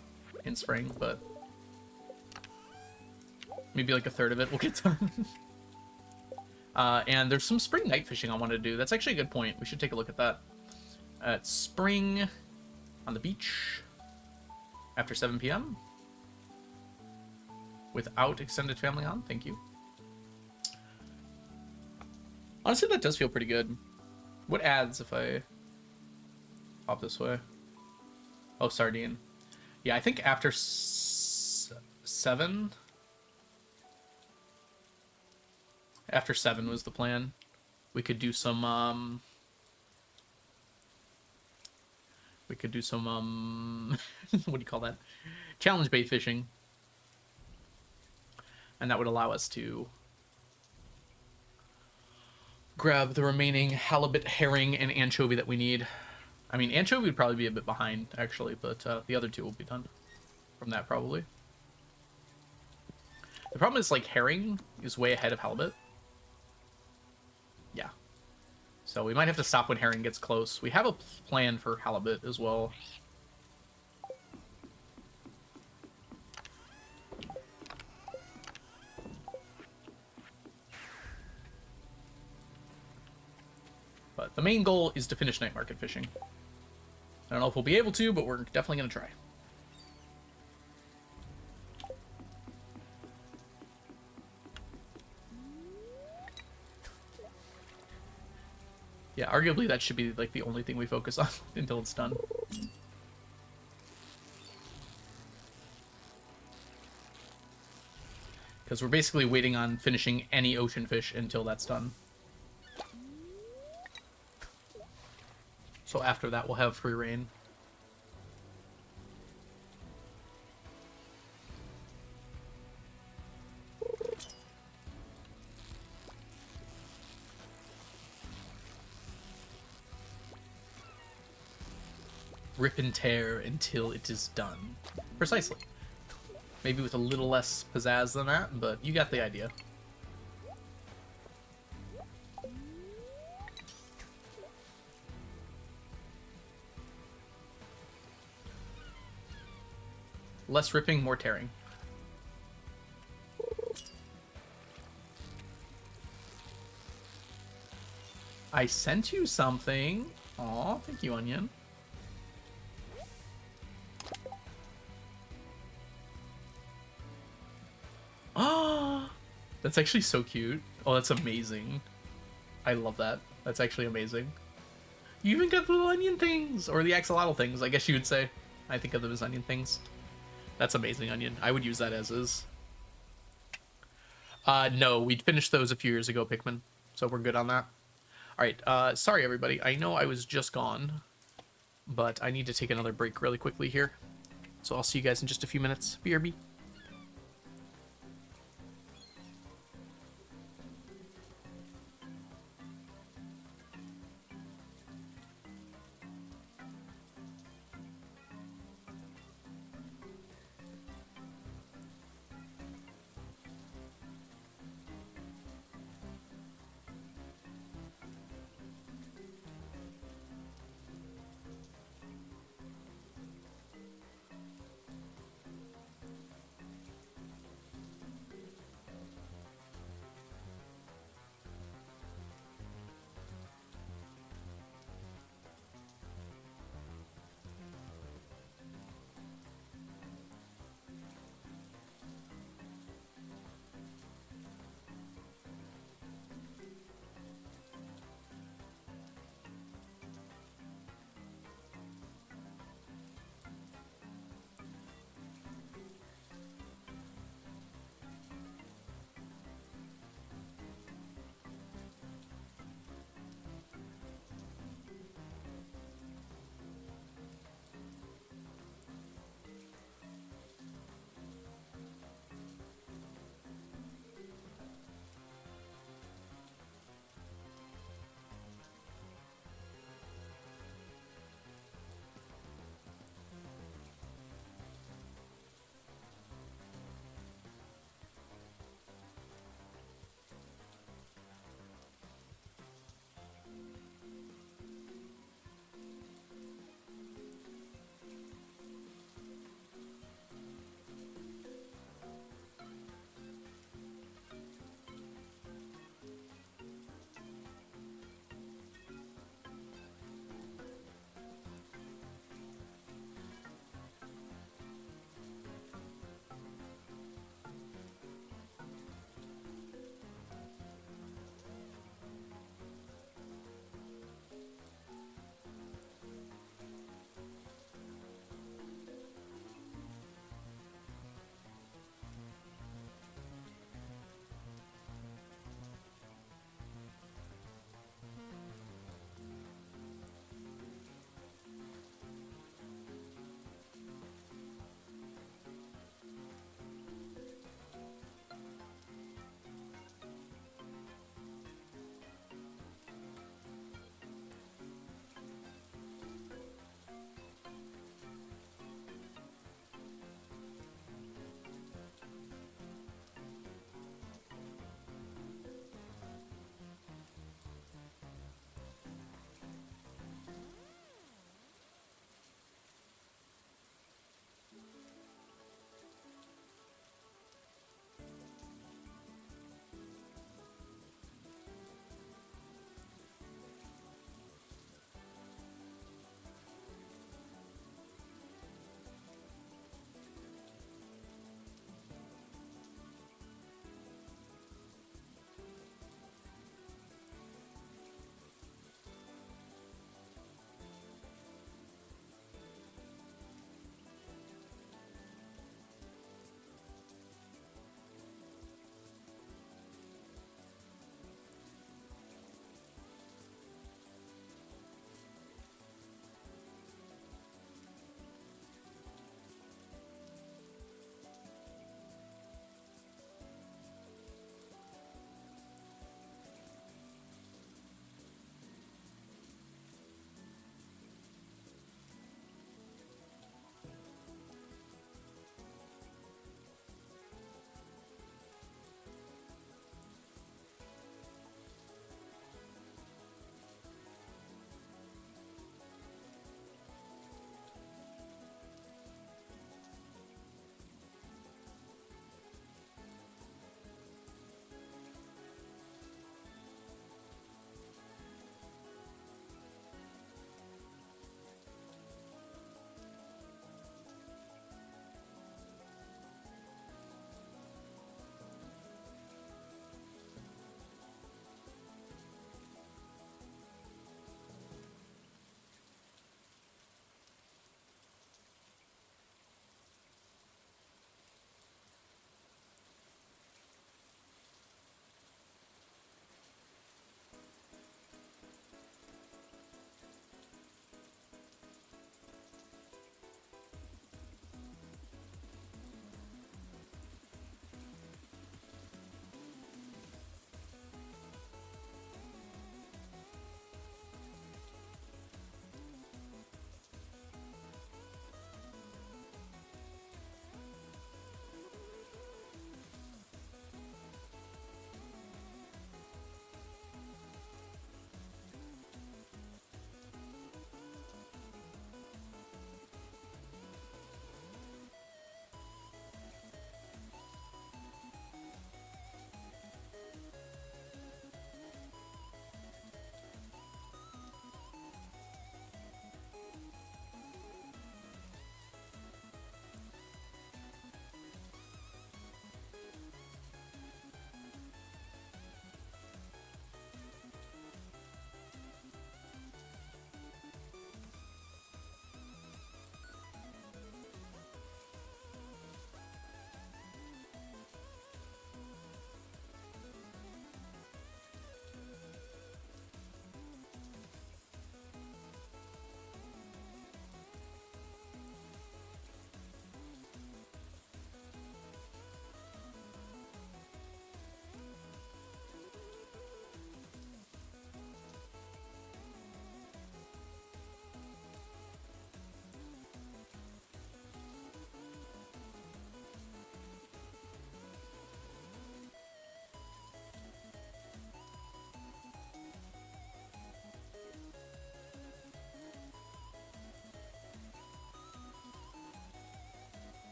in spring, but maybe like a third of it will get done. And there's some spring night fishing I want to do. That's actually a good point. We should take a look at that. It's spring on the beach after 7 p.m. without extended family on. Thank you. Honestly, that does feel pretty good. What adds if I pop this way? Oh, sardine. Yeah, I think after 7. After 7 was the plan. We could do some We could do some what do you call that? Challenge bait fishing. And that would allow us to grab the remaining halibut, herring, and anchovy that we need. I mean, anchovy would probably be a bit behind, actually, but the other two will be done from that, probably. The problem is, like, herring is way ahead of halibut. Yeah. So we might have to stop when herring gets close. We have a plan for halibut as well. But the main goal is to finish night market fishing. I don't know if we'll be able to, but we're definitely going to try. Yeah, arguably that should be like the only thing we focus on until it's done. Because we're basically waiting on finishing any ocean fish until that's done. So after that, we'll have free reign. Rip and tear until it is done. Precisely. Maybe with a little less pizzazz than that, but you got the idea. Less ripping, more tearing. I sent you something. Aw, thank you, Onion. Ah, that's actually so cute. Oh, that's amazing. I love that. That's actually amazing. You even got the little onion things, or the axolotl things, I guess you would say. I think of them as onion things. That's amazing, Onion. I would use that as is. No, we'd finished those a few years ago, Pikmin. So we're good on that. Alright, sorry everybody. I know I was just gone, but I need to take another break really quickly here. So I'll see you guys in just a few minutes. BRB.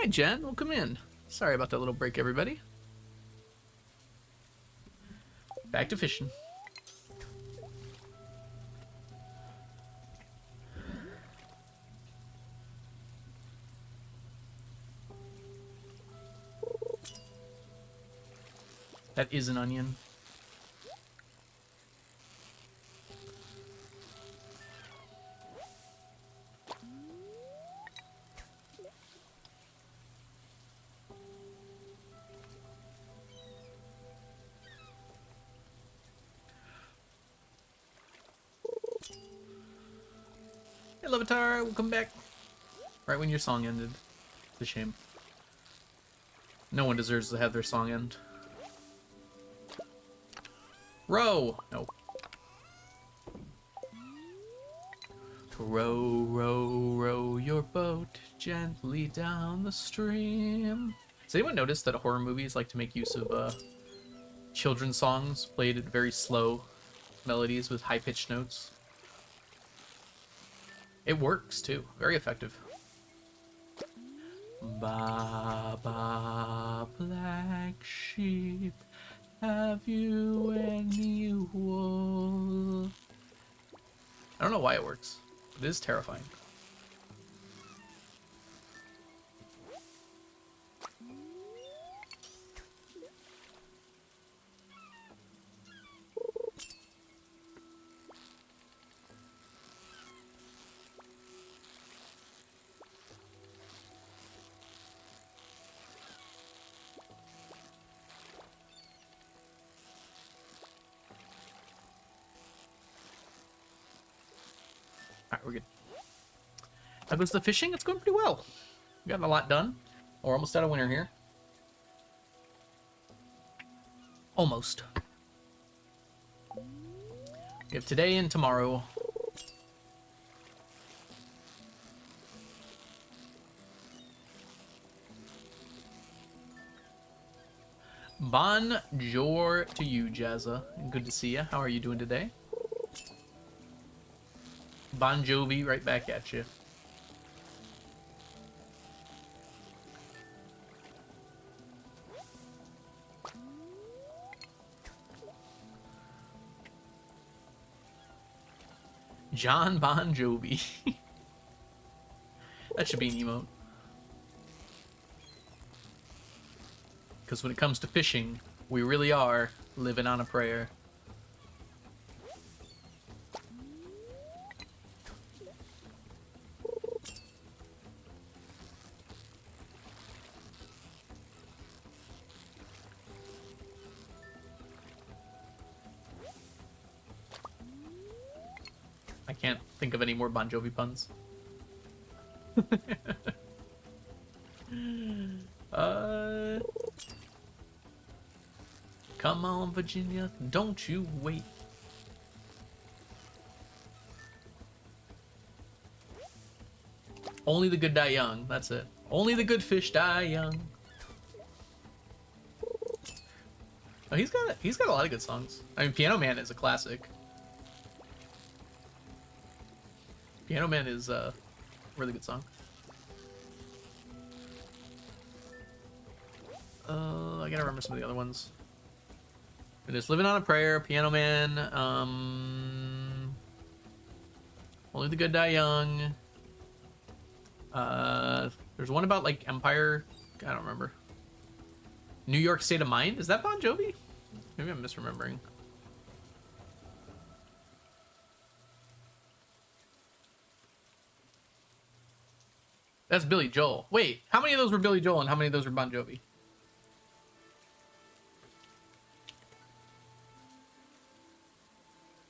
Hi, Jen. Welcome in. Sorry about that little break, everybody. Back to fishing. That is an onion. Hey, Levitar, welcome back. Right when your song ended. It's a shame. No one deserves to have their song end. Row! No. Row, row, row your boat gently down the stream. Has anyone noticed that horror movies like to make use of children's songs played at very slow melodies with high-pitched notes? It works, too. Very effective. Ba, ba, black sheep, have you any wool? I don't know why it works. It is terrifying. Alright, we're good. How goes the fishing? It's going pretty well. We got a lot done. We're almost out of winter here. Almost. We have today and tomorrow. Bonjour to you, Jazza. Good to see you. How are you doing today? Bon Jovi right back at you. John Bon Jovi. That should be an emote. Because when it comes to fishing, we really are living on a prayer. I can't think of any more Bon Jovi puns. Come on, Virginia, don't you wait. Only the good die young. That's it. Only the good fish die young. Oh, he's got a lot of good songs. I mean, Piano Man is a classic. Piano Man is a really good song. I gotta remember some of the other ones. It is Living on a Prayer, Piano Man, Only the Good Die Young. There's one about like Empire. I don't remember. New York State of Mind. Is that Bon Jovi? Maybe I'm misremembering. That's Billy Joel. Wait, how many of those were Billy Joel and how many of those were Bon Jovi?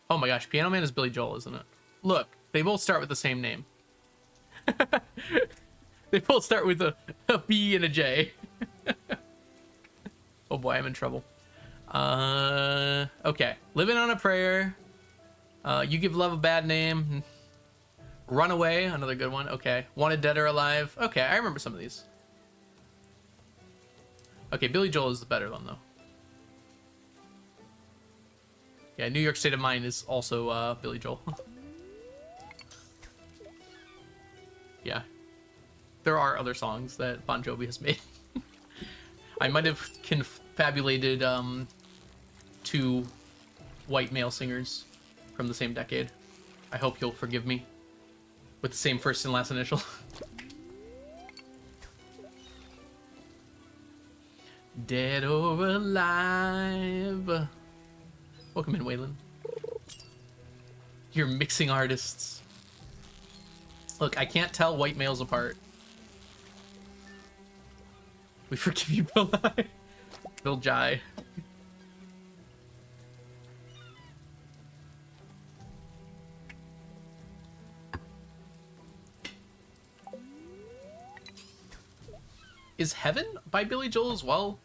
Oh my gosh, Piano Man is Billy Joel, isn't it? Look, they both start with the same name. They both start with a B and a J. Oh boy, I'm in trouble. Okay. Living on a Prayer. You Give Love a Bad Name. Runaway, another good one. Okay. Wanted Dead or Alive. Okay, I remember some of these. Okay, Billy Joel is the better one, though. Yeah, New York State of Mind is also Billy Joel. Yeah. there are other songs that Bon Jovi has made. I might have confabulated two white male singers from the same decade. I hope you'll forgive me. With the same first and last initial. Dead or alive. Welcome in, Waylon. You're mixing artists. Look, I can't tell white males apart. We forgive you, Bill Nye. Bill Jai. Is Heaven by Billy Joel as well?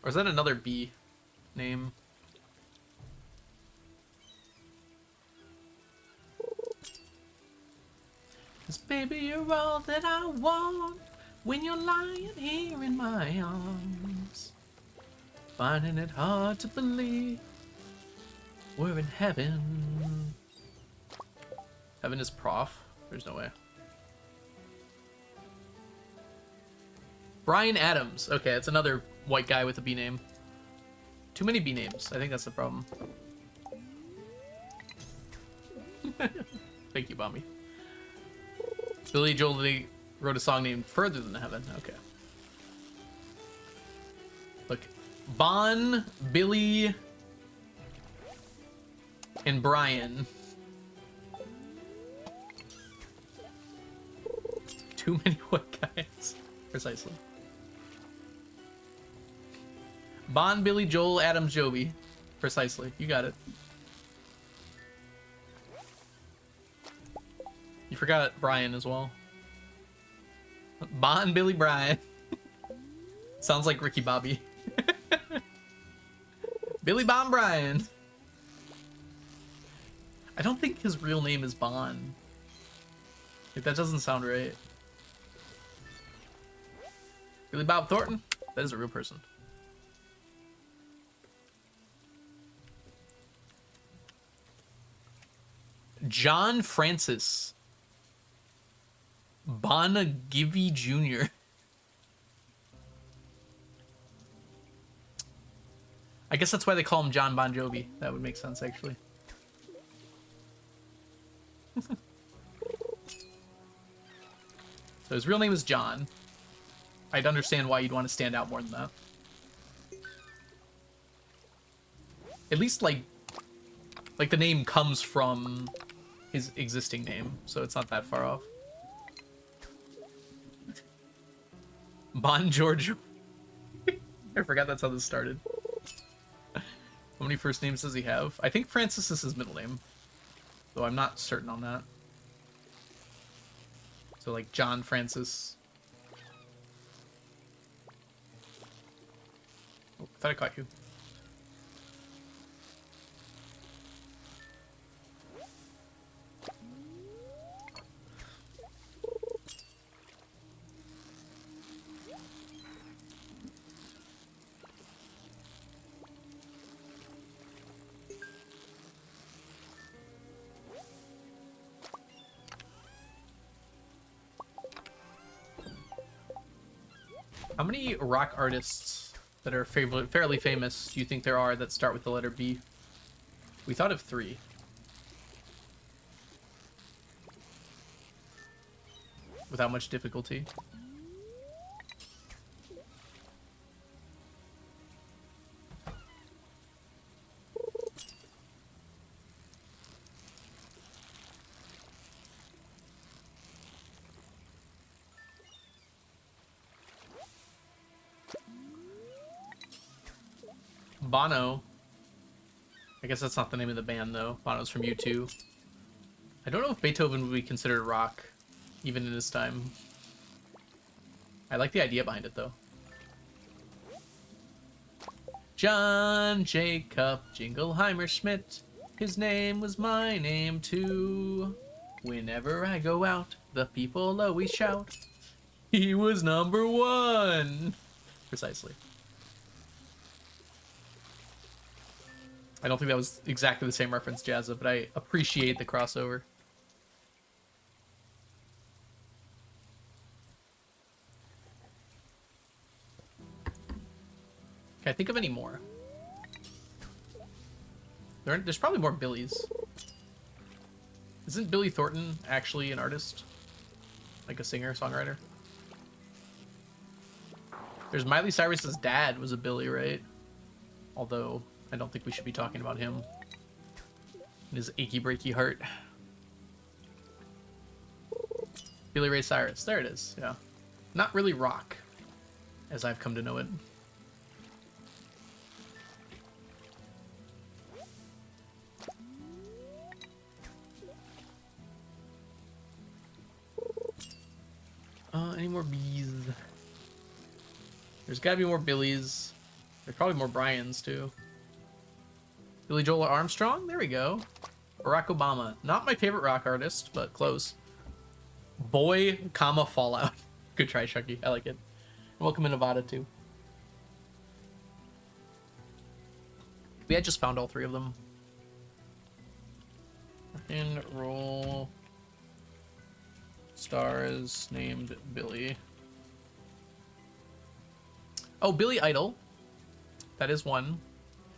Or is that another B name? Cause baby, you're all that I want when you're lying here in my arms. Finding it hard to believe we're in heaven. Heaven is prof? There's no way. Brian Adams. Okay, it's another white guy with a B name. Too many B names. I think that's the problem. Thank you, Bomby. Billy Joel wrote a song named Further Than Heaven. Okay. Look. Bon, Billy, and Brian. Too many white guys. Precisely. Bon, Billy, Joel, Adams, Jovi. Precisely. You got it. You forgot Brian as well. Bon, Billy, Brian. Sounds like Ricky Bobby. Billy Bon Brian. I don't think his real name is Bon. Like, that doesn't sound right. Billy Bob Thornton? That is a real person. John Francis Bonagivy Jr. I guess that's why they call him John Bon Jovi. That would make sense, actually. So his real name is John. I'd understand why you'd want to stand out more than that. At least, like the name comes from his existing name, so it's not that far off. Bon Giorgio. I forgot that's how this started. How many first names does he have? I think Francis is his middle name, though I'm not certain on that. So like John Francis. Oh, I thought I caught you. How many rock artists that are fairly famous do you think there are that start with the letter B? We thought of 3. Without much difficulty. Bono. I guess that's not the name of the band, though. Bono's from U2. I don't know if Beethoven would be considered rock, even in his time. I like the idea behind it, though. John Jacob Jingleheimer Schmidt. His name was my name, too. Whenever I go out, the people always shout, he was number 1. Precisely. I don't think that was exactly the same reference, Jazza, but I appreciate the crossover. I think of any more. There's probably more Billies. Isn't Billy Thornton actually an artist? Like a singer, songwriter? There's Miley Cyrus's dad was a Billy, right? Although, I don't think we should be talking about him. And his achy breaky heart. Billy Ray Cyrus. There it is, yeah. Not really rock, as I've come to know it. Any more bees? There's gotta be more Billies. There's probably more Bryans, too. Billy Joel Armstrong? There we go. Barack Obama. Not my favorite rock artist, but close. Boy, comma, Fallout. Good try, Shucky. I like it. Welcome to Nevada, too. We had just found all three of them. And roll stars named Billy. Oh, Billy Idol. That is one.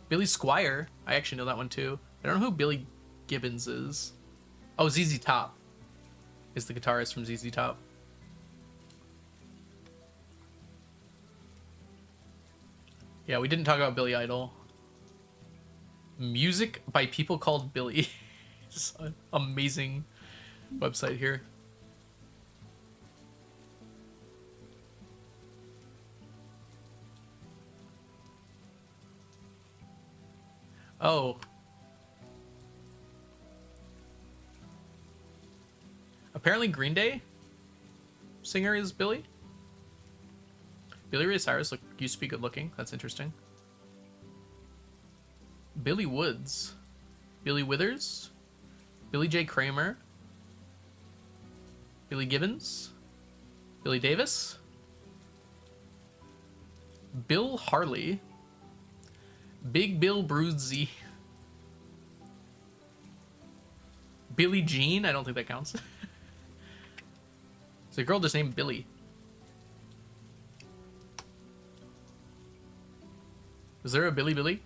Billy Squire. I actually know that one too. I don't know who Billy Gibbons is. Oh, ZZ Top is the guitarist from ZZ Top. Yeah, we didn't talk about Billy Idol. Music by people called Billy. It's an amazing website here. Oh. Apparently Green Day singer is Billy. Billy Ray Cyrus used to be good looking. That's interesting. Billy Woods. Billy Withers. Billy J. Kramer. Billy Gibbons. Billy Davis. Bill Harley. Big Bill Bruzy. Billie Jean? I don't think that counts. It's a girl just named Billy. Is there a Billy?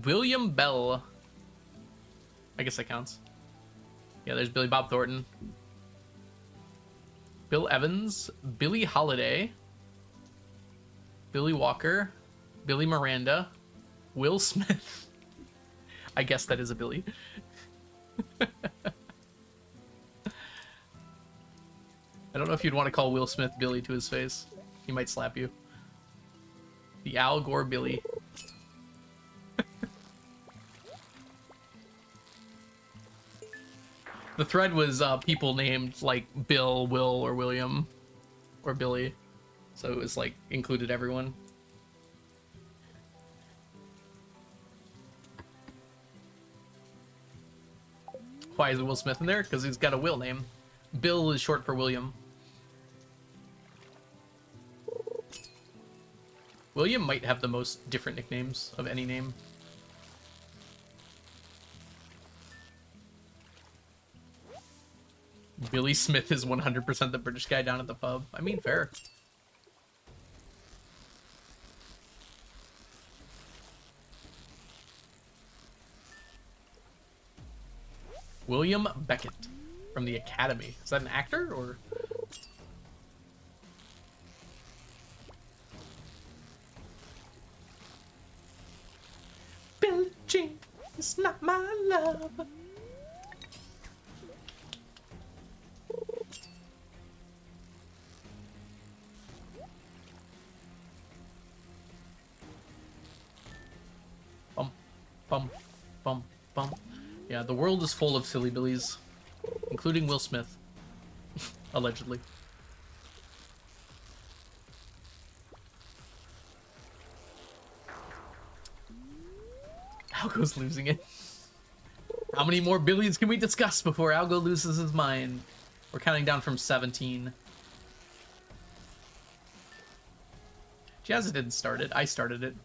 William Bell. I guess that counts. Yeah, there's Billy Bob Thornton. Bill Evans. Billie Holiday. Billy Walker. Billy Miranda. Will Smith. I guess that is a Billy. I don't know if you'd want to call Will Smith Billy to his face. He might slap you. The Al Gore Billy. The thread was people named like Bill, Will, or William, or Billy. So it was like included everyone. Why is Will Smith in there? Because he's got a Will name. Bill is short for William. William might have the most different nicknames of any name. Billy Smith is 100% the British guy down at the pub. I mean, fair. William Beckett from the Academy. Is that an actor or? Billie Jean is not my love. Bum, bum, bum, bum. Yeah, the world is full of silly billies, including Will Smith, allegedly. Algo's losing it. How many more billions can we discuss before Algo loses his mind? We're counting down from 17. Jazza didn't start it. I started it.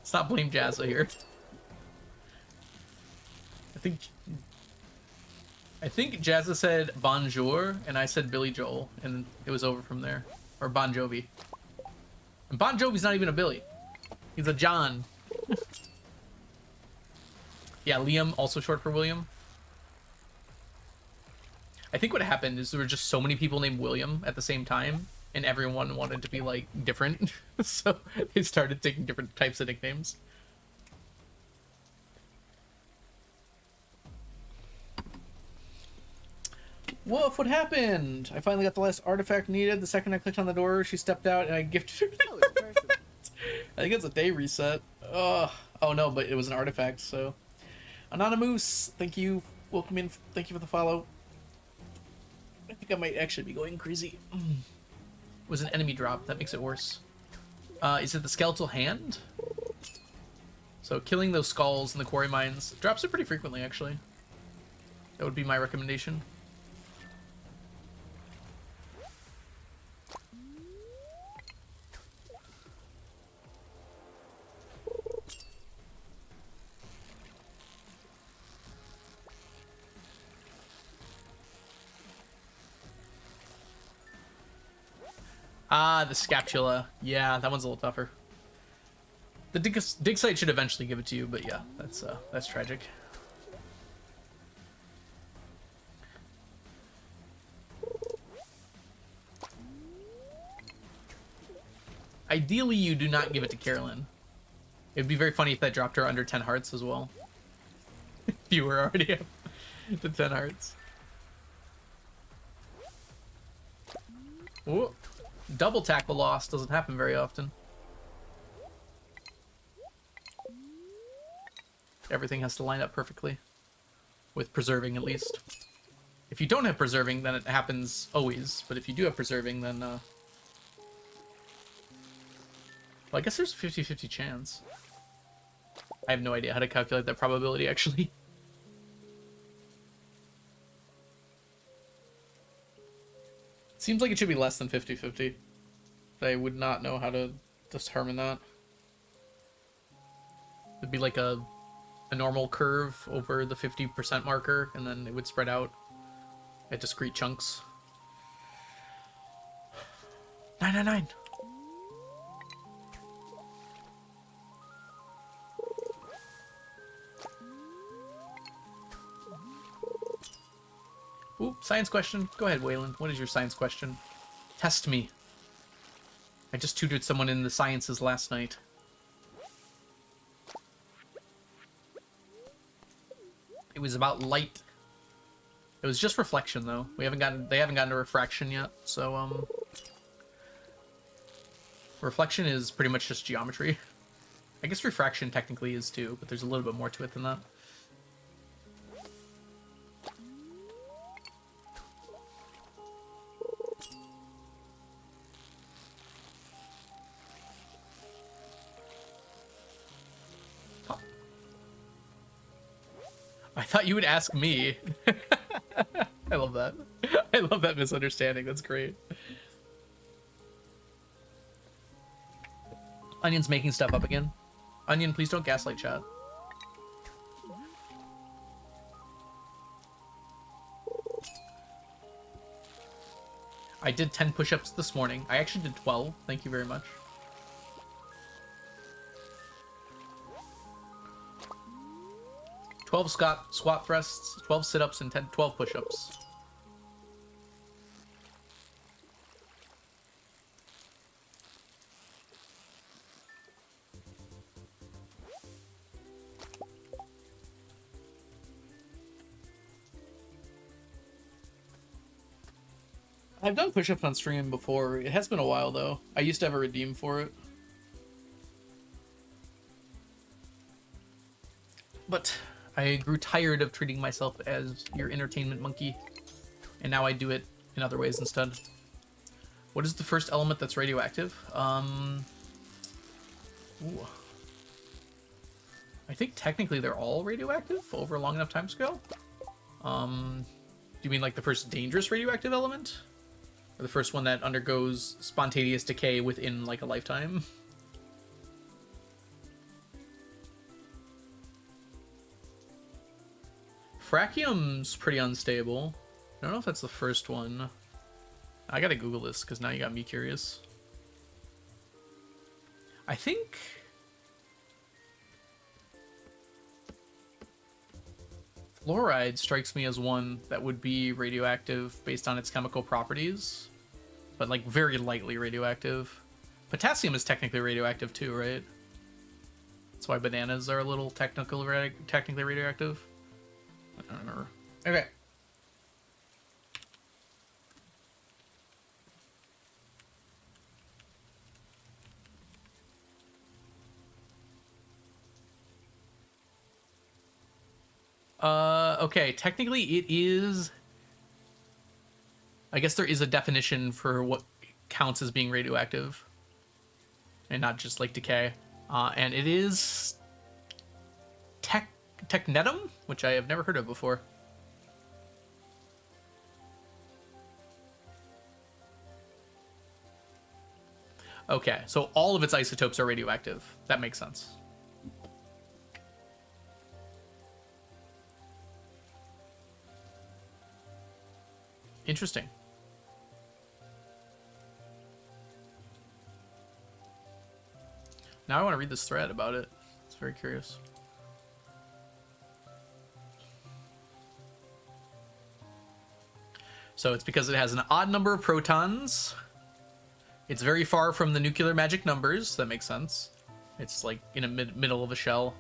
Stop blame Jazza here. I think Jazza said Bonjour, and I said Billy Joel, and it was over from there. Or Bon Jovi. And Bon Jovi's not even a Billy. He's a John. Yeah, Liam, also short for William. I think what happened is there were just so many people named William at the same time, and everyone wanted to be, like, different. So they started taking different types of nicknames. Woof, what happened? I finally got the last artifact needed. The second I clicked on the door, she stepped out and I gifted her. I think it's a day reset. Oh no, but it was an artifact, so. Anonymous, thank you. Welcome in. Thank you for the follow. I think I might actually be going crazy. It was an enemy drop. That makes it worse. Is it the skeletal hand? So killing those skulls in the quarry mines drops it pretty frequently, actually. That would be my recommendation. Ah, the scapula. Yeah, that one's a little tougher. The dig site should eventually give it to you, but yeah, that's tragic. Ideally, you do not give it to Carolyn. It'd be very funny if that dropped her under 10 hearts as well. If you were already up to 10 hearts. Ooh. Double tackle loss doesn't happen very often. Everything has to line up perfectly. With preserving, at least. If you don't have preserving, then it happens always. But if you do have preserving, then, well, I guess there's a 50-50 chance. I have no idea how to calculate that probability, actually. Seems like it should be less than 50-50. But I would not know how to determine that. It'd be like a normal curve over the 50% marker, and then it would spread out at discrete chunks. 999! Ooh, science question. Go ahead, Waylon. What is your science question? Test me. I just tutored someone in the sciences last night. It was about light. It was just reflection, though. They haven't gotten to refraction yet, so reflection is pretty much just geometry. I guess refraction technically is too, but there's a little bit more to it than that. I thought you would ask me. I love that. I love that misunderstanding. That's great. Onion's making stuff up again. Onion, please don't gaslight chat. I did 10 push-ups this morning. I actually did 12. Thank you very much. Squat thrusts, 12 sit-ups, and 12 push-ups. I've done push-ups on stream before. It has been a while, though. I used to have a redeem for it. But I grew tired of treating myself as your entertainment monkey, and now I do it in other ways instead. What is the first element that's radioactive? Ooh. I think technically they're all radioactive over a long enough time scale. Do you mean like the first dangerous radioactive element? Or the first one that undergoes spontaneous decay within like a lifetime? Fracium's pretty unstable. I don't know if that's the first one. I gotta Google this, because now you got me curious. I think fluoride strikes me as one that would be radioactive based on its chemical properties, but like very lightly radioactive. Potassium is technically radioactive too, right? That's why bananas are a little technically radioactive. I don't remember. Okay. Okay, technically it is... I guess there is a definition for what counts as being radioactive. And not just, like, decay. And it is... Technetum, which I have never heard of before. Okay, so all of its isotopes are radioactive. That makes sense. Interesting. Now I want to read this thread about it. It's very curious. So it's because it has an odd number of protons. It's very far from the nuclear magic numbers. That makes sense. It's like in a middle of a shell.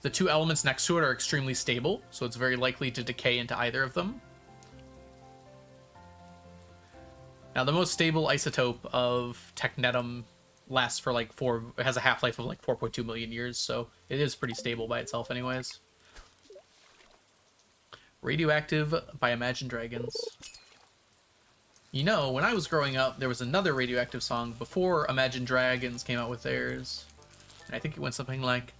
The two elements next to it are extremely stable, so it's very likely to decay into either of them. Now, the most stable isotope of technetum lasts for like has a half-life of like 4.2 million years, so it is pretty stable by itself anyways. Radioactive by Imagine Dragons. You know, when I was growing up, there was another radioactive song before Imagine Dragons came out with theirs. And I think it went something like,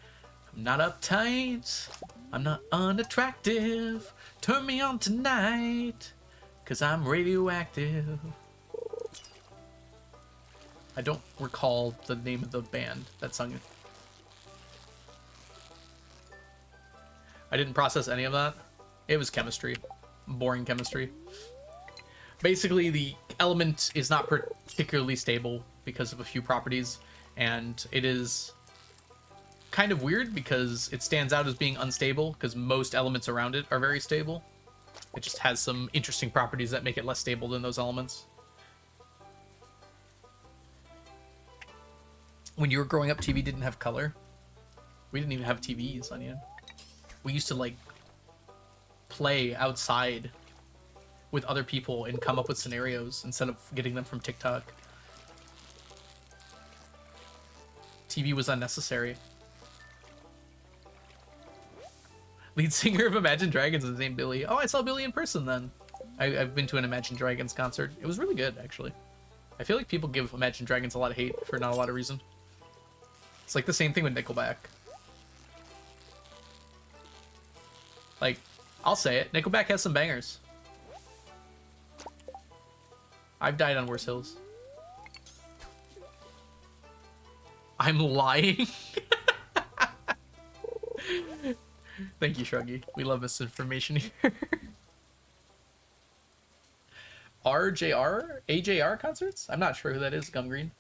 I'm not uptight, I'm not unattractive, turn me on tonight, 'cause I'm radioactive. I don't recall the name of the band that sung it. I didn't process any of that. It was chemistry. Boring chemistry. Basically, the element is not particularly stable because of a few properties, and it is kind of weird because it stands out as being unstable because most elements around it are very stable. It just has some interesting properties that make it less stable than those elements. When you were growing up, TV didn't have color. We didn't even have TVs, Onion. We used to, like, play outside with other people and come up with scenarios instead of getting them from TikTok. TV was unnecessary. Lead singer of Imagine Dragons is named Billy. Oh, I saw Billy in person then. I've been to an Imagine Dragons concert. It was really good, actually. I feel like people give Imagine Dragons a lot of hate for not a lot of reason. It's like the same thing with Nickelback. Like, I'll say it. Nickelback has some bangers. I've died on worse hills. I'm lying? Thank you, Shruggy. We love misinformation here. RJR? AJR concerts? I'm not sure who that is, Gum Green.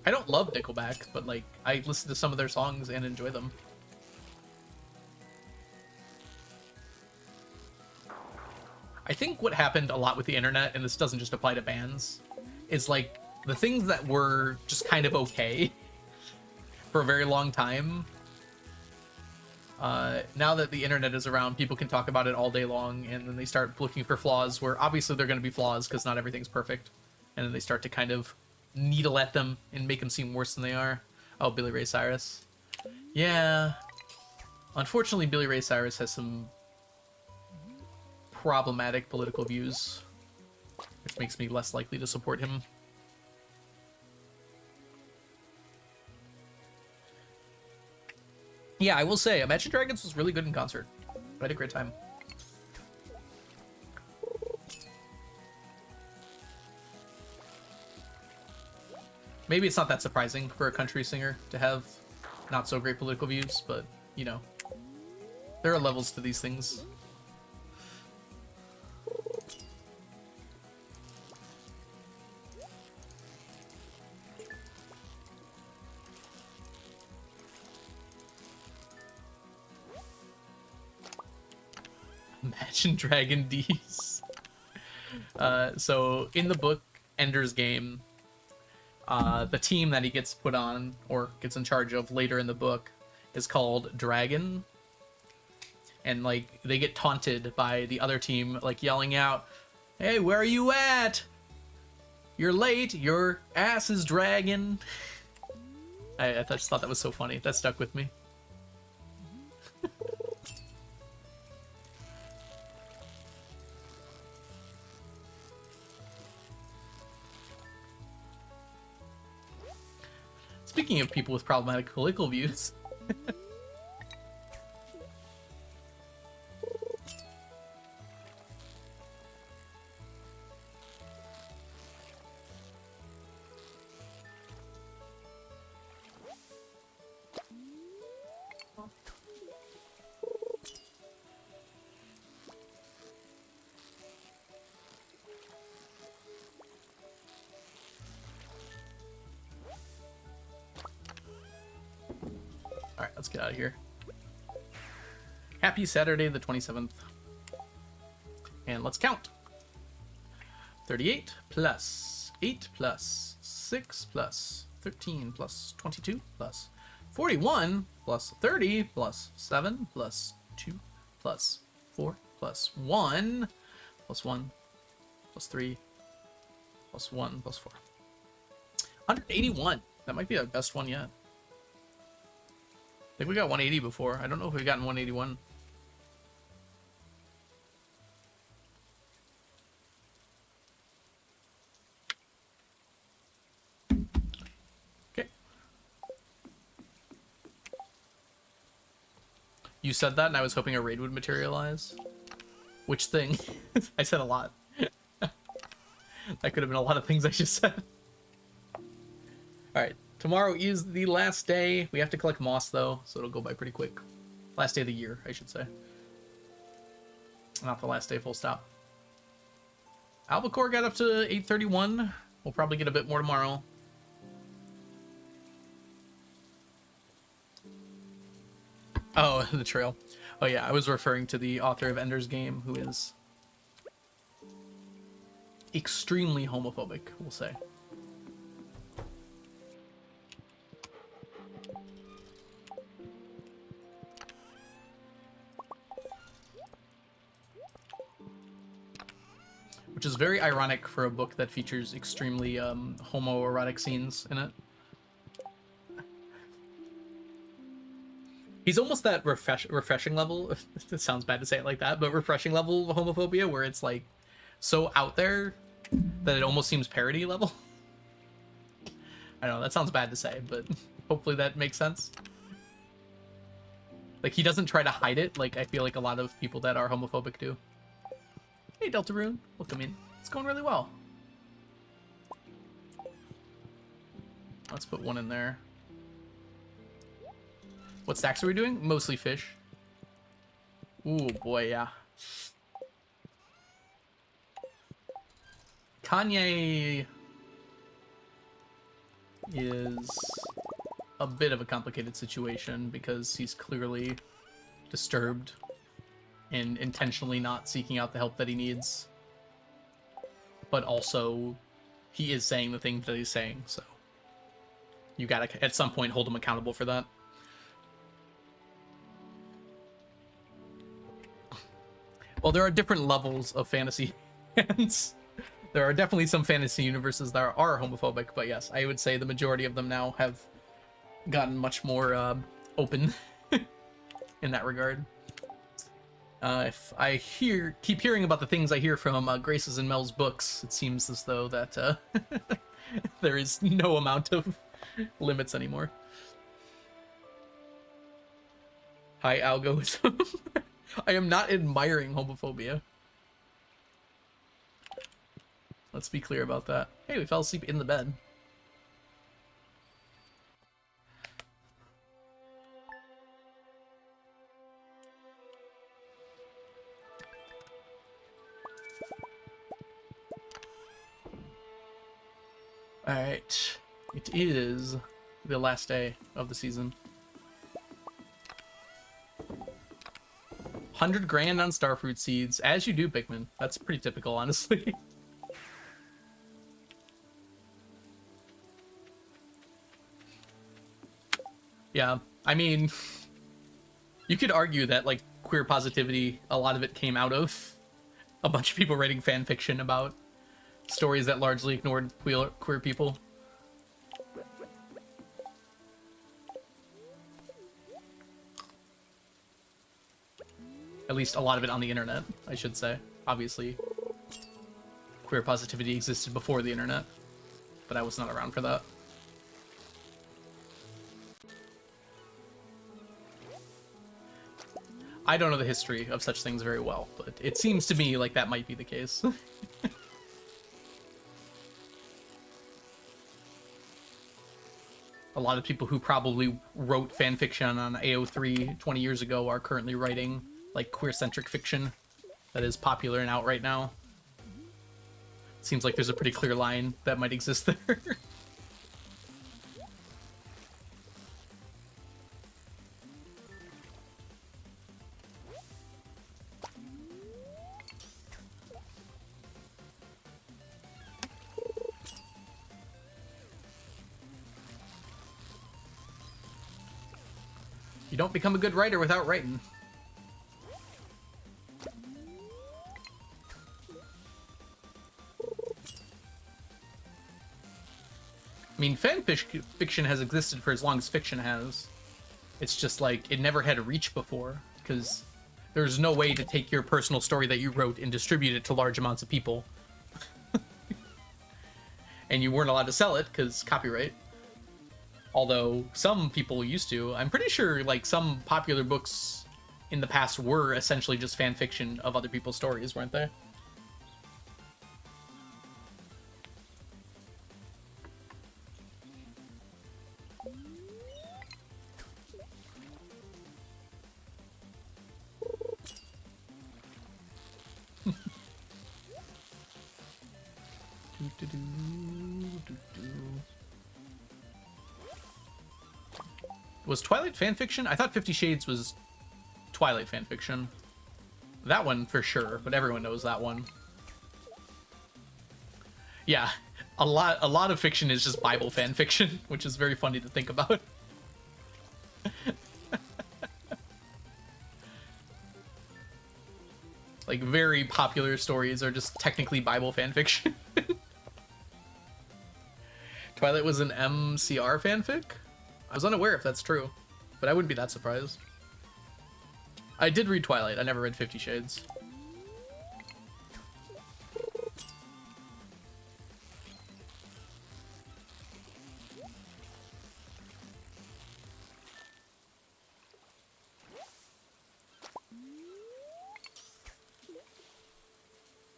I don't love Nickelback, but like I listen to some of their songs and enjoy them. I think what happened a lot with the internet, and this doesn't just apply to bands, is like the things that were just kind of okay for a very long time. Now that the internet is around, people can talk about it all day long, and then they start looking for flaws where obviously they're going to be flaws because not everything's perfect. And then they start to kind of needle at them and make them seem worse than they are. Oh, Billy Ray Cyrus. Yeah. Unfortunately, Billy Ray Cyrus has some problematic political views, which makes me less likely to support him. Yeah, I will say, Imagine Dragons was really good in concert. I had a great time. Maybe it's not that surprising for a country singer to have not so great political views, but, you know, there are levels to these things. Imagine Dragon D's. So in the book Ender's Game, the team that he gets put on or gets in charge of later in the book is called Dragon, and like they get taunted by the other team, like yelling out, "Hey, where are you at? You're late. Your ass is dragging." I just thought that was so funny. That stuck with me. Speaking of people with problematic political views. Alright, let's get out of here. Happy Saturday the 27th. And let's count. 38 plus 8 plus 6 plus 13 plus 22 plus 41 plus 30 plus 7 plus 2 plus 4 plus 1 plus 1 plus 3 plus 1 plus 4. 181. That might be our best one yet. I think we got 180 before. I don't know if we've gotten 181. Okay. You said that and I was hoping a raid would materialize. Which thing? I said a lot. That could have been a lot of things I just said. Alright. Tomorrow is the last day. We have to collect moss, though, so it'll go by pretty quick. Last day of the year, I should say. Not the last day, full stop. Albacore got up to 831. We'll probably get a bit more tomorrow. Oh, the trail. Oh yeah, I was referring to the author of Ender's Game, who is extremely homophobic, we'll say. Which is very ironic for a book that features extremely homoerotic scenes in it. He's almost that refreshing level. It sounds bad to say it like that, but refreshing level of homophobia where it's like so out there that it almost seems parody level. I know, that sounds bad to say, but hopefully that makes sense. Like, he doesn't try to hide it like I feel like a lot of people that are homophobic do. Hey, Deltarune. Welcome in. It's going really well. Let's put one in there. What stacks are we doing? Mostly fish. Ooh, boy, yeah. Kanye is a bit of a complicated situation because he's clearly disturbed and intentionally not seeking out the help that he needs. But also, he is saying the things that he's saying, so you gotta, at some point, hold him accountable for that. Well, there are different levels of fantasy fans. There are definitely some fantasy universes that are homophobic, but yes, I would say the majority of them now have gotten much more open in that regard. If I keep hearing about the things I hear from Grace's and Mel's books, it seems as though that there is no amount of limits anymore. Hi, algoism. I am not admiring homophobia. Let's be clear about that. Hey, we fell asleep in the bed. Alright. It is the last day of the season. 100 grand on starfruit seeds, as you do, Pikmin. That's pretty typical, honestly. Yeah, I mean, you could argue that, like, queer positivity, a lot of it came out of a bunch of people writing fan fiction about stories that largely ignored queer people. At least a lot of it on the internet, I should say. Obviously, queer positivity existed before the internet, but I was not around for that. I don't know the history of such things very well, but it seems to me like that might be the case. A lot of people who probably wrote fan fiction on AO3 20 years ago are currently writing, like, queer-centric fiction that is popular and out right now. Seems like there's a pretty clear line that might exist there. You don't become a good writer without writing. I mean, fiction has existed for as long as fiction has. It's just like, it never had a reach before, because there's no way to take your personal story that you wrote and distribute it to large amounts of people. And you weren't allowed to sell it, because copyright. Although some people used to. I'm pretty sure, like, some popular books in the past were essentially just fan fiction of other people's stories, weren't they? Was Twilight fanfiction? I thought 50 Shades was Twilight fanfiction. That one for sure, but everyone knows that one. Yeah, a lot of fiction is just Bible fanfiction, which is very funny to think about. Like, very popular stories are just technically Bible fanfiction. Twilight was an MCR fanfic? I was unaware if that's true, but I wouldn't be that surprised. I did read Twilight, I never read 50 Shades.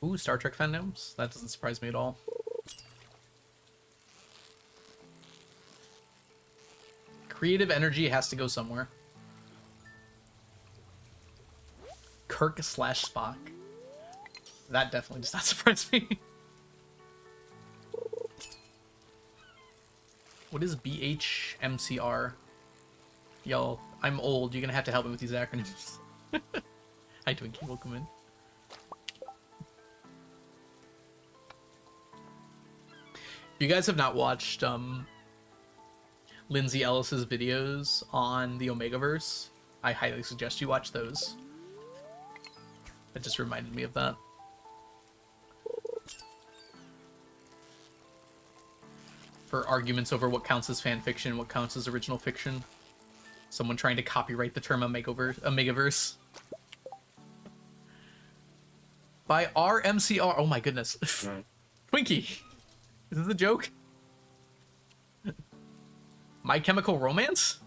Ooh, Star Trek fandoms? That doesn't surprise me at all. Creative energy has to go somewhere. Kirk/Spock. That definitely does not surprise me. What is BHMCR? Yo, I'm old. You're gonna have to help me with these acronyms. Hi, Twinkie. Welcome in. If you guys have not watched Lindsay Ellis's videos on the Omegaverse, I highly suggest you watch those. That just reminded me of that. For arguments over what counts as fan fiction, what counts as original fiction. Someone trying to copyright the term Omegaverse. By RMCR. Oh my goodness. Twinkie. Is this a joke? My Chemical Romance?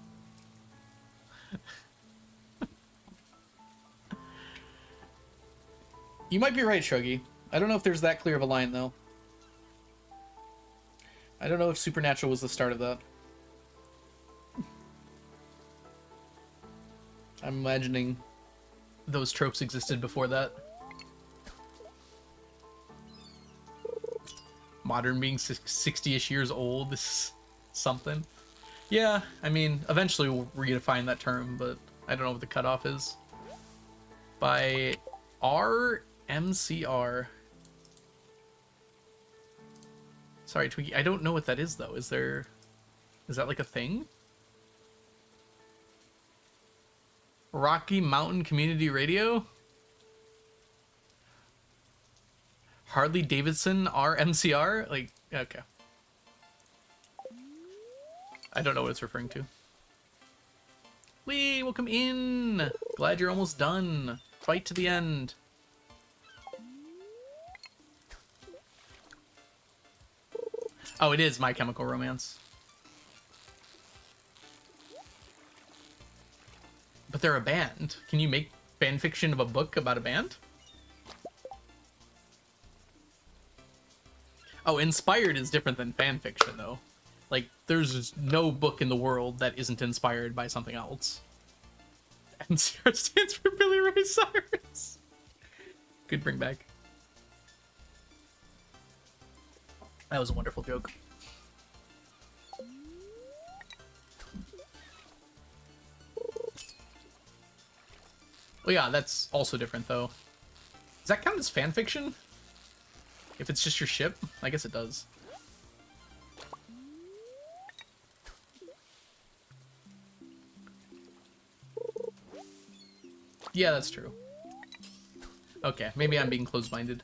You might be right, Shuggy. I don't know if there's that clear of a line, though. I don't know if Supernatural was the start of that. I'm imagining those tropes existed before that. Modern being 60-ish years old is something. Yeah, I mean, eventually we'll redefine that term, but I don't know what the cutoff is. By RMCR. Sorry, Twinkie, I don't know what that is, though. Is that like a thing? Rocky Mountain Community Radio? Harley Davidson RMCR? Like, okay. I don't know what it's referring to. Lee, welcome in. Glad you're almost done. Fight to the end. Oh, it is My Chemical Romance. But they're a band. Can you make fan fiction of a book about a band? Oh, inspired is different than fan fiction, though. Like, there's no book in the world that isn't inspired by something else. MCR stands for Billy Ray Cyrus. Good bring back. That was a wonderful joke. Well, yeah, that's also different, though. Does that count as fan fiction? If it's just your ship? I guess it does. Yeah, that's true. Okay, maybe I'm being closed-minded.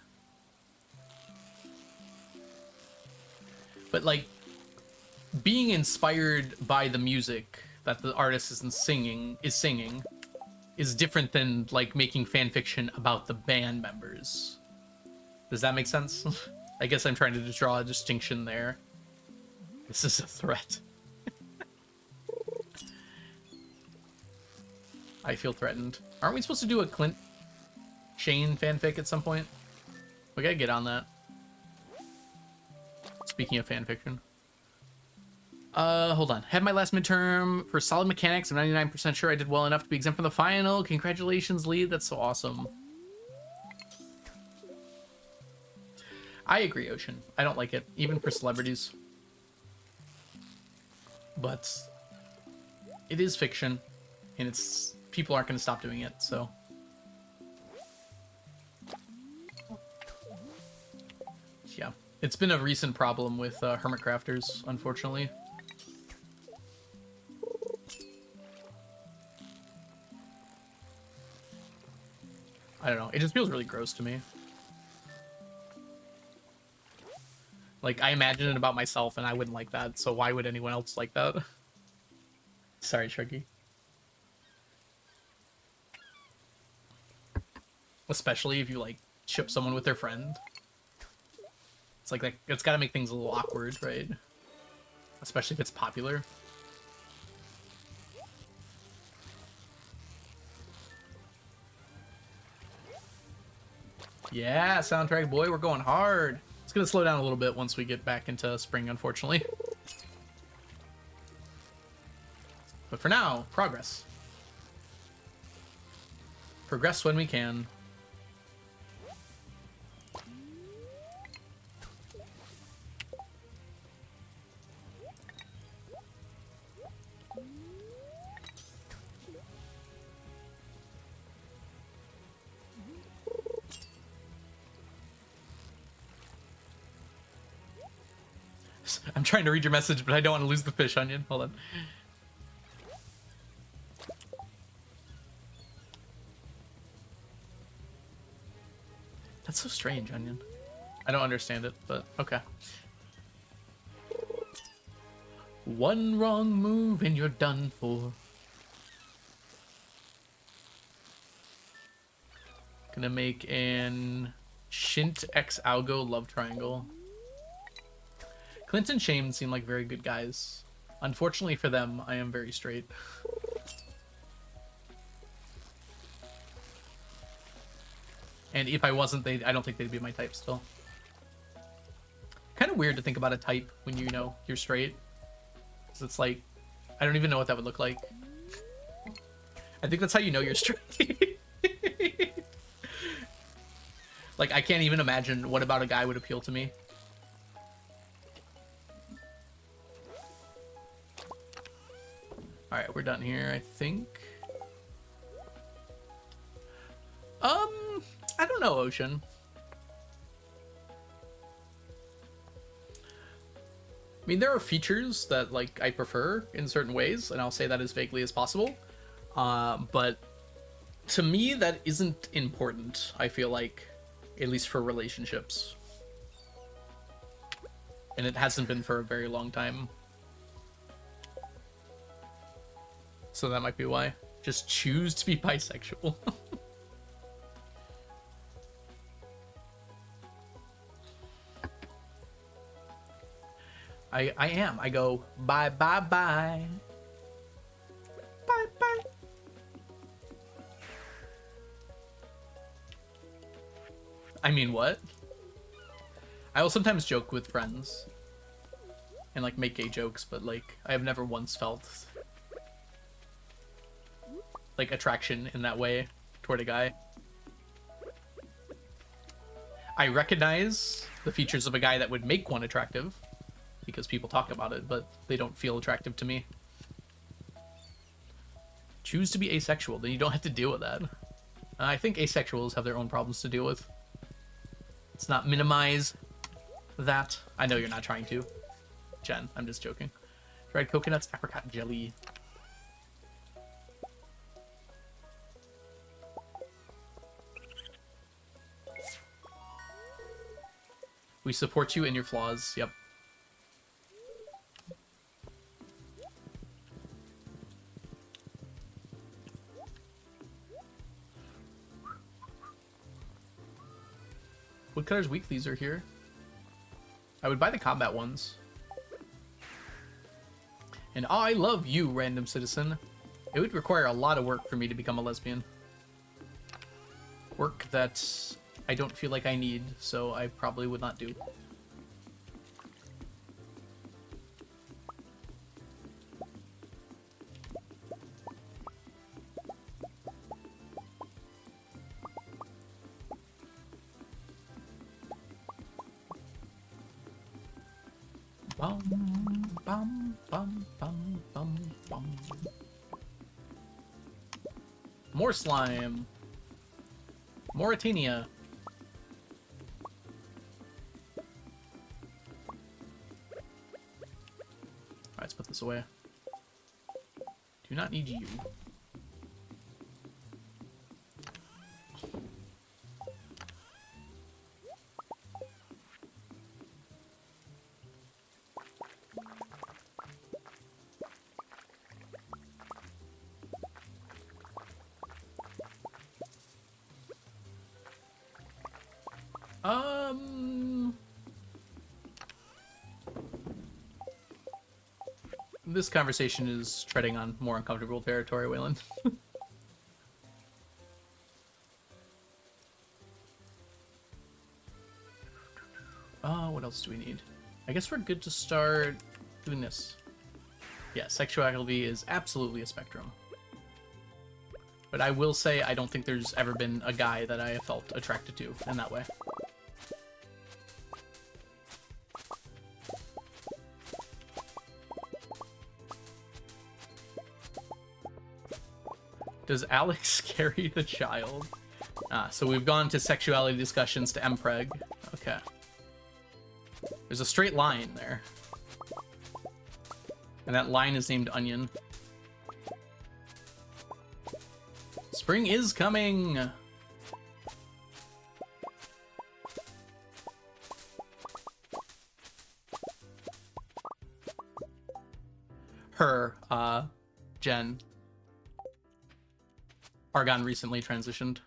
But, like, being inspired by the music that the artist is singing is different than, like, making fan fiction about the band members. Does that make sense? I guess I'm trying to draw a distinction there. This is a threat. I feel threatened. Aren't we supposed to do a Clint Shane fanfic at some point? We gotta get on that. Speaking of fanfiction. Hold on. Had my last midterm for solid mechanics. I'm 99% sure I did well enough to be exempt from the final. Congratulations, Lee. That's so awesome. I agree, Ocean. I don't like it, even for celebrities. But it is fiction, and it's people aren't going to stop doing it, so. Yeah, it's been a recent problem with hermit crafters, unfortunately. I don't know. It just feels really gross to me. Like, I imagine it about myself, and I wouldn't like that, so why would anyone else like that? Sorry, Shruggy. Especially if you, like, ship someone with their friend. It's like, it's gotta make things a little awkward, right? Especially if it's popular. Yeah, soundtrack boy, we're going hard. It's gonna slow down a little bit once we get back into spring, unfortunately. But for now, progress. Progress when we can. I'm trying to read your message, but I don't want to lose the fish, Onion. Hold on. That's so strange, Onion. I don't understand it, but okay. One wrong move and you're done for. Gonna make an Shint X Algo love triangle. Clint and Shane seem like very good guys. Unfortunately for them, I am very straight. And if I wasn't, I don't think they'd be my type still. Kind of weird to think about a type when you know you're straight. Because it's like, I don't even know what that would look like. I think that's how you know you're straight. Like, I can't even imagine what about a guy would appeal to me. we're done here, I think. I don't know, Ocean. I mean, there are features that, like, I prefer in certain ways, and I'll say that as vaguely as possible. But to me, that isn't important, I feel like, at least for relationships. And it hasn't been for a very long time. So that might be why. Just choose to be bisexual. I am. I go, bye, bye, bye. Bye, bye. I mean, what? I will sometimes joke with friends and, like, make gay jokes, but, like, I have never once felt, like, attraction in that way toward a guy. I recognize the features of a guy that would make one attractive, because people talk about it, but they don't feel attractive to me. Choose to be asexual, then you don't have to deal with that. I think asexuals have their own problems to deal with. Let's not minimize that. I know you're not trying to, Jen. I'm just joking. Dried coconuts, apricot jelly. We support you in your flaws. Yep. Woodcutter's Weeklies are here. I would buy the combat ones. And I love you, random citizen. It would require a lot of work for me to become a lesbian. Work that I don't feel like I need, so I probably would not do. Bum, bum, bum, bum, bum, bum. More slime. Mauritania. Alright, let's put this away. Do not need you. This conversation is treading on more uncomfortable territory, Wayland. What else do we need? I guess we're good to start doing this. Yeah, sexuality is absolutely a spectrum. But I will say I don't think there's ever been a guy that I have felt attracted to in that way. Does Alex carry the child? So we've gone to sexuality discussions to Mpreg. Okay. There's a straight line there. And that line is named Onion. Spring is coming! Her, Jen. Argon recently transitioned.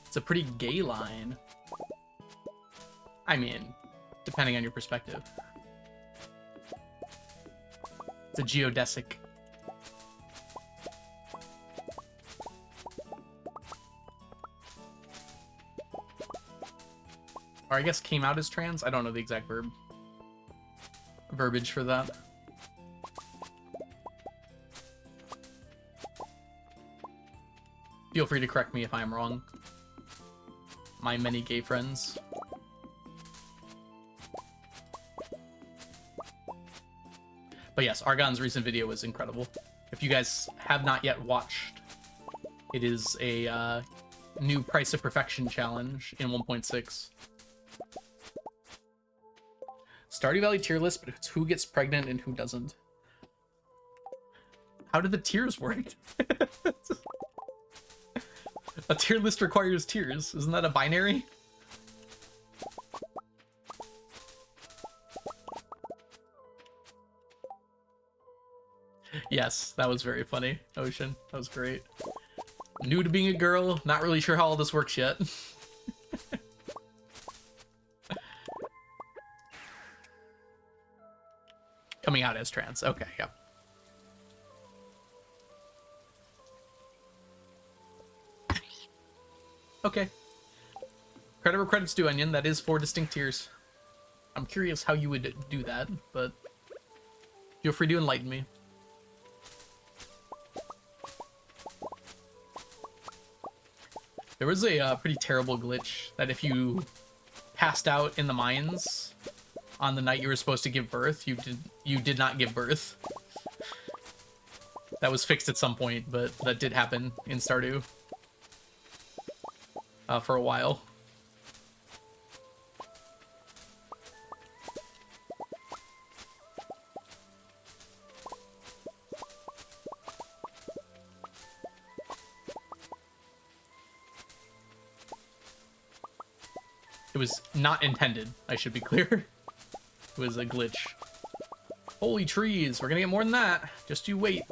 It's a pretty gay line. I mean, depending on your perspective. It's a geodesic. Or I guess came out as trans? I don't know the exact verbiage for that. Feel free to correct me if I'm wrong. my many gay friends. But yes, Argon's recent video was incredible. If you guys have not yet watched, it is a new Price of Perfection challenge in 1.6. Stardew Valley tier list, but it's who gets pregnant and who doesn't. How do the tiers work? A tier list requires tiers. Isn't that a binary? Yes, that was very funny, Ocean. That was great. New to being a girl, not really sure how all this works yet. Coming out as trans. Okay, yeah. Okay. Credit where credit's due, Onion. That is 4 distinct tiers. I'm curious how you would do that, but feel free to enlighten me. There was a pretty terrible glitch that if you passed out in the mines on the night you were supposed to give birth, you did not give birth. That was fixed at some point, but that did happen in Stardew for a while. It was not intended, I should be clear. It was a glitch. Holy trees, we're gonna get more than that. Just you wait.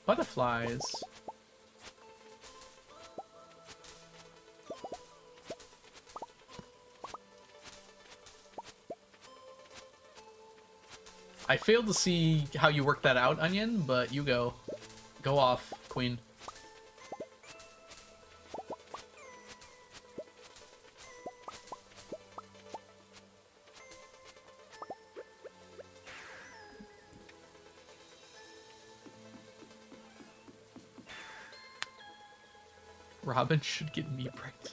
Butterflies. I failed to see how you work that out, Onion, but you go. Go off, Queen. Robin should get me pregnant.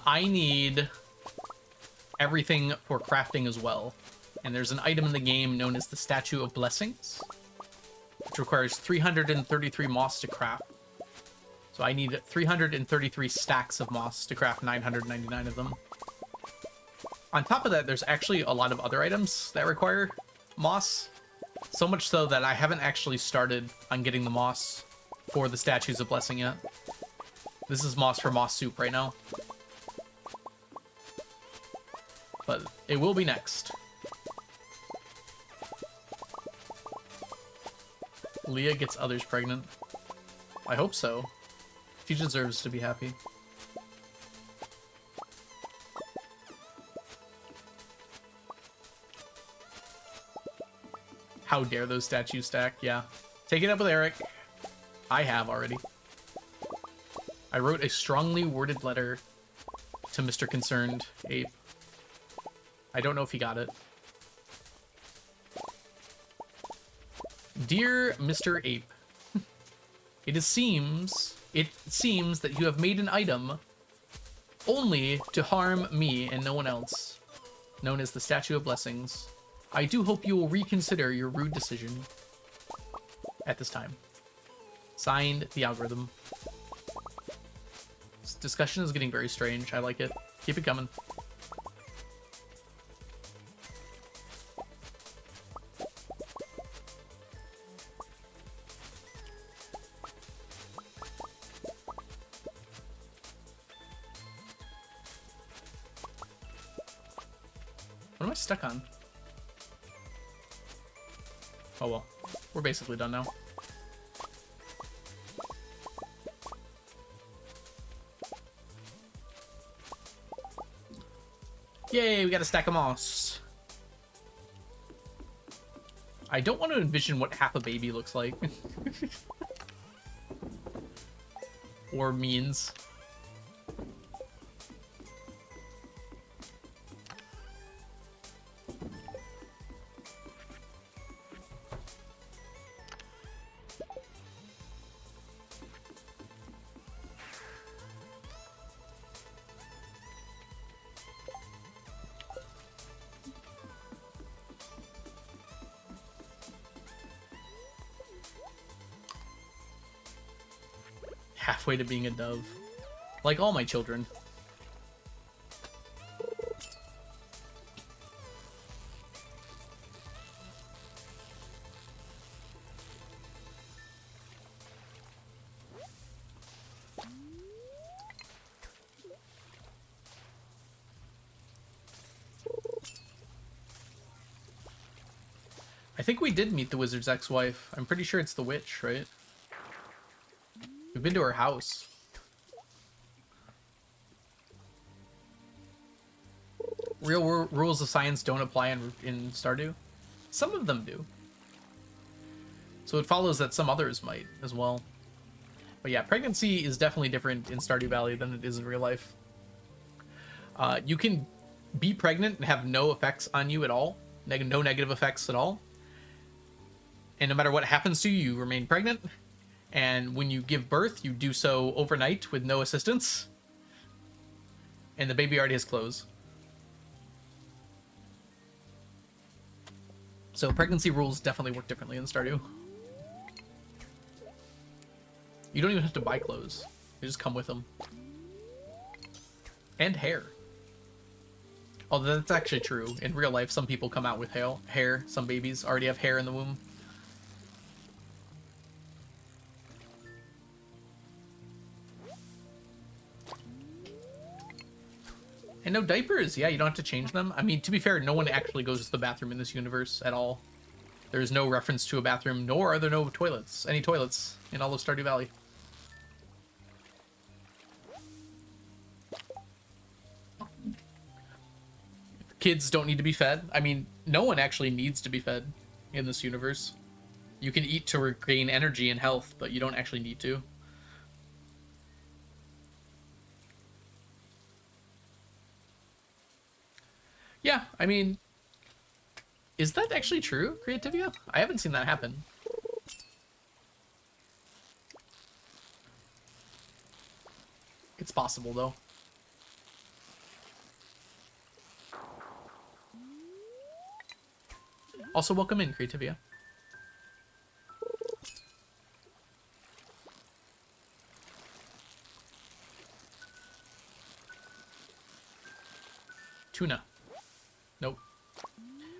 I need everything for crafting as well. And there's an item in the game known as the Statue of Blessings, which requires 333 moss to craft. So I need 333 stacks of moss to craft 999 of them. On top of that, there's actually a lot of other items that require moss. So much so that I haven't actually started on getting the moss for the Statues of Blessing yet. This is moss for moss soup right now. But it will be next. Leah gets others pregnant. I hope so. She deserves to be happy. How dare those statues stack? Yeah. Take it up with Eric. I have already. I wrote a strongly worded letter to Mr. Concerned Ape. I don't know if he got it. Dear Mr. Ape, it seems that you have made an item only to harm me and no one else, known as the Statue of Blessings. I do hope you will reconsider your rude decision at this time. Signed, the algorithm. This discussion is getting very strange. I like it. Keep it coming. What am I stuck on? Oh well, we're basically done now. Yay, we got a stack of moss. I don't want to envision what half a baby looks like. Or means. Halfway to being a dove. Like all my children. I think we did meet the wizard's ex-wife. I'm pretty sure it's the witch, right? We've been to her house. Real rules of science don't apply in Stardew. Some of them do. So it follows that some others might as well. But yeah, pregnancy is definitely different in Stardew Valley than it is in real life. You can be pregnant and have no effects on you at all. No negative effects at all. And no matter what happens to you, you remain pregnant. And when you give birth, you do so overnight with no assistance. And the baby already has clothes. So pregnancy rules definitely work differently in Stardew. You don't even have to buy clothes. They just come with them. And hair. Although that's actually true. In real life, some people come out with hair. Some babies already have hair in the womb. And no diapers. Yeah, you don't have to change them. I mean, to be fair, no one actually goes to the bathroom in this universe at all. There's no reference to a bathroom, nor are there no toilets. Any toilets in all of Stardew Valley. Kids don't need to be fed. I mean, no one actually needs to be fed in this universe. You can eat to regain energy and health, but you don't actually need to. Yeah, I mean, is that actually true, Creativia? I haven't seen that happen. It's possible, though. Also, welcome in, Creativia. Tuna. Nope.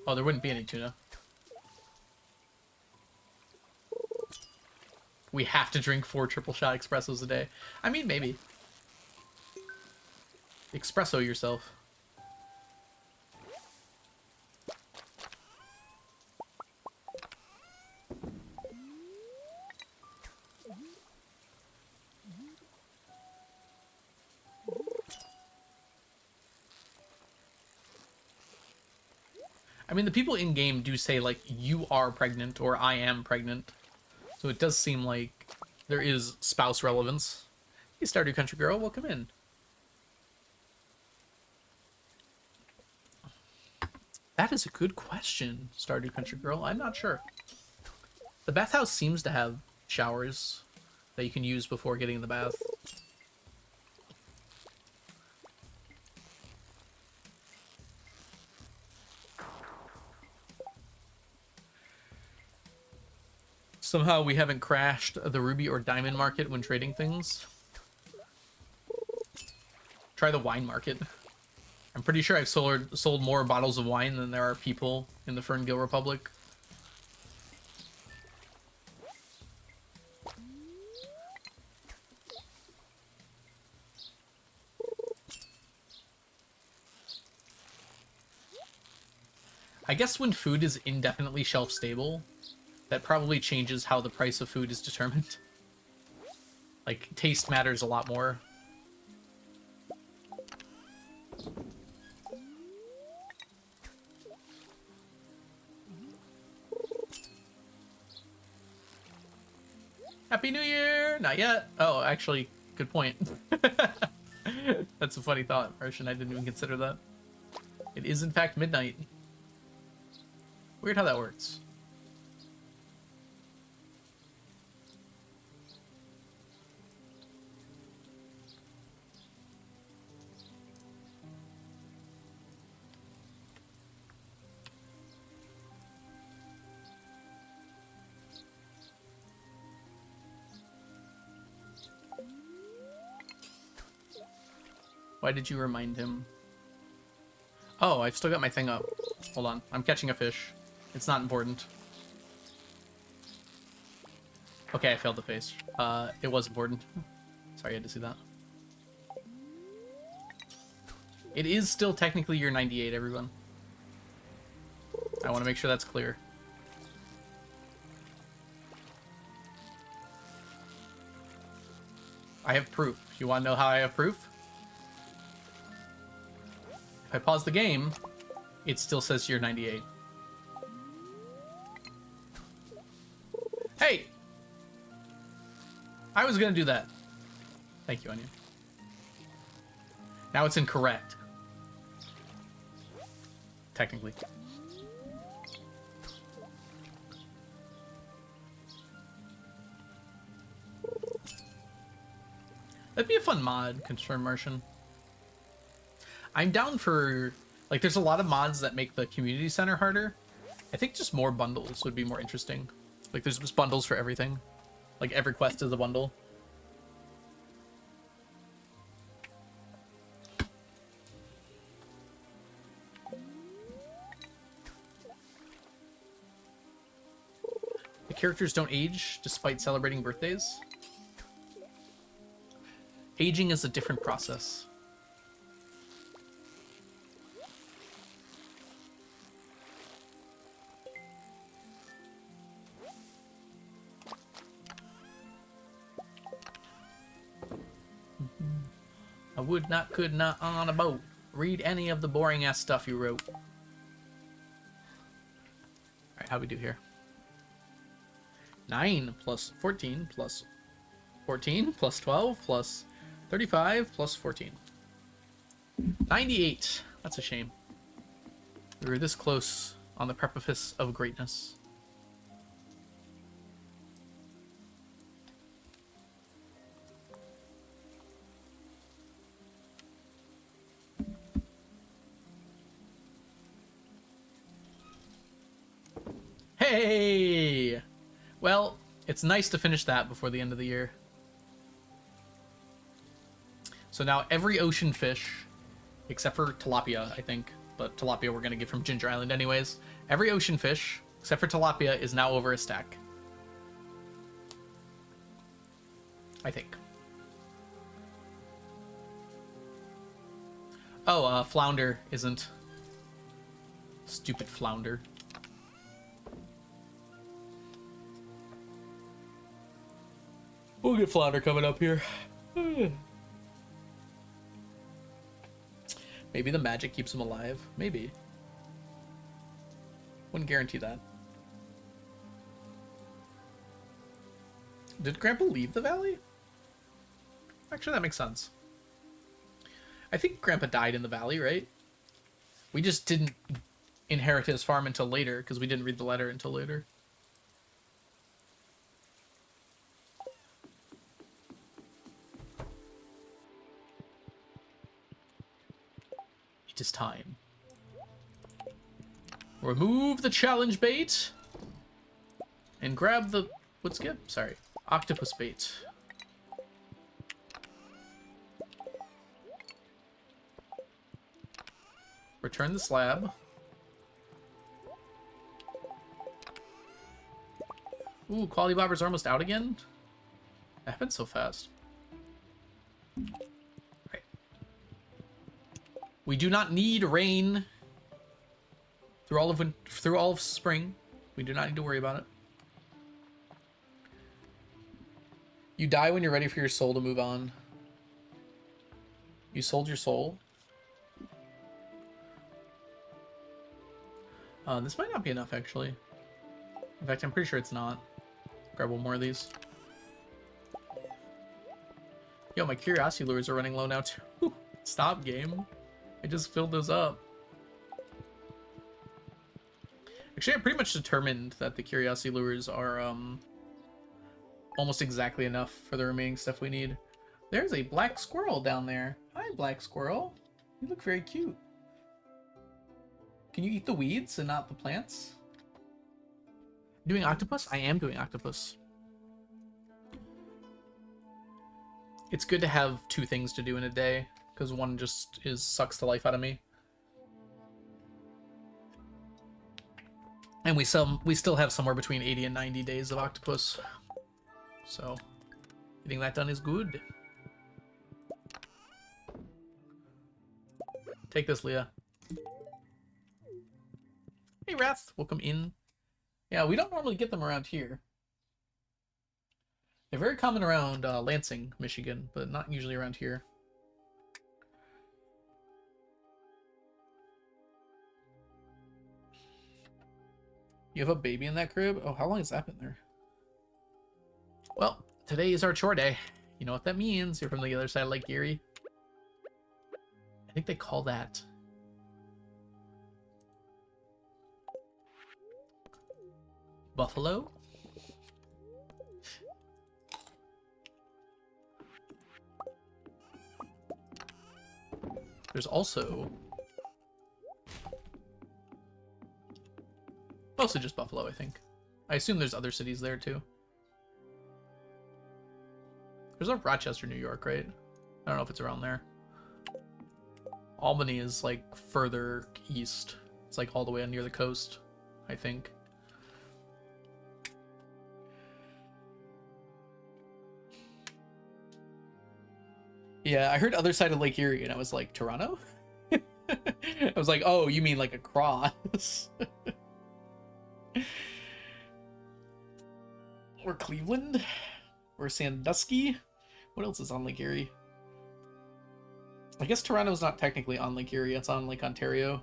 Oh, there wouldn't be any tuna. We have to drink 4 triple shot espressos a day. I mean, maybe. Espresso yourself. I mean, the people in-game do say, like, you are pregnant or I am pregnant. So it does seem like there is spouse relevance. Hey, Stardew Country Girl, welcome in. That is a good question, Stardew Country Girl. I'm not sure. The bathhouse seems to have showers that you can use before getting in the bath. Somehow we haven't crashed the ruby or diamond market when trading things. Try the wine market. I'm pretty sure I've sold more bottles of wine than there are people in the Ferngill Republic. I guess when food is indefinitely shelf stable, that probably changes how the price of food is determined. Like, taste matters a lot more. Happy New Year! Not yet. Oh, actually, good point. That's a funny thought, Martian. I didn't even consider that. It is, in fact, midnight. Weird how that works. Why did you remind him? Oh, I've still got my thing up. Hold on. I'm catching a fish. It's not important. Okay, I failed the face. It was important. Sorry, I had to see that. It is still technically year 98, everyone. I want to make sure that's clear. I have proof. You want to know how I have proof? If I pause the game, it still says year 98. Hey! I was gonna do that. Thank you, Onion. Now it's incorrect. Technically. That'd be a fun mod, Concerned Martian. I'm down for... Like, there's a lot of mods that make the community center harder. I think just more bundles would be more interesting. Like, there's just bundles for everything. Like, every quest is a bundle. The characters don't age despite celebrating birthdays. Aging is a different process. I would not, could not on a boat read any of the boring ass stuff you wrote. Alright, how we do here? 9 plus 14 plus 14 plus 12 plus 35 plus 14. 98. That's a shame. We were this close on the precipice of greatness. Hey! Well, it's nice to finish that before the end of the year. So now every ocean fish, except for tilapia, I think, but tilapia we're going to get from Ginger Island anyways. Every ocean fish, except for tilapia, is now over a stack. I think. Oh, flounder isn't. Stupid flounder. We'll get flounder coming up here. Maybe the magic keeps him alive. Maybe. Wouldn't guarantee that. Did Grandpa leave the valley? Actually, that makes sense. I think Grandpa died in the valley, right? We just didn't inherit his farm until later, because we didn't read the letter until later. It is time. Remove the challenge bait. And grab the... What's good? Sorry. Octopus bait. Return the slab. Ooh, quality bobbers are almost out again? That happened so fast. Right. We do not need rain through all of spring. We do not need to worry about it. You die when you're ready for your soul to move on. You sold your soul. This might not be enough, actually. In fact, I'm pretty sure it's not. Grab one more of these. Yo, my curiosity lures are running low now too. Stop, game. I just filled those up. Actually, I'm pretty much determined that the curiosity lures are almost exactly enough for the remaining stuff we need. There's a black squirrel down there. Hi, black squirrel. You look very cute. Can you eat the weeds and not the plants? Doing octopus? I am doing octopus. It's good to have 2 things to do in a day, because one just sucks the life out of me. And we still have somewhere between 80 and 90 days of octopus. So, getting that done is good. Take this, Leah. Hey, Wrath. Welcome in. Yeah, we don't normally get them around here. They're very common around Lansing, Michigan, but not usually around here. You have a baby in that crib? Oh, how long has that been there? Well, today is our chore day. You know what that means. You're from the other side of Lake Erie. I think they call that... Buffalo? There's also... mostly just Buffalo, I think. I assume there's other cities there, too. There's a Rochester, New York, right? I don't know if it's around there. Albany is, like, further east. It's, like, all the way near the coast, I think. Yeah, I heard other side of Lake Erie, and I was like, Toronto? I was like, oh, you mean like across? Or Cleveland? Or Sandusky? What else is on Lake Erie? I guess Toronto's not technically on Lake Erie, it's on Lake Ontario.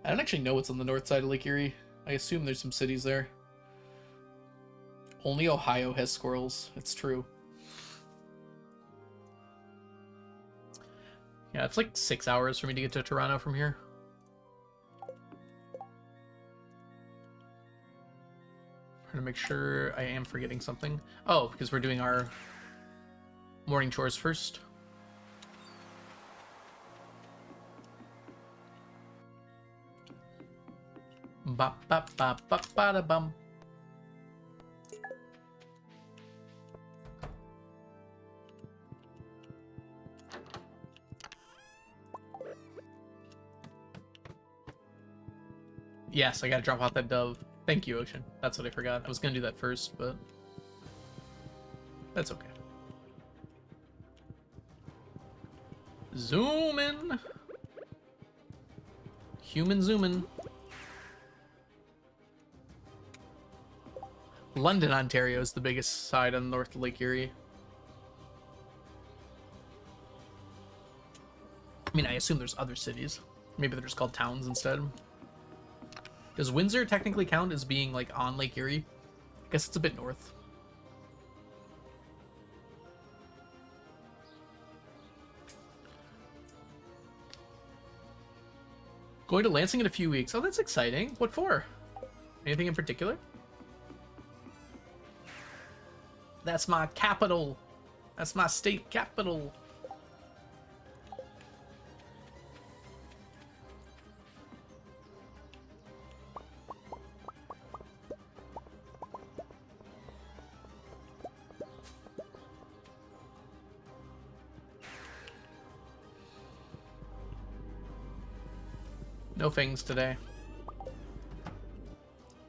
I don't actually know what's on the north side of Lake Erie. I assume there's some cities there. Only Ohio has squirrels. It's true. Yeah, it's like 6 hours for me to get to Toronto from here. Trying to make sure I am forgetting something. Oh, because we're doing our morning chores first. Ba ba ba ba ba da bum. Yes, I gotta drop out that dove. Thank you, Ocean. That's what I forgot. I was gonna do that first, but that's okay. Zoom in. Human zooming. London, Ontario is the biggest side on North Lake Erie. I mean, I assume there's other cities. Maybe they're just called towns instead. Does Windsor technically count as being, like, on Lake Erie? I guess it's a bit north. Going to Lansing in a few weeks. Oh, that's exciting. What for? Anything in particular? That's my capital. That's my state capital. No things today.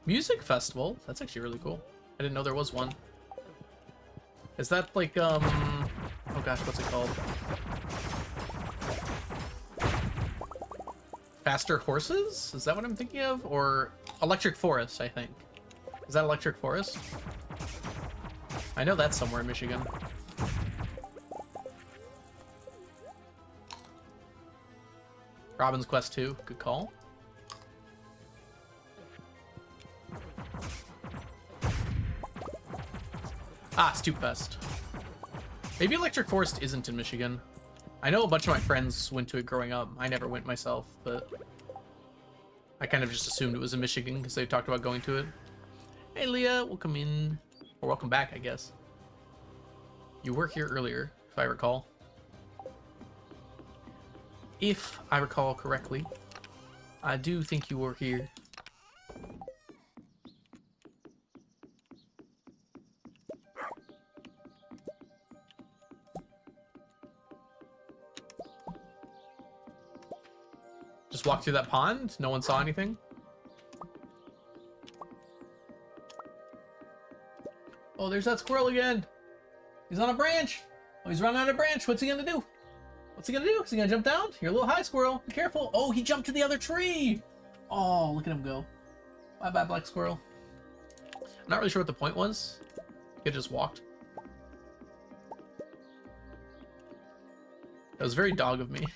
Music festival? That's actually really cool. I didn't know there was one. Is that like, oh gosh, what's it called? Faster Horses? Is that what I'm thinking of? Or Electric Forest, I think. Is that Electric Forest? I know that's somewhere in Michigan. Robin's Quest 2, good call. Ah, Stupefest. Maybe Electric Forest isn't in Michigan. I know a bunch of my friends went to it growing up. I never went myself, but I kind of just assumed it was in Michigan because they talked about going to it. Hey, Leah, welcome in. Or welcome back, I guess. You were here earlier, if I recall. If I recall correctly, I do think you were here. Just walk through that pond? No one saw anything? Oh, there's that squirrel again. He's on a branch. Oh, he's running on a branch. What's he gonna do? What's he gonna do? Is he gonna jump down? You're a little high, squirrel. Be careful. Oh, he jumped to the other tree. Oh, look at him go. Bye-bye, black squirrel. I'm not really sure what the point was. He just walked. That was very dog of me.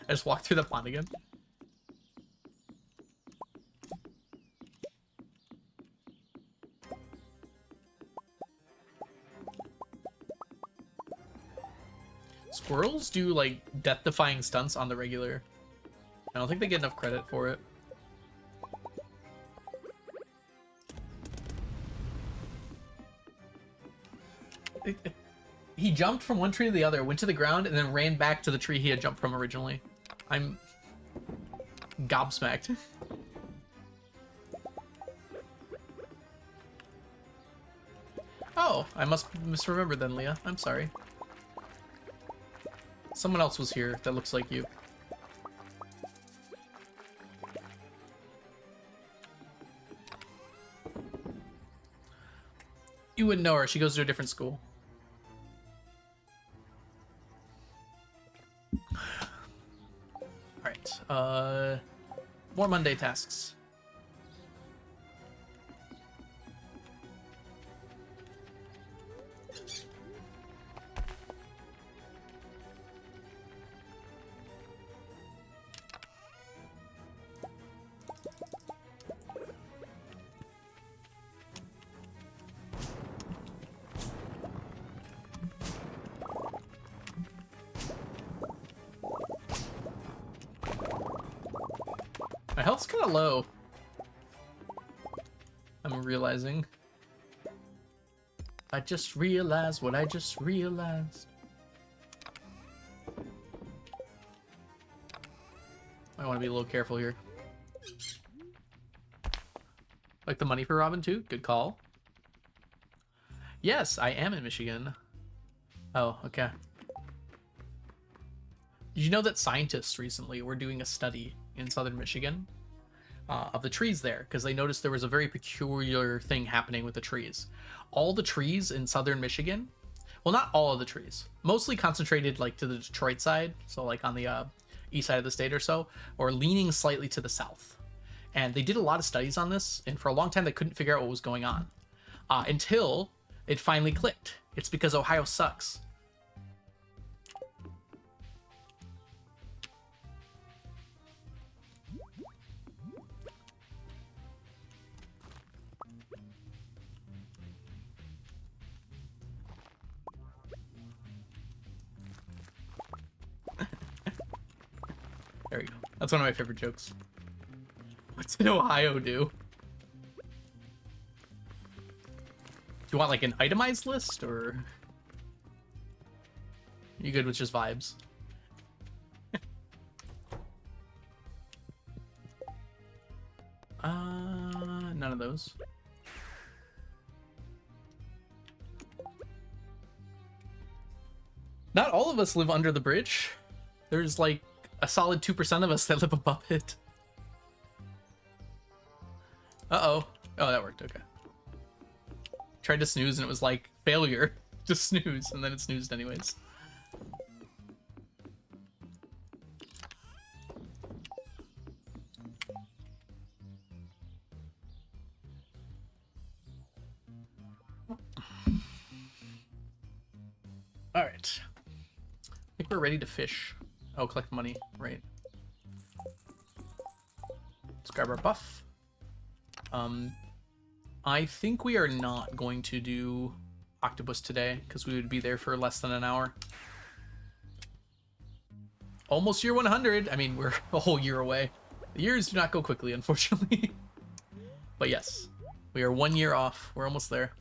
I just walked through the pond again. Squirrels do, like, death-defying stunts on the regular. I don't think they get enough credit for it. He jumped from one tree to the other, went to the ground, and then ran back to the tree he had jumped from originally. I'm gobsmacked. Oh, I must misremember then, Leah. I'm sorry. Someone else was here that looks like you. You wouldn't know her. She goes to a different school. Alright, more Monday tasks. My health's kind of low. I'm realizing. I just realized what I just realized. I want to be a little careful here. Like the money for Robin too? Good call. Yes, I am in Michigan. Oh, okay. Did you know that scientists recently were doing a study in southern Michigan of the trees there because they noticed there was a very peculiar thing happening with the trees. All the trees in southern Michigan, well, not all of the trees, mostly concentrated like to the Detroit side, so like on the east side of the state or so, or leaning slightly to the south. And they did a lot of studies on this, and for a long time they couldn't figure out what was going on until it finally clicked. It's because Ohio sucks. There we go. That's one of my favorite jokes. What's in Ohio do? Do you want like an itemized list, or you good with just vibes? None of those. Not all of us live under the bridge. There's like a solid 2% of us that live above it. Uh-oh. Oh, that worked. Okay. Tried to snooze and it was like, failure. Just snooze, and then it snoozed anyways. Alright. I think we're ready to fish. Oh, collect money, right. Let's grab our buff. I think we are not going to do octopus today because we would be there for less than an hour. Almost year 100. I mean, we're a whole year away. The years do not go quickly, unfortunately. But yes, we are 1 year off. We're almost there.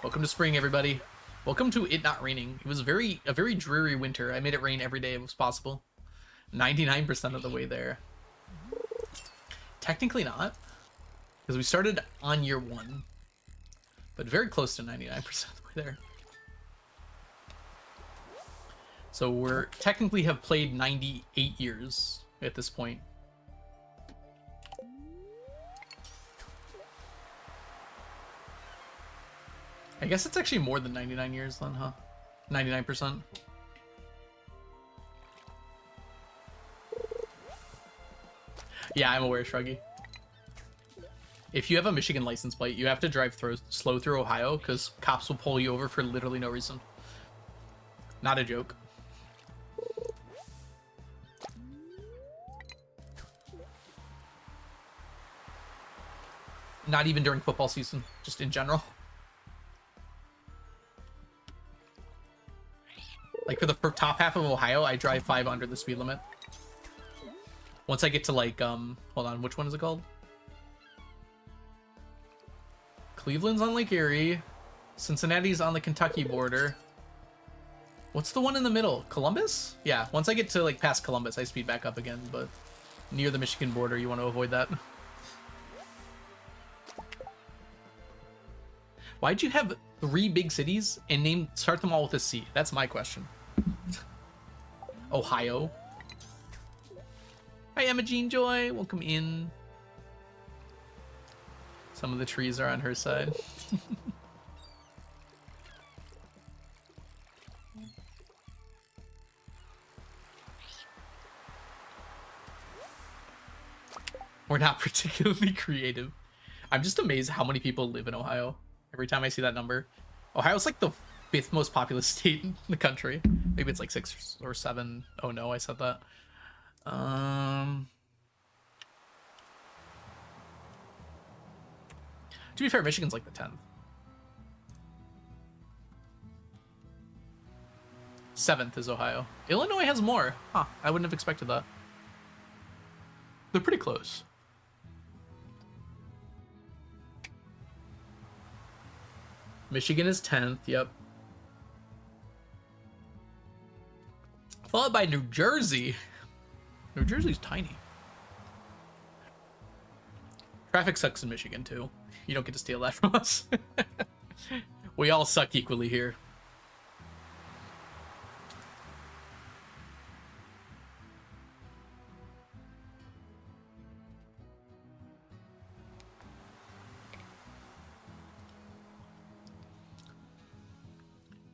Welcome to spring, everybody. Welcome to it not raining. It was a very dreary winter. I made it rain every day it was possible. 99% of the way there. Technically not, because we started on year 1, but very close to 99% of the way there. So we're technically have played 98 years at this point. I guess it's actually more than 99 years then, huh? 99%. Yeah, I'm aware, Shruggy. If you have a Michigan license plate, you have to drive slow through Ohio because cops will pull you over for literally no reason. Not a joke. Not even during football season, just in general. Like for the top half of Ohio, I drive 5 under the speed limit. Once I get to like, hold on, which one is it called? Cleveland's on Lake Erie. Cincinnati's on the Kentucky border. What's the one in the middle? Columbus? Yeah, once I get to like past Columbus, I speed back up again, but near the Michigan border, you want to avoid that. Why'd you have 3 big cities and start them all with a C? That's my question. Ohio. Hi, Emma Jean Joy. Welcome in. Some of the trees are on her side. We're not particularly creative. I'm just amazed how many people live in Ohio. Every time I see that number. Ohio's like the 5th most populous state in the country. Maybe it's like 6 or 7. Oh no, I said that. To be fair, Michigan's like the 10th. 7th is Ohio. Illinois has more. Huh, I wouldn't have expected that. They're pretty close. Michigan is 10th, yep. Followed by New Jersey. New Jersey's tiny. Traffic sucks in Michigan, too. You don't get to steal that from us. We all suck equally here.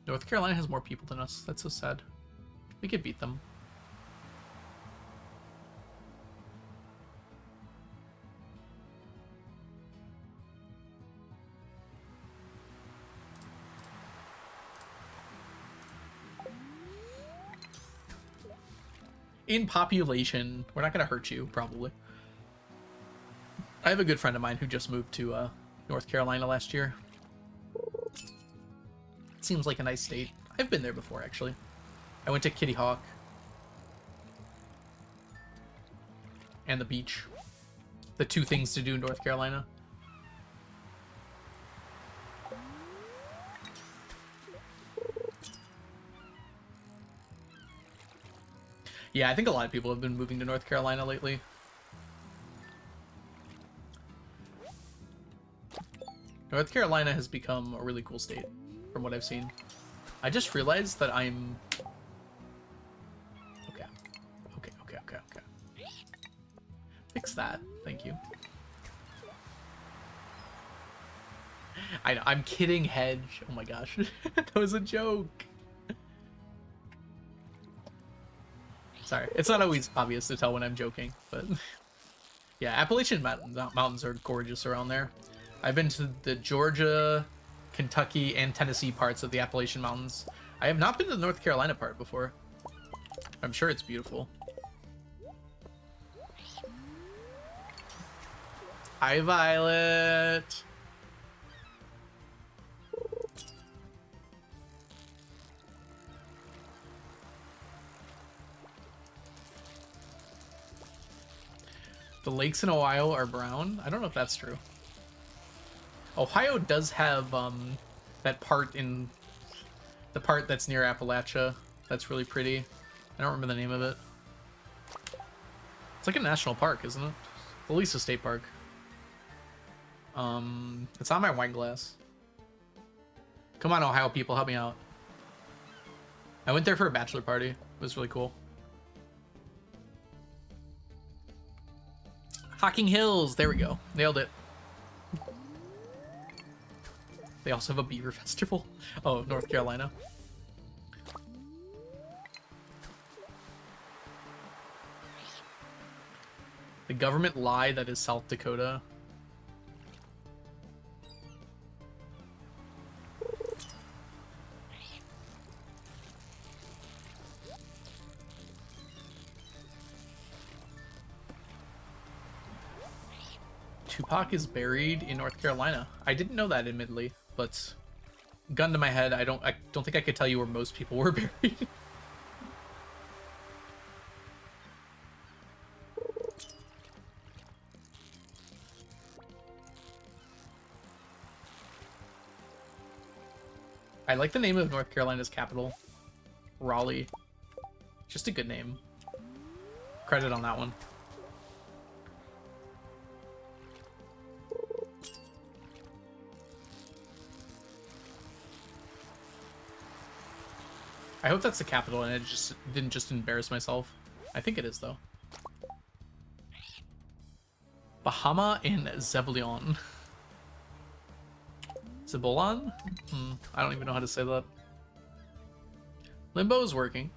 North Carolina has more people than us. That's so sad. We could beat them. In population, we're not going to hurt you, probably. I have a good friend of mine who just moved to North Carolina last year. Seems like a nice state. I've been there before, actually. I went to Kitty Hawk. And the beach. The 2 things to do in North Carolina. Yeah, I think a lot of people have been moving to North Carolina lately. North Carolina has become a really cool state, from what I've seen. I just realized that I'm... Okay. Fix that. Thank you. I know, I'm kidding, Hedge. Oh my gosh. That was a joke. Sorry. It's not always obvious to tell when I'm joking, but... Yeah, Appalachian mountains are gorgeous around there. I've been to the Georgia, Kentucky, and Tennessee parts of the Appalachian Mountains. I have not been to the North Carolina part before. I'm sure it's beautiful. Hi, Violet. The lakes in Ohio are brown. I don't know if that's true. Ohio does have that part in the part that's near Appalachia. That's really pretty. I don't remember the name of it. It's like a national park, isn't it? At least a state park. It's on my wine glass. Come on, Ohio people, help me out. I went there for a bachelor party. It was really cool. Hocking Hills, there we go. Nailed it. They also have a beaver festival. Oh, North Carolina. The government lie that is South Dakota. Tupac is buried in North Carolina. I didn't know that, admittedly, but gun to my head, I don't think I could tell you where most people were buried. I like the name of North Carolina's capital, Raleigh. Just a good name. Credit on that one. I hope that's the capital and it just didn't just embarrass myself. I think it is, though. Bahama and Zebulon. Zebulon? I don't even know how to say that. Limbo is working.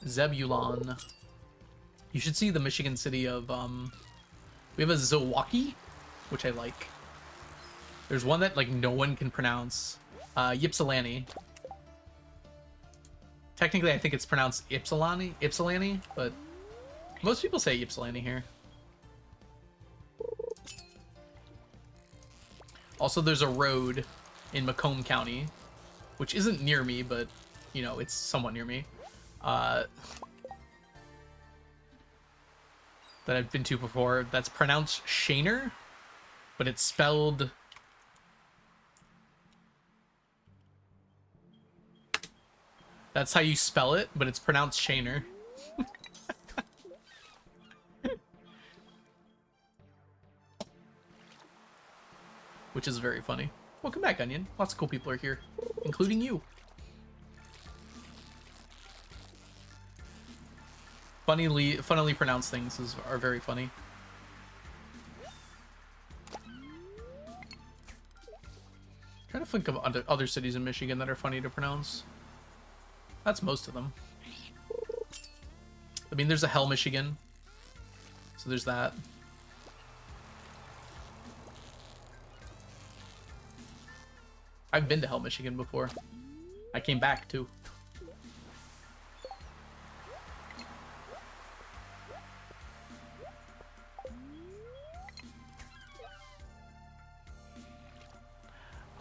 Zebulon. You should see the Michigan city of, we have a Zilwaukee, which I like. There's one that, like, no one can pronounce. Ypsilanti. Technically, I think it's pronounced Ypsilanti, but most people say Ypsilanti here. Also, there's a road in Macomb County, which isn't near me, but, you know, it's somewhat near me. That I've been to before. That's pronounced Shaner, but it's spelled... That's how you spell it, but it's pronounced Shaner. Which is very funny. Welcome back, Onion. Lots of cool people are here, including you. Funnily pronounced things are very funny. Trying to think of other cities in Michigan that are funny to pronounce. That's most of them. I mean, there's a Hell, Michigan. So there's that. I've been to Hell, Michigan before. I came back, too.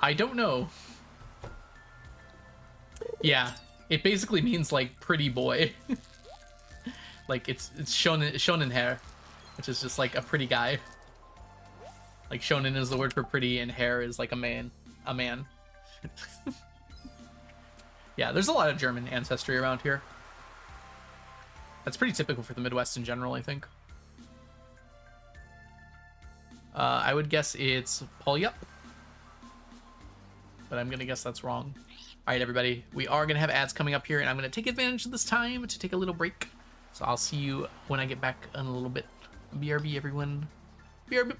I don't know. Yeah, it basically means, like, pretty boy. Like, it's shonen hair, which is just, like, a pretty guy. Like, shonen is the word for pretty, and hair is, like, a man. Yeah, there's a lot of German ancestry around here. That's pretty typical for the Midwest in general, I think. I would guess it's Polyup. But I'm gonna guess that's wrong. All right, everybody, we are gonna have ads coming up here, and I'm gonna take advantage of this time to take a little break. So I'll see you when I get back in a little bit. BRB, everyone. BRB.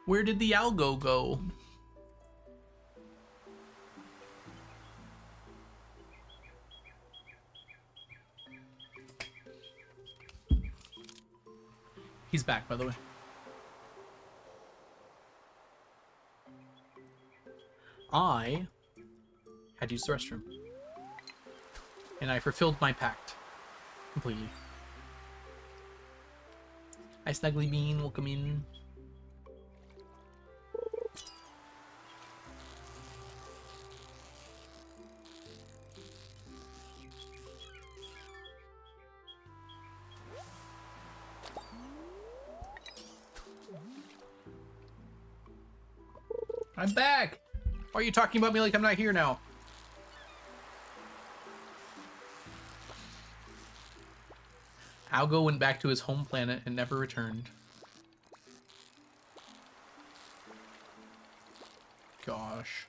Where did the algo go? He's back, by the way. I had used the restroom. And I fulfilled my pact. Completely. Hi, Snuggly Bean. Welcome in. I'm back! Why are you talking about me like I'm not here now? Algo went back to his home planet and never returned. Gosh.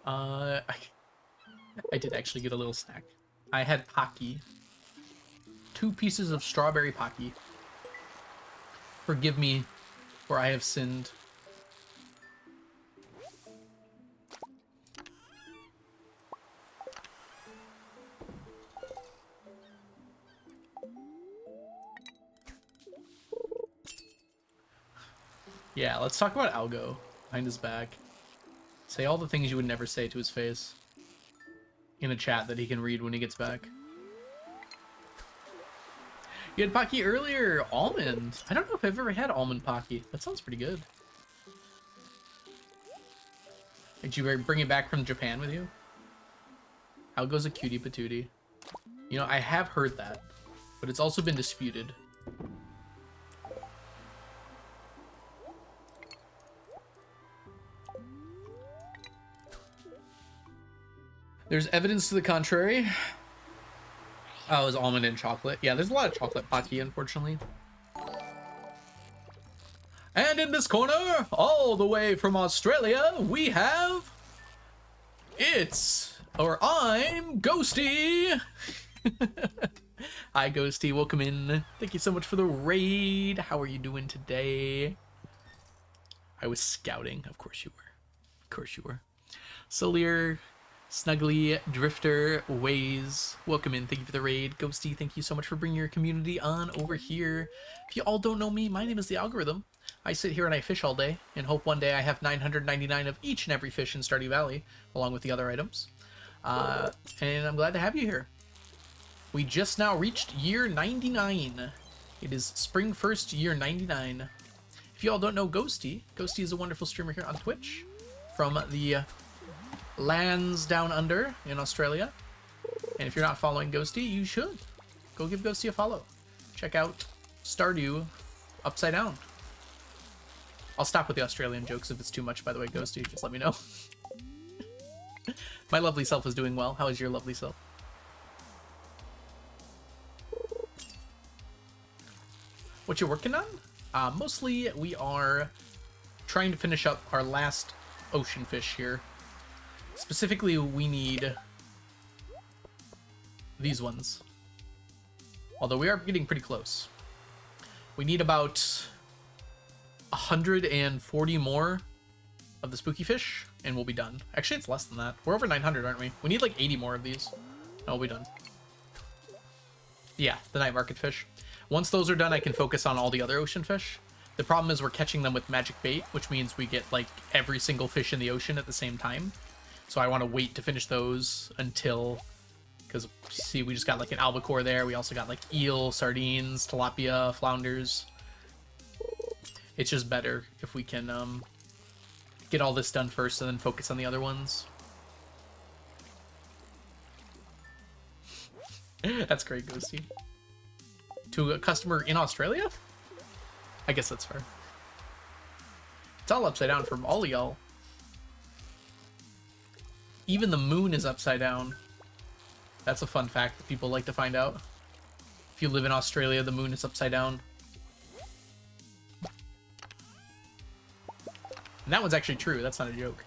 I did actually get a little snack. I had Pocky. 2 pieces of strawberry Pocky. Forgive me, for I have sinned. Yeah, let's talk about Algo behind his back. Say all the things you would never say to his face. In a chat that he can read when he gets back. You had Pocky earlier. Almond. I don't know if I've ever had almond Pocky. That sounds pretty good. Did you bring it back from Japan with you? Algo's a cutie patootie. You know, I have heard that, but it's also been disputed. There's evidence to the contrary. Oh, it was almond and chocolate. Yeah, there's a lot of chocolate Pocky, unfortunately. And in this corner, all the way from Australia, we have... I'm Ghosty! Hi, Ghosty. Welcome in. Thank you so much for the raid. How are you doing today? I was scouting. Of course you were. Of course you were. Solier, Snuggly, Drifter, Waze, welcome in. Thank you for the raid. Ghosty, thank you so much for bringing your community on over here. If you all don't know me, my name is The Algorithm. I sit here and I fish all day and hope one day I have 999 of each and every fish in Stardew Valley, along with the other items. And I'm glad to have you here. We just now reached year 99. It is spring 1st, year 99. If you all don't know Ghosty, Ghosty is a wonderful streamer here on Twitch from the lands down under in Australia. And if you're not following Ghosty, you should. Go give Ghosty a follow. Check out Stardew upside down. I'll stop with the Australian jokes if it's too much, by the way, Ghosty. Just let me know. My lovely self is doing well. How is your lovely self? What you working on? Mostly we are trying to finish up our last ocean fish here. Specifically, we need these ones. Although we are getting pretty close. We need about 140 more of the spooky fish, and we'll be done. Actually, it's less than that. We're over 900, aren't we? We need like 80 more of these, and we'll be done. Yeah, the night market fish. Once those are done, I can focus on all the other ocean fish. The problem is we're catching them with magic bait, which means we get like every single fish in the ocean at the same time. So I want to wait to finish those until, because see, we just got like an albacore there. We also got like eel, sardines, tilapia, flounders. It's just better if we can get all this done first and then focus on the other ones. That's great, Ghosty. To a customer in Australia? I guess that's fair. It's all upside down from all of y'all. Even the moon is upside down. That's a fun fact that people like to find out. If you live in Australia, the moon is upside down. And that one's actually true. That's not a joke.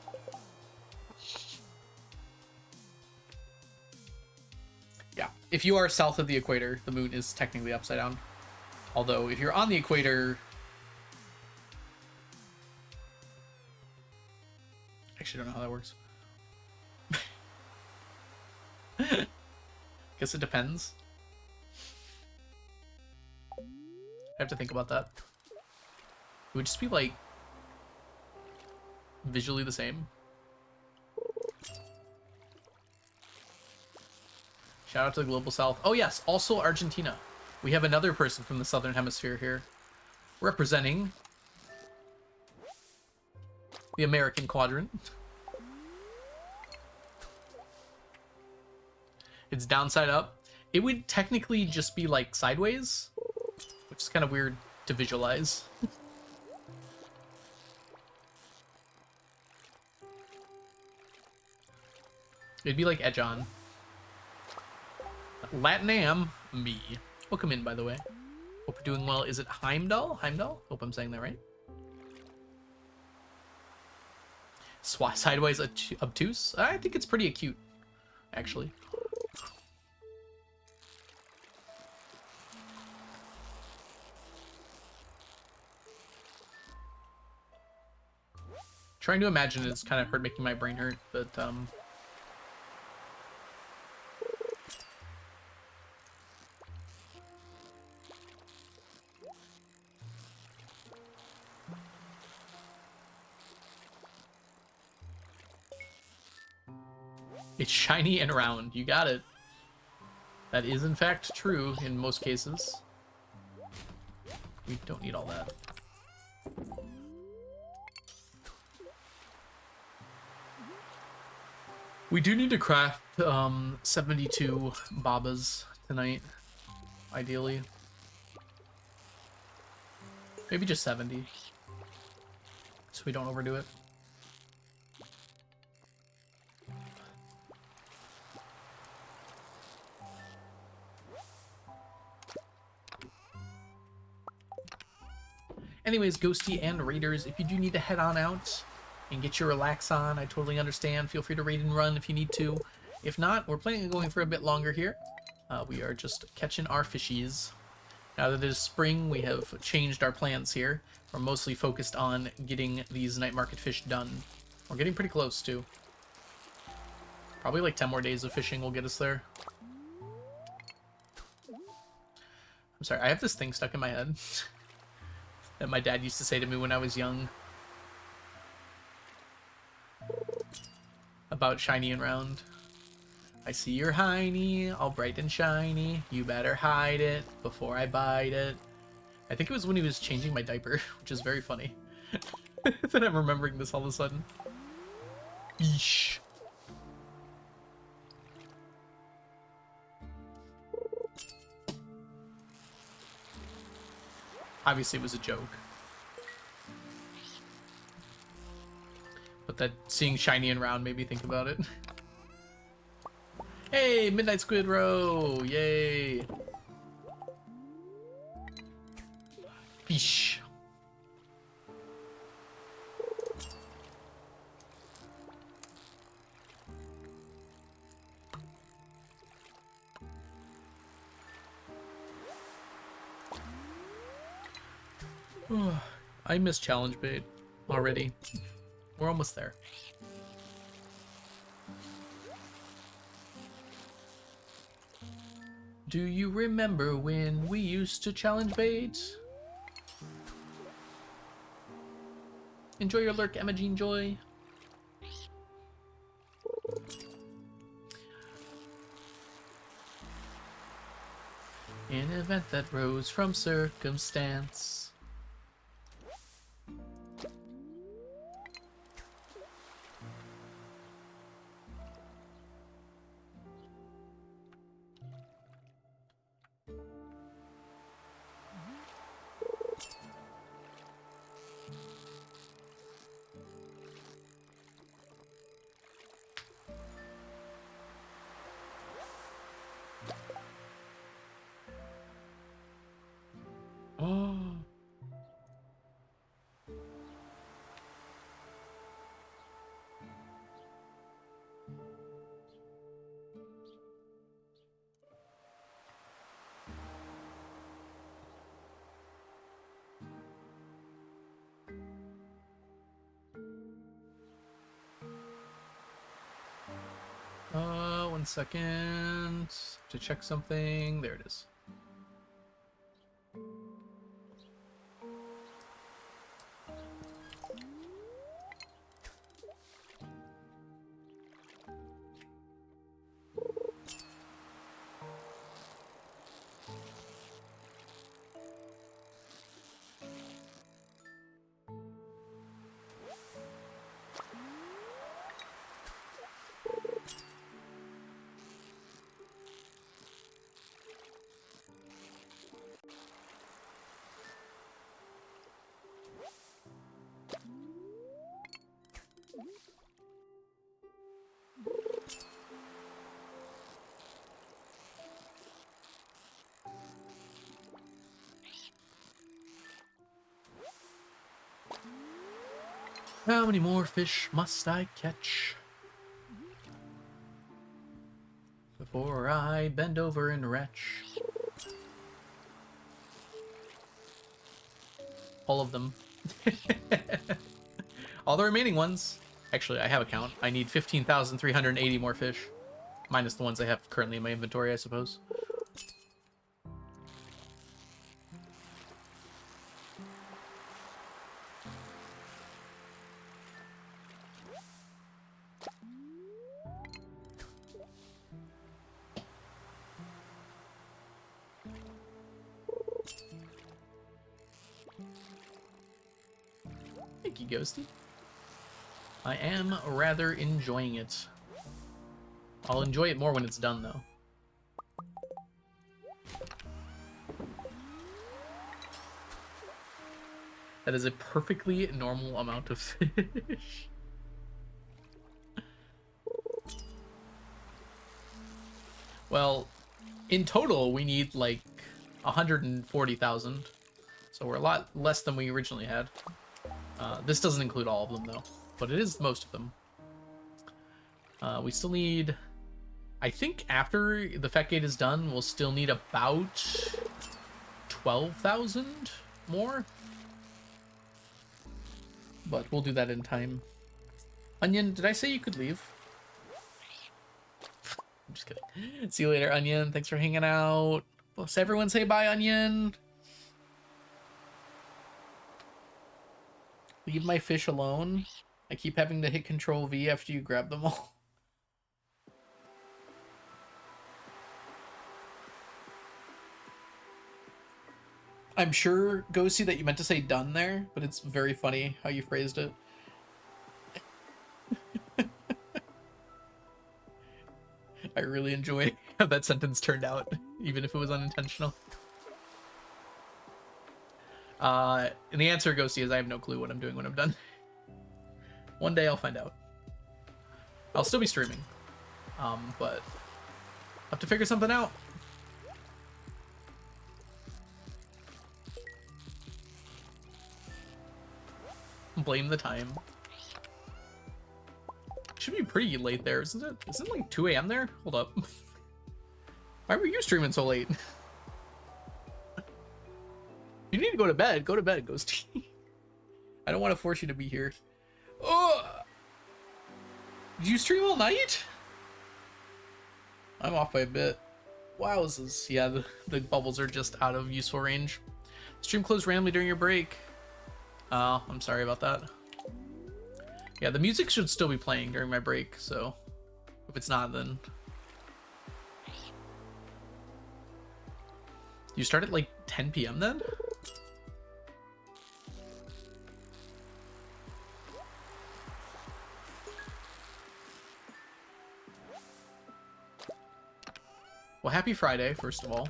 Yeah. If you are south of the equator, the moon is technically upside down. Although, if you're on the equator... Actually, I don't know how that works. Guess it depends. I have to think about that. It would just be like visually the same. Shout out to the Global South. Oh yes, also Argentina. We have another person from the Southern Hemisphere here representing the American quadrant. It's downside up. It would technically just be like sideways, which is kind of weird to visualize. It'd be like edge on. Latinam, me. Welcome in, by the way. Hope you're doing well. Is it Heimdall? Heimdall? Hope I'm saying that right. Sideways obtuse? I think it's pretty acute, actually. Trying to imagine it's kind of hurt, making my brain hurt, but it's shiny and round. You got it. That is in fact true in most cases. We don't need all that. We do need to craft 72 babas tonight, ideally. Maybe just 70, so we don't overdo it. Anyways, Ghosty and Raiders, if you do need to head on out and get your relax on, I totally understand. Feel free to raid and run if you need to. If not, we're planning on going for a bit longer here. We are just catching our fishies. Now that it is spring, we have changed our plans here. We're mostly focused on getting these night market fish done. We're getting pretty close, too. Probably like 10 more days of fishing will get us there. I'm sorry, I have this thing stuck in my head that my dad used to say to me when I was young. About shiny and round. I see your hiney, all bright and shiny. You better hide it before I bite it. I think it was when he was changing my diaper, which is very funny. That I'm remembering this all of a sudden. Eesh. Obviously it was a joke. But that seeing shiny and round made me think about it. Hey, Midnight Squid Row! Yay! Fish. I miss challenge bait already. We're almost there. Do you remember when we used to challenge bait? Enjoy your lurk, Emma Jean Joy. An event that rose from circumstance. Oh. One second to check something. There it is. How many more fish must I catch before I bend over and retch? All of them. All the remaining ones. Actually, I have a count. I need 15,380 more fish. Minus the ones I have currently in my inventory, I suppose. Thank you, Ghosty. I am rather enjoying it. I'll enjoy it more when it's done, though. That is a perfectly normal amount of fish. Well, in total, we need like 140,000. So we're a lot less than we originally had. This doesn't include all of them, though, but it is most of them. We still need... I think after the Fecade is done, we'll still need about 12,000 more. But we'll do that in time. Onion, did I say you could leave? I'm just kidding. See you later, Onion. Thanks for hanging out. Let's everyone say bye, Onion. Leave my fish alone. I keep having to hit Control V after you grab them all. I'm sure, Ghosty, that you meant to say done there, but it's very funny how you phrased it. I really enjoy how that sentence turned out, even if it was unintentional. And the answer, Ghosty, is I have no clue what I'm doing when I'm done. One day I'll find out. I'll still be streaming, but I'll have to figure something out. Blame the time. Should be pretty late there, isn't it? Isn't it like 2 a.m. there? Hold up. Why were you streaming so late? You need to go to bed. Go to bed, Ghosty. I don't want to force you to be here. Oh! Did you stream all night? I'm off by a bit. Wowzers. Yeah, the bubbles are just out of useful range. Stream closed randomly during your break. Oh, I'm sorry about that. Yeah, the music should still be playing during my break, so if it's not, then... You start at like 10 p.m. then? Well, happy Friday, first of all.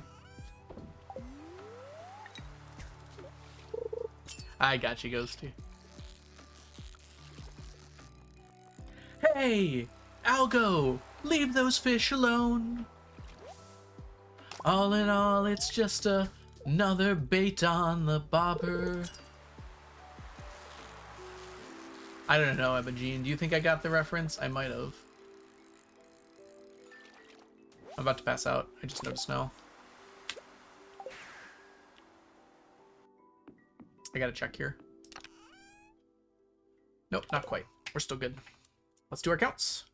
I got you, Ghosty. Hey! Algo! Leave those fish alone! All in all, it's just a Another bait on the bobber. I don't know, Emma-Jean. Do you think I got the reference? I might have. I'm about to pass out. I just noticed now. I gotta check here. Nope, not quite. We're still good. Let's do our counts.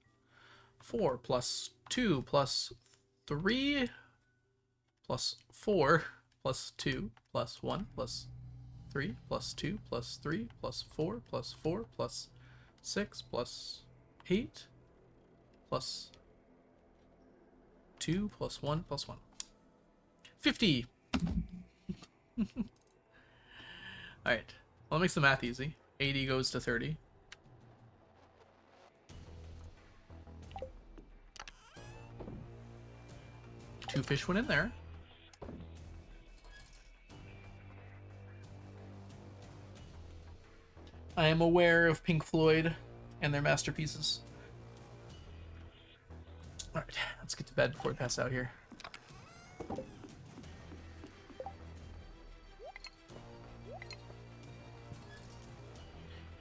4 plus 2 plus 3 plus 4 plus 2 plus 1 plus 3 plus 2 plus 3 plus 4 plus 4 plus 6 plus 8 plus 2 plus 1 plus 1. 50! Alright, well, that makes the math easy. 80 goes to 30. Two fish went in there. I am aware of Pink Floyd and their masterpieces. Alright, let's get to bed before we pass out here.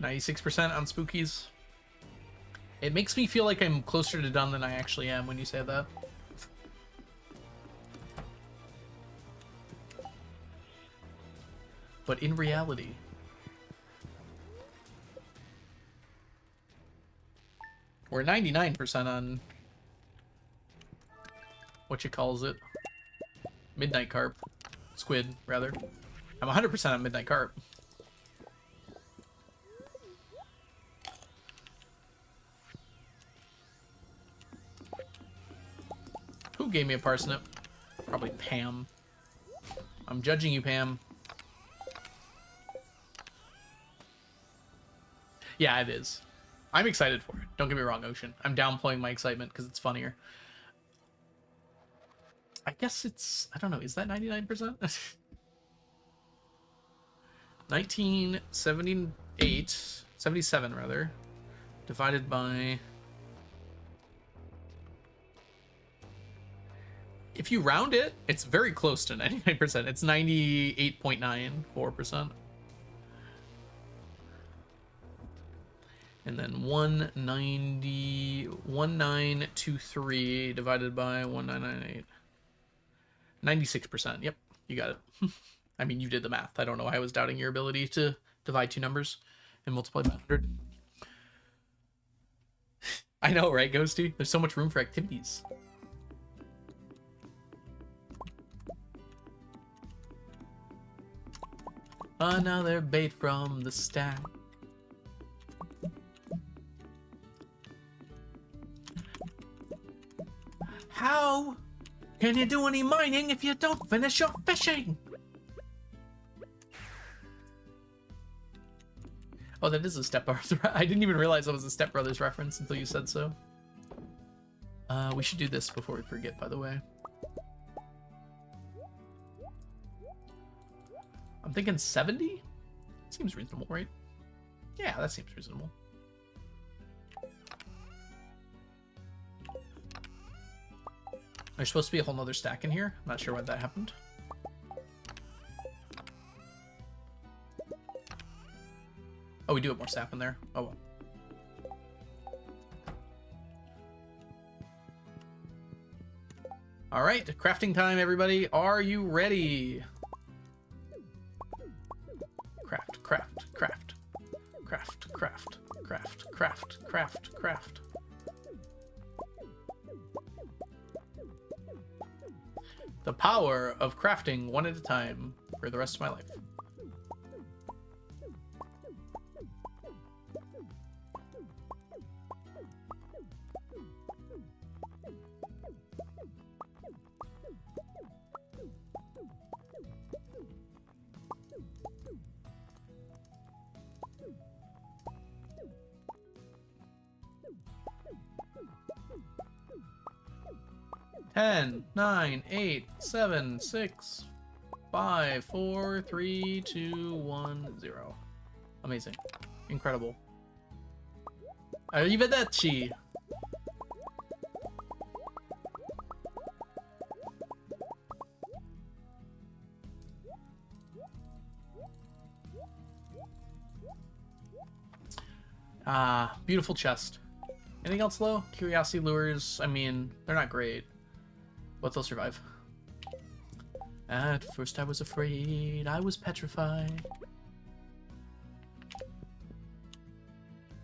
%96 on spookies. It makes me feel like I'm closer to done than I actually am when you say that. But in reality, we're 99% on what you calls it, midnight carp, squid rather. I'm 100% on midnight carp. Who gave me a parsnip? Probably Pam. I'm judging you, Pam. Yeah, it is. I'm excited for it. Don't get me wrong, Ocean. I'm downplaying my excitement because it's funnier. I guess it's... I don't know. Is that 99%? 1978... 77, rather. Divided by... If you round it, it's very close to 99%. It's 98.94%. And then 1923 divided by 1998. 96%. Yep, you got it. I mean, you did the math. I don't know why I was doubting your ability to divide two numbers and multiply by 100. I know, right, Ghosty? There's so much room for activities. Another bait from the stack. How can you do any mining if you don't finish your fishing? Oh, that is a Step Brothers. I didn't even realize that was a Step Brothers reference until you said so. We should do this before we forget, by the way. I'm thinking 70? Seems reasonable, right? Yeah, that seems reasonable. There's supposed to be a whole nother stack in here. I'm not sure why that happened. Oh, we do have more sap in there. Oh well. All right, crafting time, everybody. Are you ready? Craft, craft, craft, craft, craft, craft, craft, craft, craft. The power of crafting one at a time for the rest of my life. Ten, 9, 8, 7, 6, 5, 4, 3, 2, 1, 0. Amazing. Incredible. Arrivederci. Ah, beautiful chest. Anything else low? Curiosity lures. I mean, they're not great, but they'll survive. At first I was afraid, I was petrified.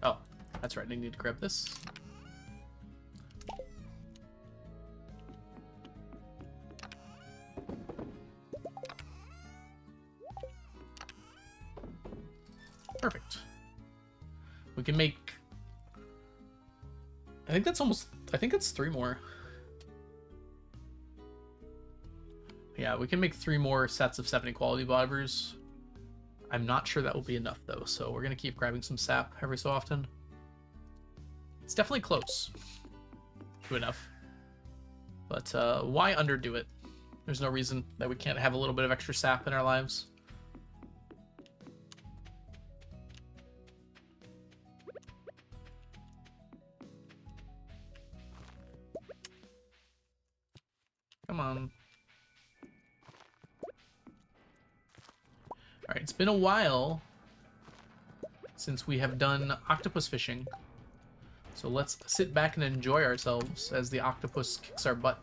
Oh, that's right, I need to grab this. Perfect. We can make... I think that's 3 more. Yeah, we can make 3 more sets of 7 equality bobbers. I'm not sure that will be enough, though, so we're going to keep grabbing some sap every so often. It's definitely close to enough. But why underdo it? There's no reason that we can't have a little bit of extra sap in our lives. Come on. Alright, it's been a while since we have done octopus fishing. So let's sit back and enjoy ourselves as the octopus kicks our butt.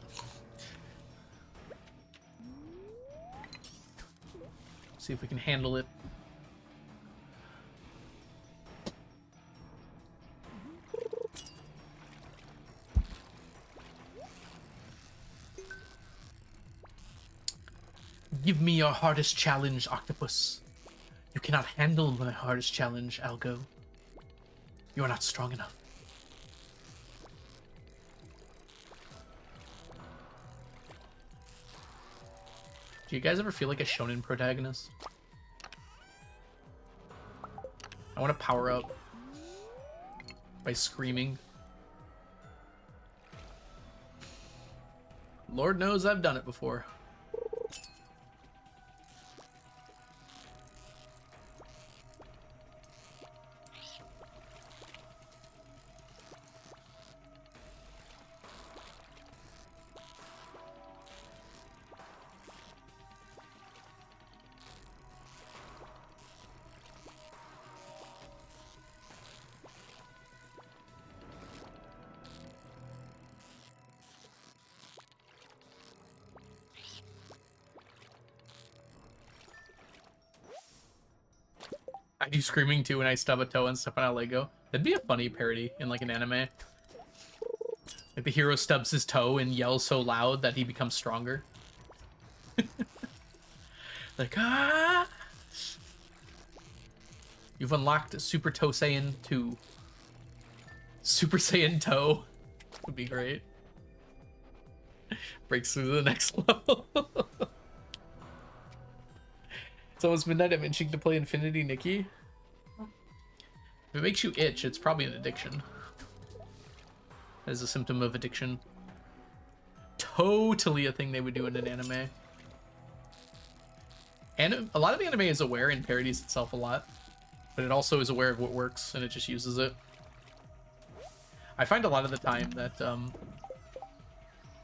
See if we can handle it. Give me your hardest challenge, octopus. You cannot handle my hardest challenge, Algo. You are not strong enough. Do you guys ever feel like a shonen protagonist? I want to power up by screaming. Lord knows I've done it before. I do screaming too when I stub a toe and step on a Lego. That'd be a funny parody in like an anime. Like the hero stubs his toe and yells so loud that he becomes stronger. Like, ah! You've unlocked Super Toe Saiyan 2. Super Saiyan Toe would be great. Breaks through to the next level. It's almost midnight. I'm itching to play Infinity Nikki. If it makes you itch, it's probably an addiction. As a symptom of addiction. Totally a thing they would do in an anime. And a lot of the anime is aware and parodies itself a lot. But it also is aware of what works, and it just uses it. I find a lot of the time that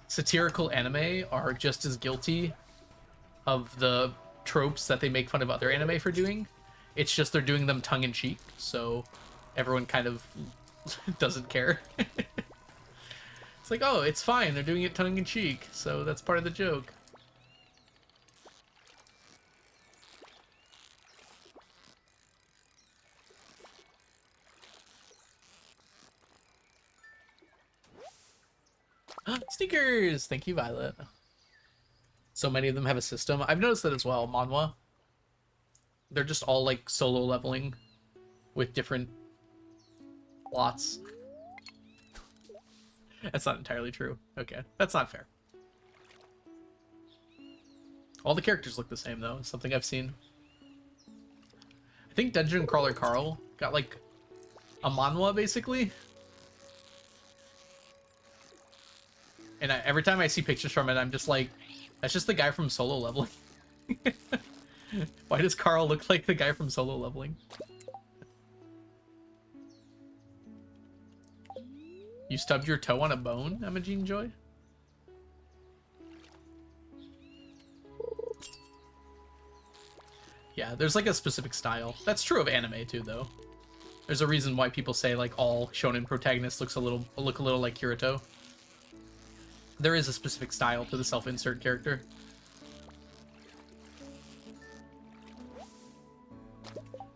satirical anime are just as guilty of the tropes that they make fun of other anime for doing. It's just they're doing them tongue-in-cheek, so everyone kind of doesn't care. It's like, oh, it's fine, they're doing it tongue-in-cheek, so that's part of the joke. Sneakers! Thank you, Violet. So many of them have a system. I've noticed that as well, manhwa. They're just all like solo leveling with different plots. That's not entirely true. Okay, that's not fair. All the characters look the same though, it's something I've seen. I think Dungeon Crawler Carl got like a manhwa basically. And every time I see pictures from it, I'm just like, that's just the guy from Solo Leveling. Why does Carl look like the guy from Solo Leveling? You stubbed your toe on a bone, Imogene Joy? Yeah, there's like a specific style. That's true of anime too, though. There's a reason why people say like all shonen protagonists look a little like Kirito. There is a specific style to the self-insert character.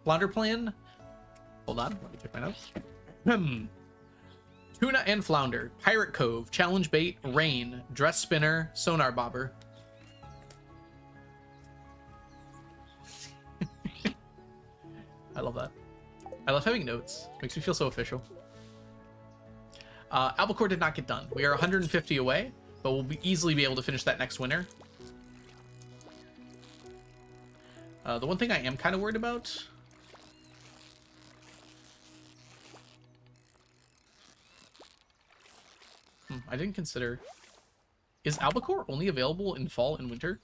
Flounder plan. Hold on, let me check my notes. Tuna and flounder, pirate cove, challenge bait, rain, dress spinner, sonar bobber. I love that. I love having notes. Makes me feel so official. Albacore did not get done. We are 150 away, but we'll easily be able to finish that next winter. The one thing I am kind of worried about... I didn't consider... Is Albacore only available in fall and winter?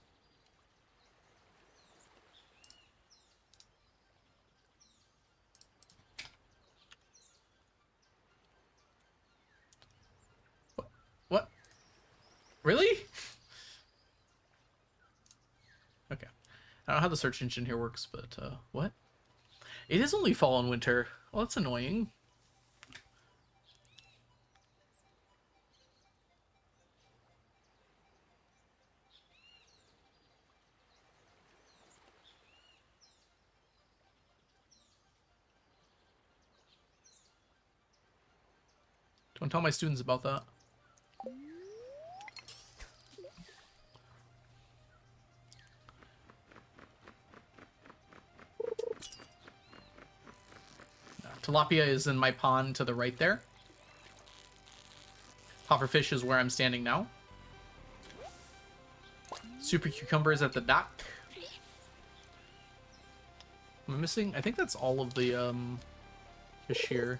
What? Really? Okay. I don't know how the search engine here works, but, what? It is only fall and winter. Well, that's annoying. Don't tell my students about that. Tilapia is in my pond to the right there. Hopperfish is where I'm standing now. Super cucumber is at the dock. Am I missing? I think that's all of the fish here.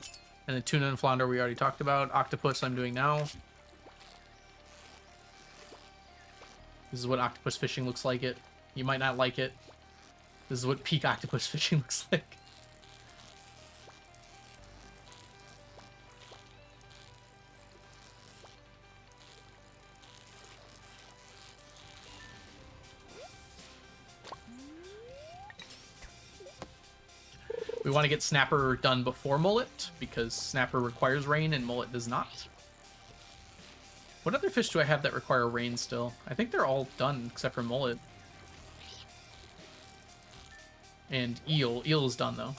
And the tuna and flounder we already talked about. Octopus I'm doing now. This is what octopus fishing looks like. You might not like it. This is what peak octopus fishing looks like. We want to get Snapper done before Mullet, because Snapper requires rain and Mullet does not. What other fish do I have that require rain still? I think they're all done except for Mullet. And Eel. Eel is done, though.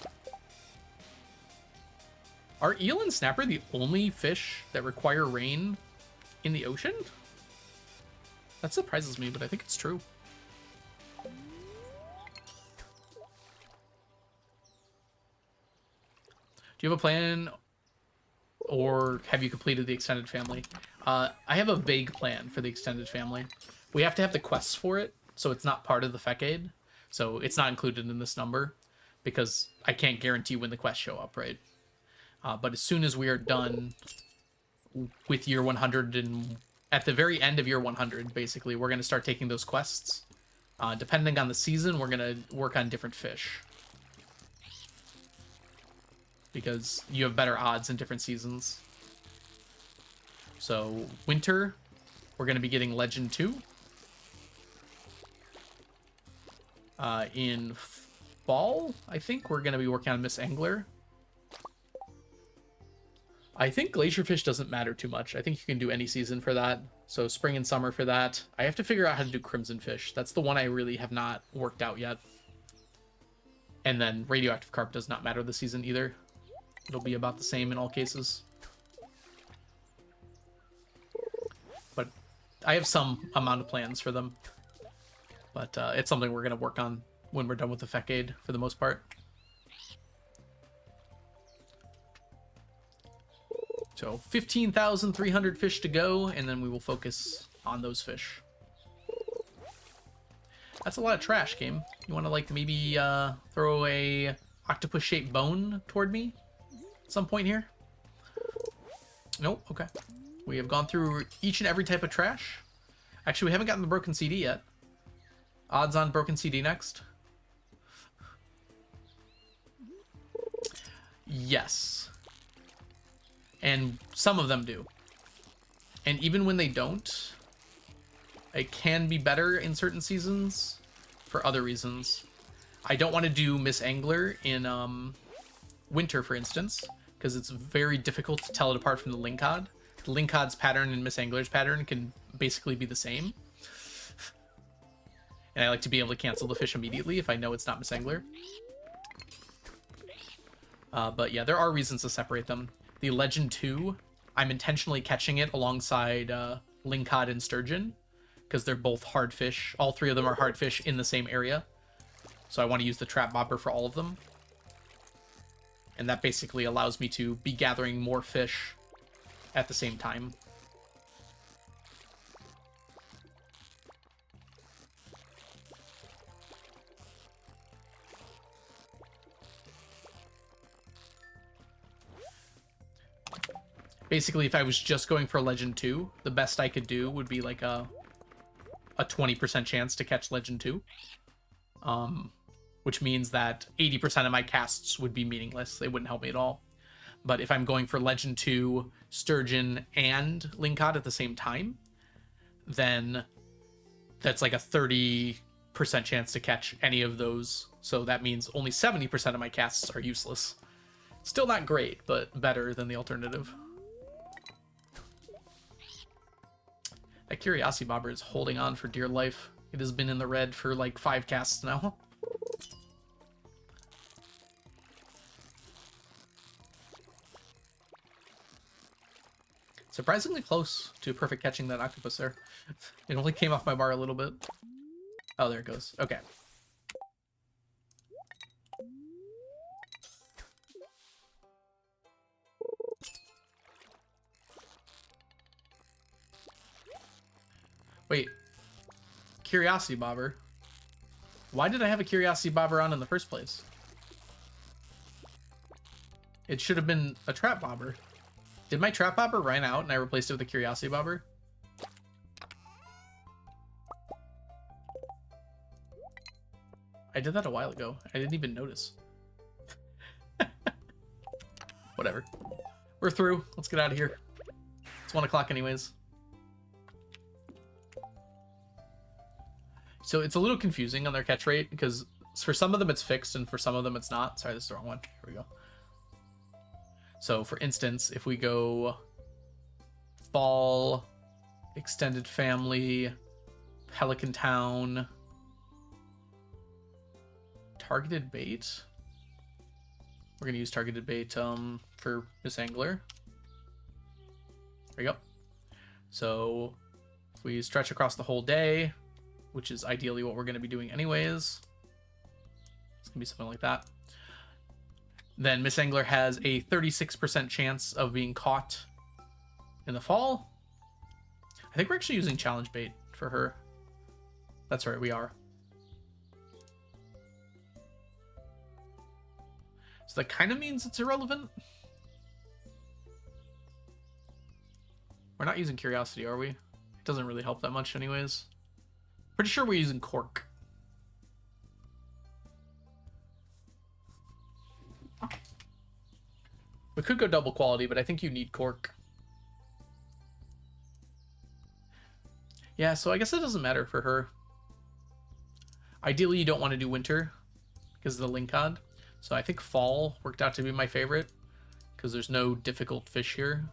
Are Eel and Snapper the only fish that require rain in the ocean? That surprises me, but I think it's true. Do you have a plan, or have you completed the extended family? I have a vague plan for the extended family. We have to have the quests for it, so it's not part of the Fecade. So it's not included in this number, because I can't guarantee when the quests show up, right? But as soon as we are done with year 100, and at the very end of year 100, basically, we're going to start taking those quests. Depending on the season, we're going to work on different fish. Because you have better odds in different seasons. So, winter, we're going to be getting Legend 2. In fall, I think, we're going to be working on Miss Angler. I think Glacierfish doesn't matter too much. I think you can do any season for that. So, spring and summer for that. I have to figure out how to do Crimson Fish. That's the one I really have not worked out yet. And then Radioactive Carp does not matter this season either. It'll be about the same in all cases. But I have some amount of plans for them. But it's something we're going to work on when we're done with the Fecade, for the most part. So 15,300 fish to go, and then we will focus on those fish. That's a lot of trash, game. You want to, like, maybe throw a octopus-shaped bone toward me? Some point here? Nope. Okay. We have gone through each and every type of trash. Actually, we haven't gotten the broken CD yet. Odds on broken CD next? Yes. And some of them do. And even when they don't, it can be better in certain seasons for other reasons. I don't want to do Miss Angler in winter, for instance, because it's very difficult to tell it apart from the Linkod. The Linkod's pattern and Miss Angler's pattern can basically be the same. And I like to be able to cancel the fish immediately if I know it's not Miss Angler. But yeah, there are reasons to separate them. The Legend 2, I'm intentionally catching it alongside Linkod and Sturgeon, because they're both hard fish. All three of them are hard fish in the same area. So I want to use the trap bobber for all of them. And that basically allows me to be gathering more fish at the same time. Basically, if I was just going for Legend 2, the best I could do would be like a 20% chance to catch Legend 2. Which means that 80% of my casts would be meaningless. They wouldn't help me at all. But if I'm going for Legend 2, Sturgeon, and Linkod at the same time, then that's like a 30% chance to catch any of those. So that means only 70% of my casts are useless. Still not great, but better than the alternative. That Curiosity Bobber is holding on for dear life. It has been in the red for like 5 casts now. Surprisingly close to perfect catching that octopus there. It only came off my bar a little bit. Oh, there it goes. Okay. Wait. Curiosity Bobber. Why did I have a Curiosity Bobber on in the first place? It should have been a Trap Bobber. Did my Trap Bobber run out and I replaced it with a Curiosity Bobber? I did that a while ago. I didn't even notice. Whatever. We're through. Let's get out of here. It's 1 o'clock anyways. So it's a little confusing on their catch rate because for some of them it's fixed and for some of them it's not. Sorry, this is the wrong one. Here we go. So for instance, if we go fall, extended family, Pelican Town, targeted bait. We're gonna use targeted bait for Miss Angler. There you go. So if we stretch across the whole day, which is ideally what we're going to be doing anyways, it's gonna be something like that. Then Miss Angler has a 36% chance of being caught in the fall. I think we're actually using challenge bait for her. That's right, we are. So that kind of means it's irrelevant. We're not using Curiosity, are we? It doesn't really help that much anyways. Pretty sure we're using Cork. We could go double quality, but I think you need Cork. Yeah, so I guess it doesn't matter for her. Ideally, you don't want to do winter because of the Linkod. So I think fall worked out to be my favorite because there's no difficult fish here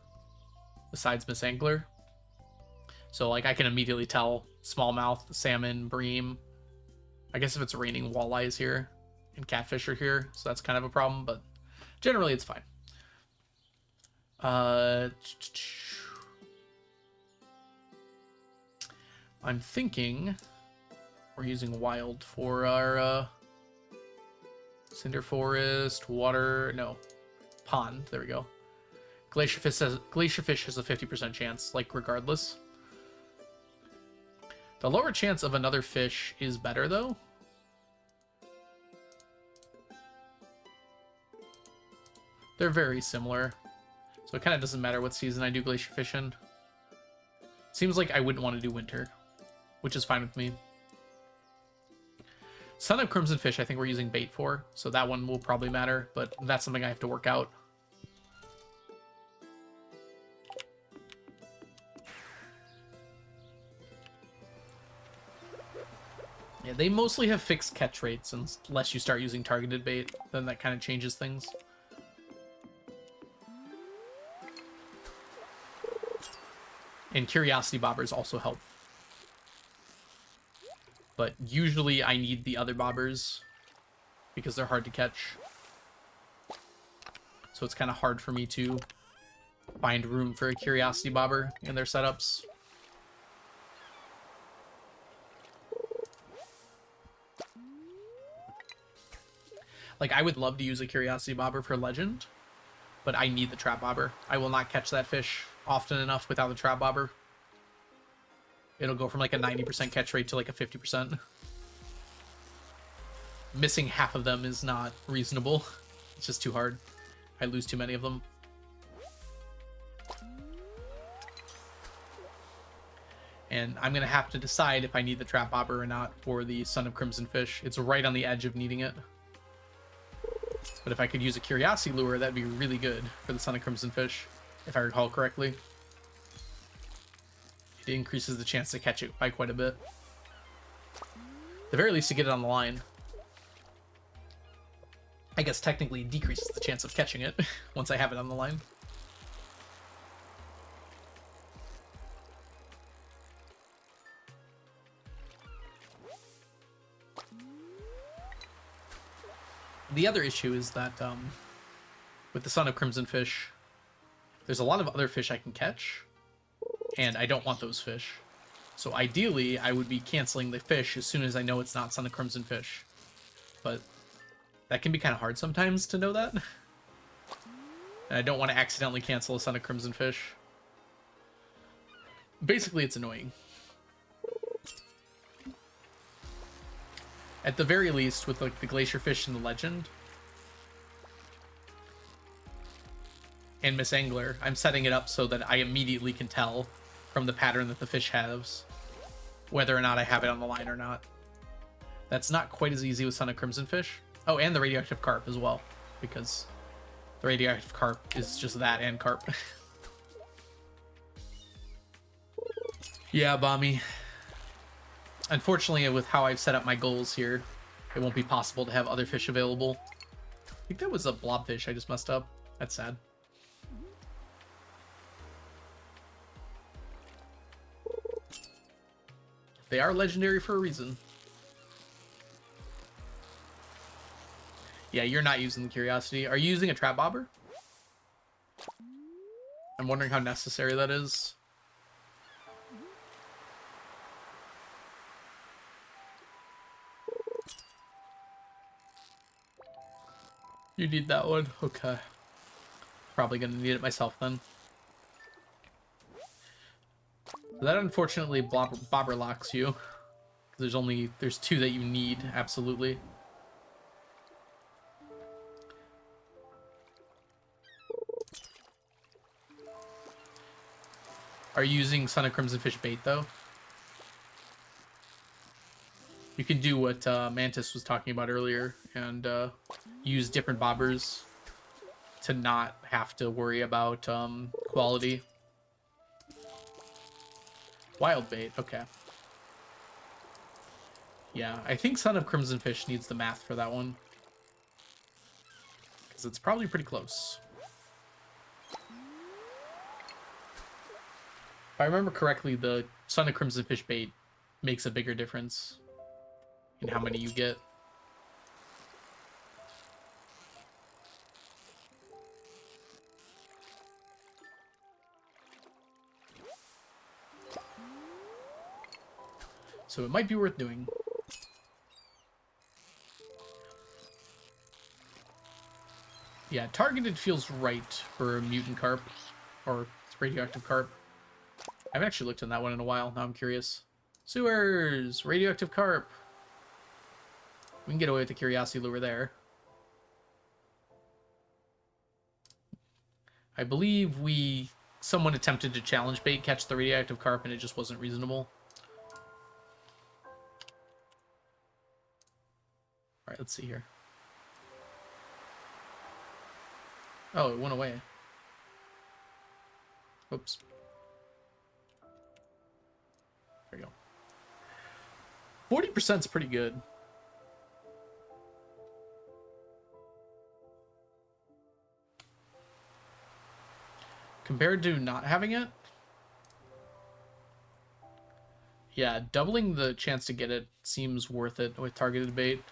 besides Miss Angler. So like I can immediately tell smallmouth, salmon, bream. I guess if it's raining, walleye is here and catfish are here, so that's kind of a problem, but generally it's fine. I'm thinking we're using wild for our cinder forest, water, no, pond. There we go. Glacierfish has a 50% chance, like regardless. The lower chance of another fish is better though. They're very similar. So it kind of doesn't matter what season I do glacierfish in. Seems like I wouldn't want to do winter, which is fine with me. Sun of Crimson Fish, I think we're using bait for, so that one will probably matter, but that's something I have to work out. Yeah, they mostly have fixed catch rates unless you start using targeted bait. Then that kind of changes things. And curiosity bobbers also help. But usually I need the other bobbers because they're hard to catch. So it's kind of hard for me to find room for a curiosity bobber in their setups. Like, I would love to use a curiosity bobber for legend, but I need the trap bobber. I will not catch that fish often enough without the trap bobber. It'll go from like a 90% catch rate to like a 50%. Missing half of them is not reasonable. It's just too hard. I lose too many of them. And I'm going to have to decide if I need the trap bobber or not for the Son of Crimson Fish. It's right on the edge of needing it. But if I could use a curiosity lure, that'd be really good for the Son of Crimson Fish, if I recall correctly. It increases the chance to catch it by quite a bit. At the very least, to get it on the line. I guess technically it decreases the chance of catching it once I have it on the line. The other issue is that with the Son of Crimson Fish, there's a lot of other fish I can catch, and I don't want those fish. So ideally, I would be canceling the fish as soon as I know it's not Son of Crimson Fish. But that can be kind of hard sometimes to know that. And I don't want to accidentally cancel a Son of Crimson Fish. Basically, it's annoying. At the very least, with like the Glacier Fish and the Legend, and Miss Angler, I'm setting it up so that I immediately can tell from the pattern that the fish has whether or not I have it on the line or not. That's not quite as easy with Son of Crimson Fish. Oh, and the Radioactive Carp as well, because the Radioactive Carp is just that and carp. Yeah, Bommy. Unfortunately, with how I've set up my goals here, it won't be possible to have other fish available. I think that was a blobfish I just messed up. That's sad. They are legendary for a reason. Yeah, you're not using the Curiosity. Are you using a trap bobber? I'm wondering how necessary that is. You need that one? Okay. Probably gonna need it myself then. That unfortunately bobber locks you. There's two that you need, absolutely. Are you using Son of Crimson Fish bait though? You can do what Mantis was talking about earlier and use different bobbers to not have to worry about quality. Wild bait, okay. Yeah, I think Son of Crimson Fish needs the math for that one, because it's probably pretty close. If I remember correctly, the Son of Crimson Fish bait makes a bigger difference in how many you get. So it might be worth doing. Yeah, targeted feels right for a mutant carp, or radioactive carp. I haven't actually looked on that one in a while. Now I'm curious. Sewers! Radioactive carp! We can get away with the curiosity lure there. I believe someone attempted to challenge bait catch the radioactive carp and it just wasn't reasonable. Alright, let's see here. Oh, it went away. Oops. There we go. 40% is pretty good. Compared to not having it? Yeah, doubling the chance to get it seems worth it with targeted bait.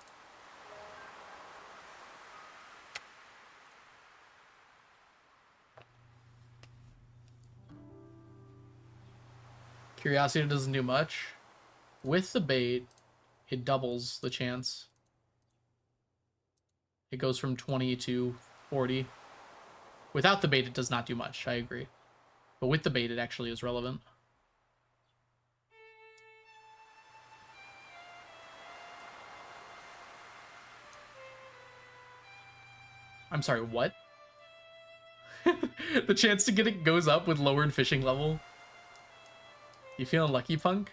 Curiosity doesn't do much. With the bait, it doubles the chance. It goes from 20 to 40. Without the bait, it does not do much, I agree. But with the bait, it actually is relevant. I'm sorry, what? The chance to get it goes up with lowered fishing level. You feeling lucky, Punk?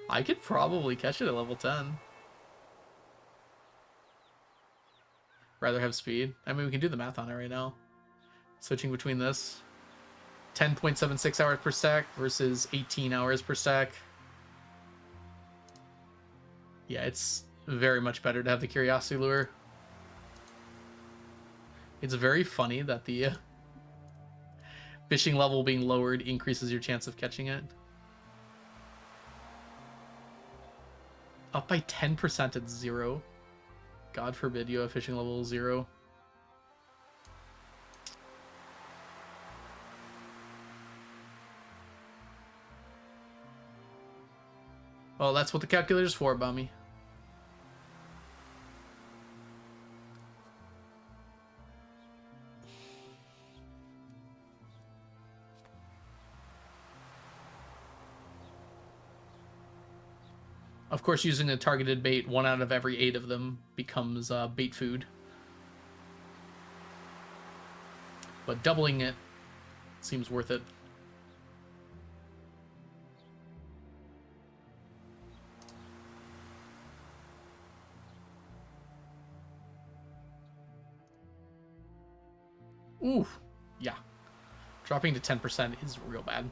I could probably catch it at level 10. Rather have speed. I mean, we can do the math on it right now. Switching between this. 10.76 hours per stack versus 18 hours per stack. Yeah, it's very much better to have the Curiosity Lure. It's very funny that the fishing level being lowered increases your chance of catching it. Up by 10% at 0. God forbid you have fishing level 0. Well, that's what the calculator's for, Bummy. Of course, using a targeted bait, 1 out of every 8 of them becomes bait food. But doubling it seems worth it. Ooh, yeah. Dropping to 10% is real bad.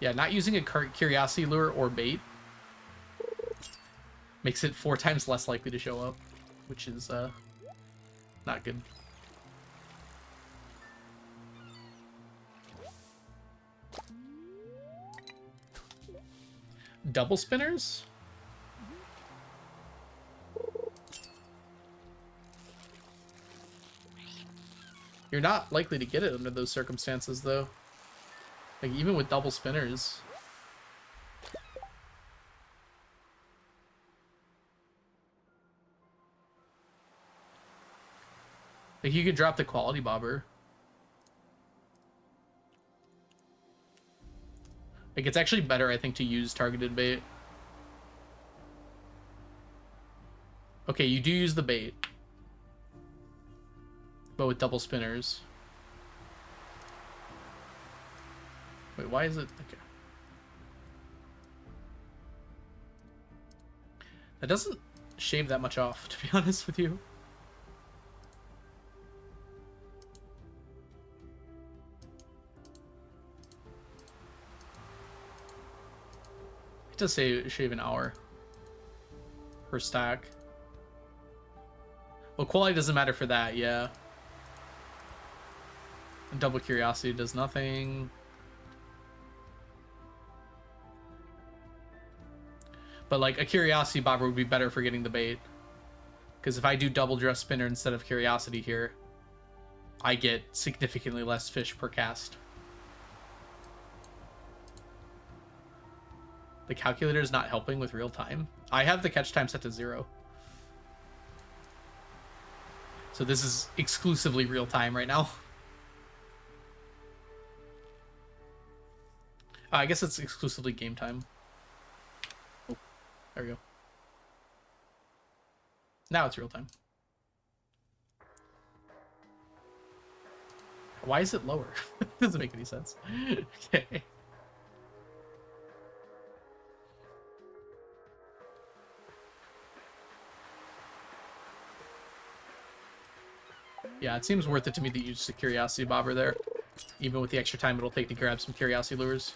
Yeah, not using a Curiosity Lure or bait makes it 4 times less likely to show up, which is not good. Double spinners? You're not likely to get it under those circumstances, though. Like, even with double spinners. Like, you could drop the quality bobber. Like, it's actually better, I think, to use targeted bait. Okay, you do use the bait. But with double spinners. Wait, why is it... Okay. That doesn't shave that much off, to be honest with you. It does say shave an hour per stack. Well, quality doesn't matter for that, yeah. And double curiosity does nothing. But like a curiosity bobber would be better for getting the bait. Because if I do double dress spinner instead of curiosity here, I get significantly less fish per cast. The calculator is not helping with real time. I have the catch time set to 0. So this is exclusively real time right now. I guess it's exclusively game time. Oh, there we go. Now it's real time. Why is it lower? Doesn't make any sense. Okay. Yeah, it seems worth it to me to use the Curiosity Bobber there. Even with the extra time it'll take to grab some Curiosity Lures.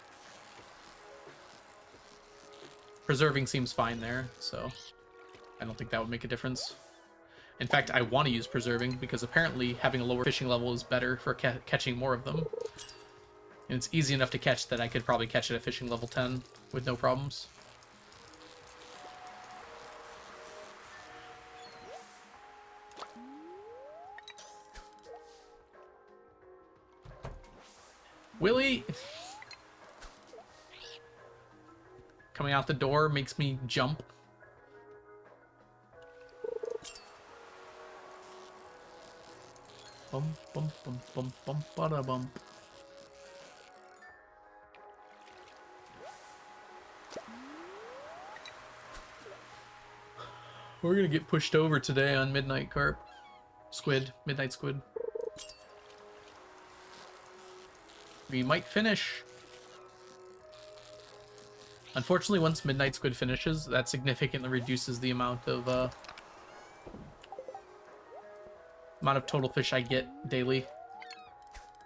Preserving seems fine there, so I don't think that would make a difference. In fact, I want to use Preserving because apparently having a lower fishing level is better for catching more of them. And it's easy enough to catch that I could probably catch it at fishing level 10 with no problems. Willie! Coming out the door makes me jump. Bum, bum, bum, bum, bum, bada bum. We're gonna get pushed over today on Midnight Carp. Midnight Squid. We might finish. Unfortunately, once Midnight Squid finishes, that significantly reduces the amount of total fish I get daily.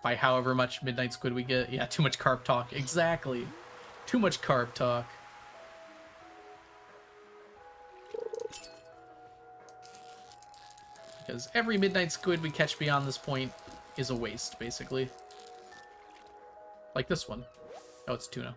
By however much Midnight Squid we get. Yeah, too much carp talk. Exactly. Too much carp talk. Because every Midnight Squid we catch beyond this point is a waste, basically. Like this one. Oh, it's tuna.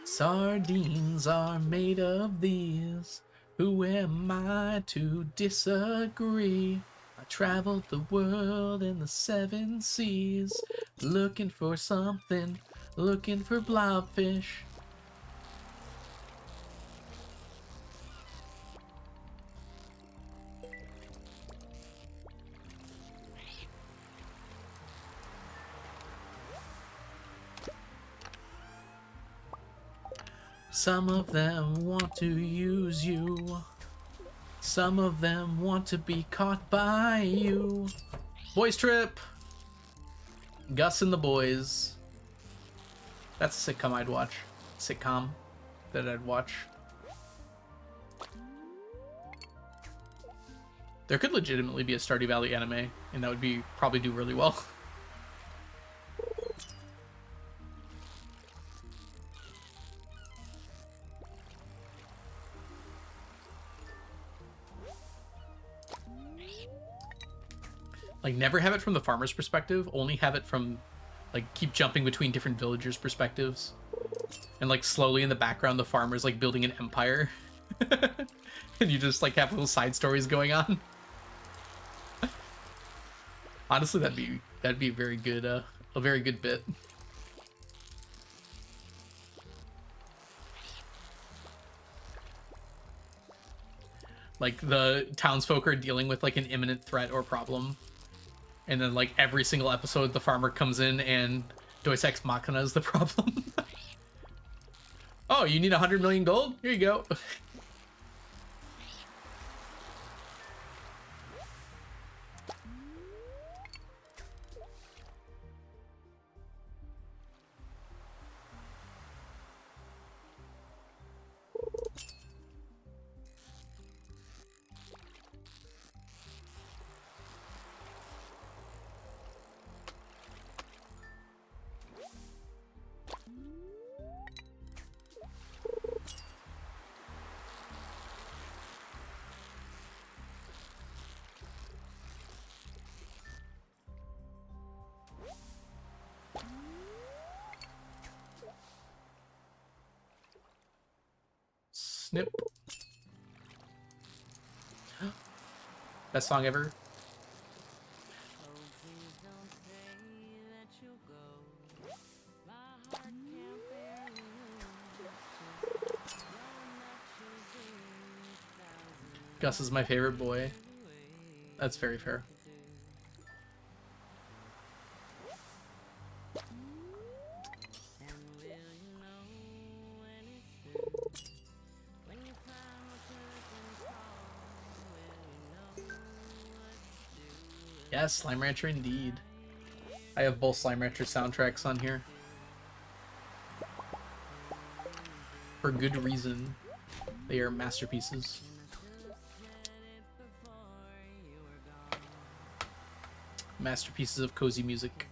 Sardines are made of these. Who am I to disagree? I traveled the world in the 7 seas, looking for something, looking for blobfish. Some of them want to use you. Some of them want to be caught by you. Boys trip! Gus and the boys. That's a sitcom I'd watch. Sitcom that I'd watch. There could legitimately be a Stardew Valley anime, and that would probably do really well. Like, never have it from the farmer's perspective, only have it from, like, keep jumping between different villagers' perspectives. And, like, slowly in the background, the farmer's, like, building an empire. And you just, like, have little side stories going on. Honestly, that'd be a very good bit. Like, the townsfolk are dealing with, like, an imminent threat or problem. And then, like, every single episode, the farmer comes in and Deus Ex Machina is the problem. Oh, you need 100 million gold? Here you go. Snip. Best song ever. Gus is my favorite boy. That's very fair. Yes, Slime Rancher indeed. I have both Slime Rancher soundtracks on here. For good reason. They are masterpieces. Masterpieces of cozy music.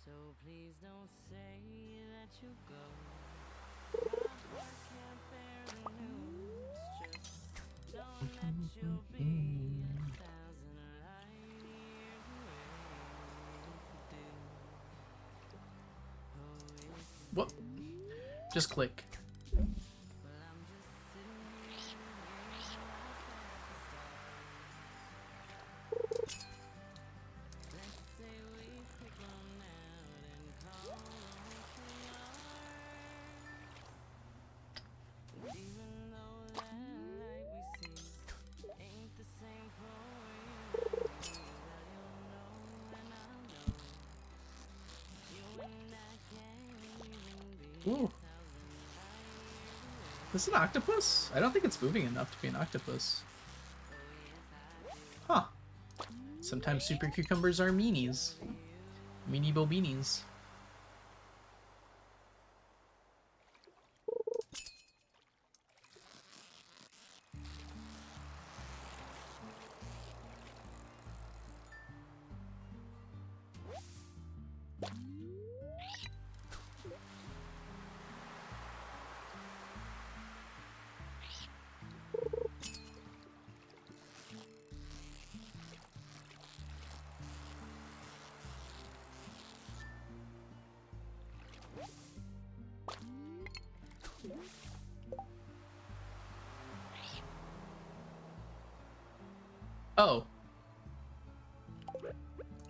So please don't say that you go. My heart can't bear the news. Just don't let you be 1,000 light years away. What? Just click. Well, I'm just sitting here let's say we pick one out and call them yours. Even though that light we see ain't the same for you and me, well you'll know and I'll know. You and I can't even be Ooh. Is this an octopus? I don't think it's moving enough to be an octopus. Huh. Sometimes super cucumbers are meanies. Meanie bobeanies. Oh.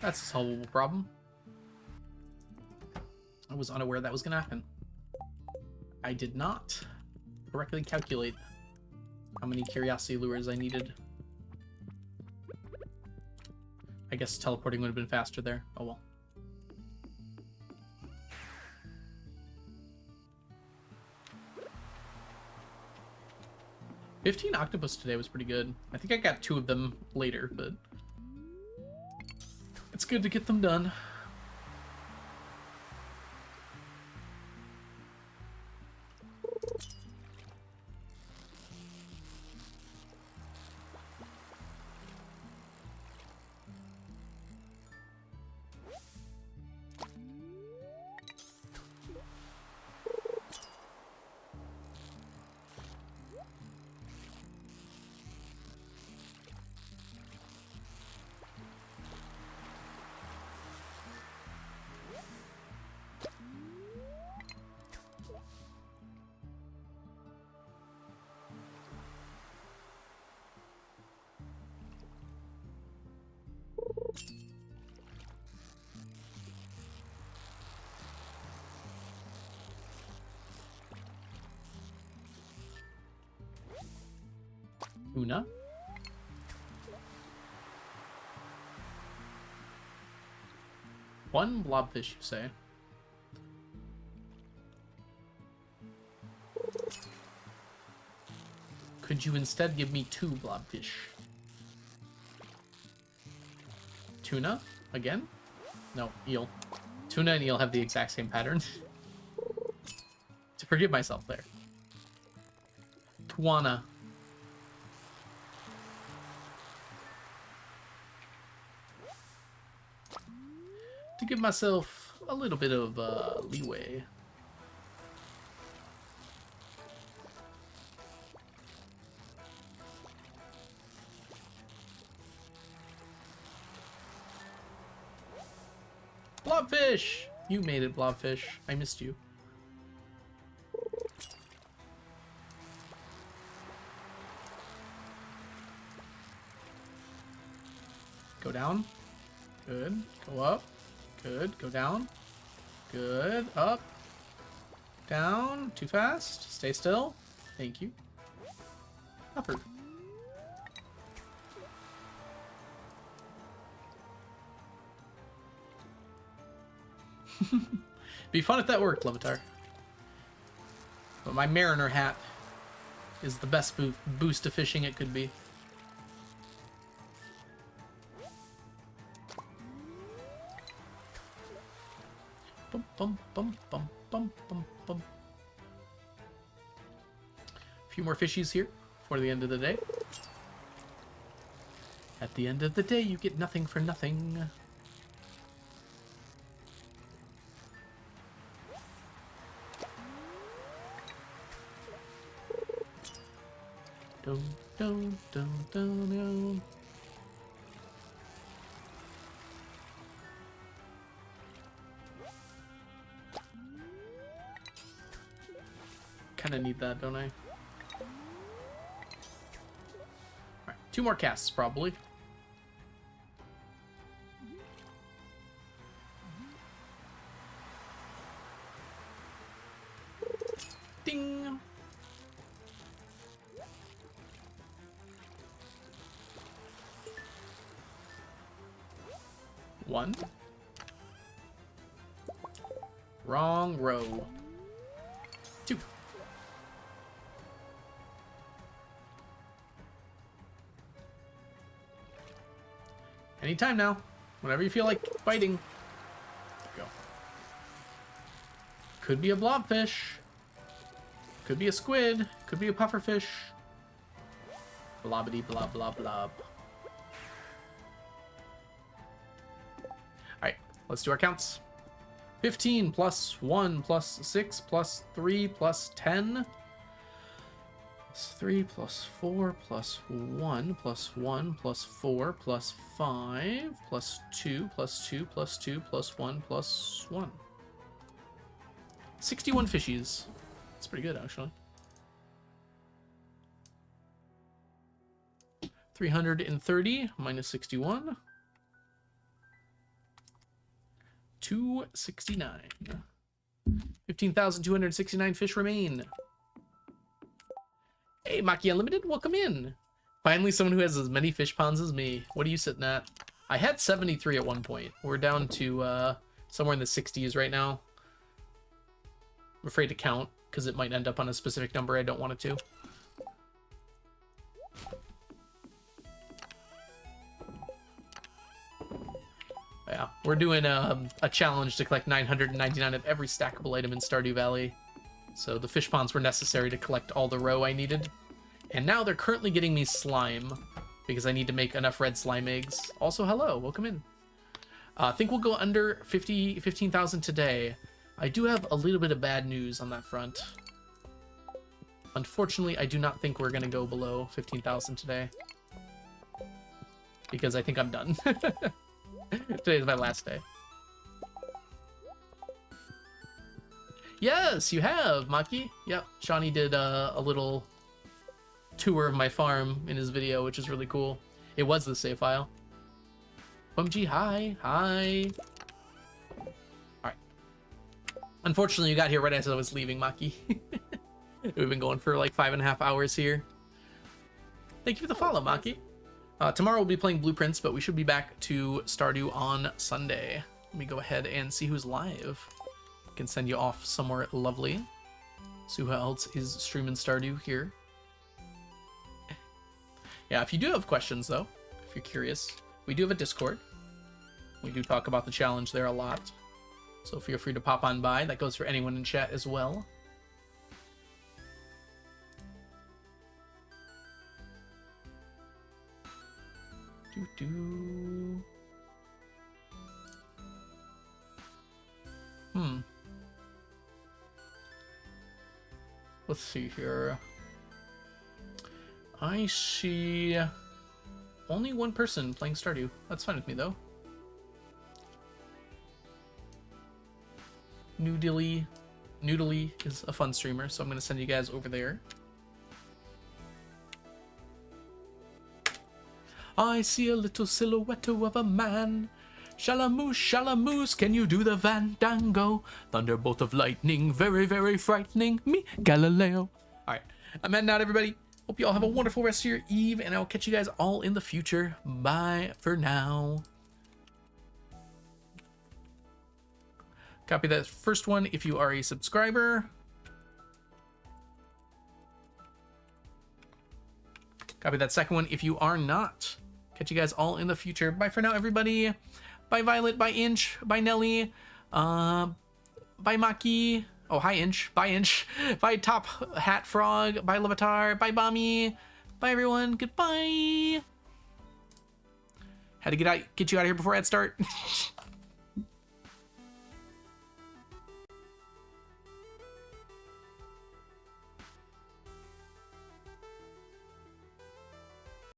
That's a solvable problem. I was unaware that was going to happen. I did not correctly calculate how many curiosity lures I needed. I guess teleporting would have been faster there. Oh well. $15 octopus today was pretty good. I think I got 2 of them later, but it's good to get them done. Una. One blobfish, you say? Could you instead give me 2 blobfish? Tuna? Again? No, eel. Tuna and eel have the exact same pattern. To forgive myself there. Tuana. To give myself a little bit of leeway. Blobfish! You made it, Blobfish. I missed you. Go down. Good. Go up. Good. Go down. Good. Up. Down. Too fast. Stay still. Thank you. puffer. Be fun if that worked, Levitar. But my Mariner hat is the best boost to fishing it could be. Bum, bum, bum, bum, bum, bum, bum. A few more fishies here for the end of the day. At the end of the day, you get nothing for nothing. Dun, dun, dun, dun, dun. Kind of need that, don't I? Alright, 2 more casts, probably. Ding! One. Wrong row. 2. Anytime now. Whenever you feel like biting. Go. Could be a blobfish. Could be a squid. Could be a pufferfish. Blobbity blob blob blob. Alright, let's do our counts. 15 plus 1 plus 6 plus 3 plus 10. Plus 3 plus 4 plus 1 plus 1 plus 4 plus 5 plus 2 plus 2 plus 2 plus 1 plus 1. 61 fishies. That's pretty good, actually. 330 minus 61. 269. 15,269 fish remain. Hey, Maki Unlimited, welcome in. Finally, someone who has as many fish ponds as me. What are you sitting at? I had 73 at one point. We're down to somewhere in the 60s right now. I'm afraid to count because it might end up on a specific number I don't want it to. Yeah, we're doing a challenge to collect 999 of every stackable item in Stardew Valley. So the fish ponds were necessary to collect all the roe I needed. And now they're currently getting me slime because I need to make enough red slime eggs. Also, hello, welcome in. I think we'll go under 15,000 today. I do have a little bit of bad news on that front. Unfortunately, I do not think we're going to go below 15,000 today. Because I think I'm done. Today is my last day. Yes, you have, Maki. Yep, Shawnee did a little tour of my farm in his video, which is really cool. It was the save file. OMG, hi. Hi. Alright. Unfortunately, you got here right as I was leaving, Maki. We've been going for like 5.5 hours here. Thank you for the follow, Maki. Tomorrow we'll be playing Blueprints, but we should be back to Stardew on Sunday. Let me go ahead and see who's live. I can send you off somewhere lovely. See who else is streaming Stardew here. Yeah, if you do have questions, though, if you're curious, we do have a Discord. We do talk about the challenge there a lot. So feel free to pop on by. That goes for anyone in chat as well. Let's see here. I see only one person playing Stardew. That's fine with me, though. Noodly is a fun streamer, so I'm going to send you guys over there. I see a little silhouette of a man. Shalamoose, shalamoose, can you do the Fandango? Thunderbolt of lightning, very, very frightening me, Galileo. All right, I'm heading out, everybody. Hope you all have a wonderful rest of your eve, and I'll catch you guys all in the future. Bye for now. Copy that first one if you are a subscriber. Copy that second one if you are not. Catch you guys all in the future. Bye for now, everybody. Bye, Violet. Bye, Inch. Bye, Nelly. Bye, Maki. Oh, hi, Inch. Bye, Inch. Bye, Top Hat Frog. Bye, Levitar. Bye, Bommy. Bye, everyone. Goodbye. Had to get you out of here before I'd start.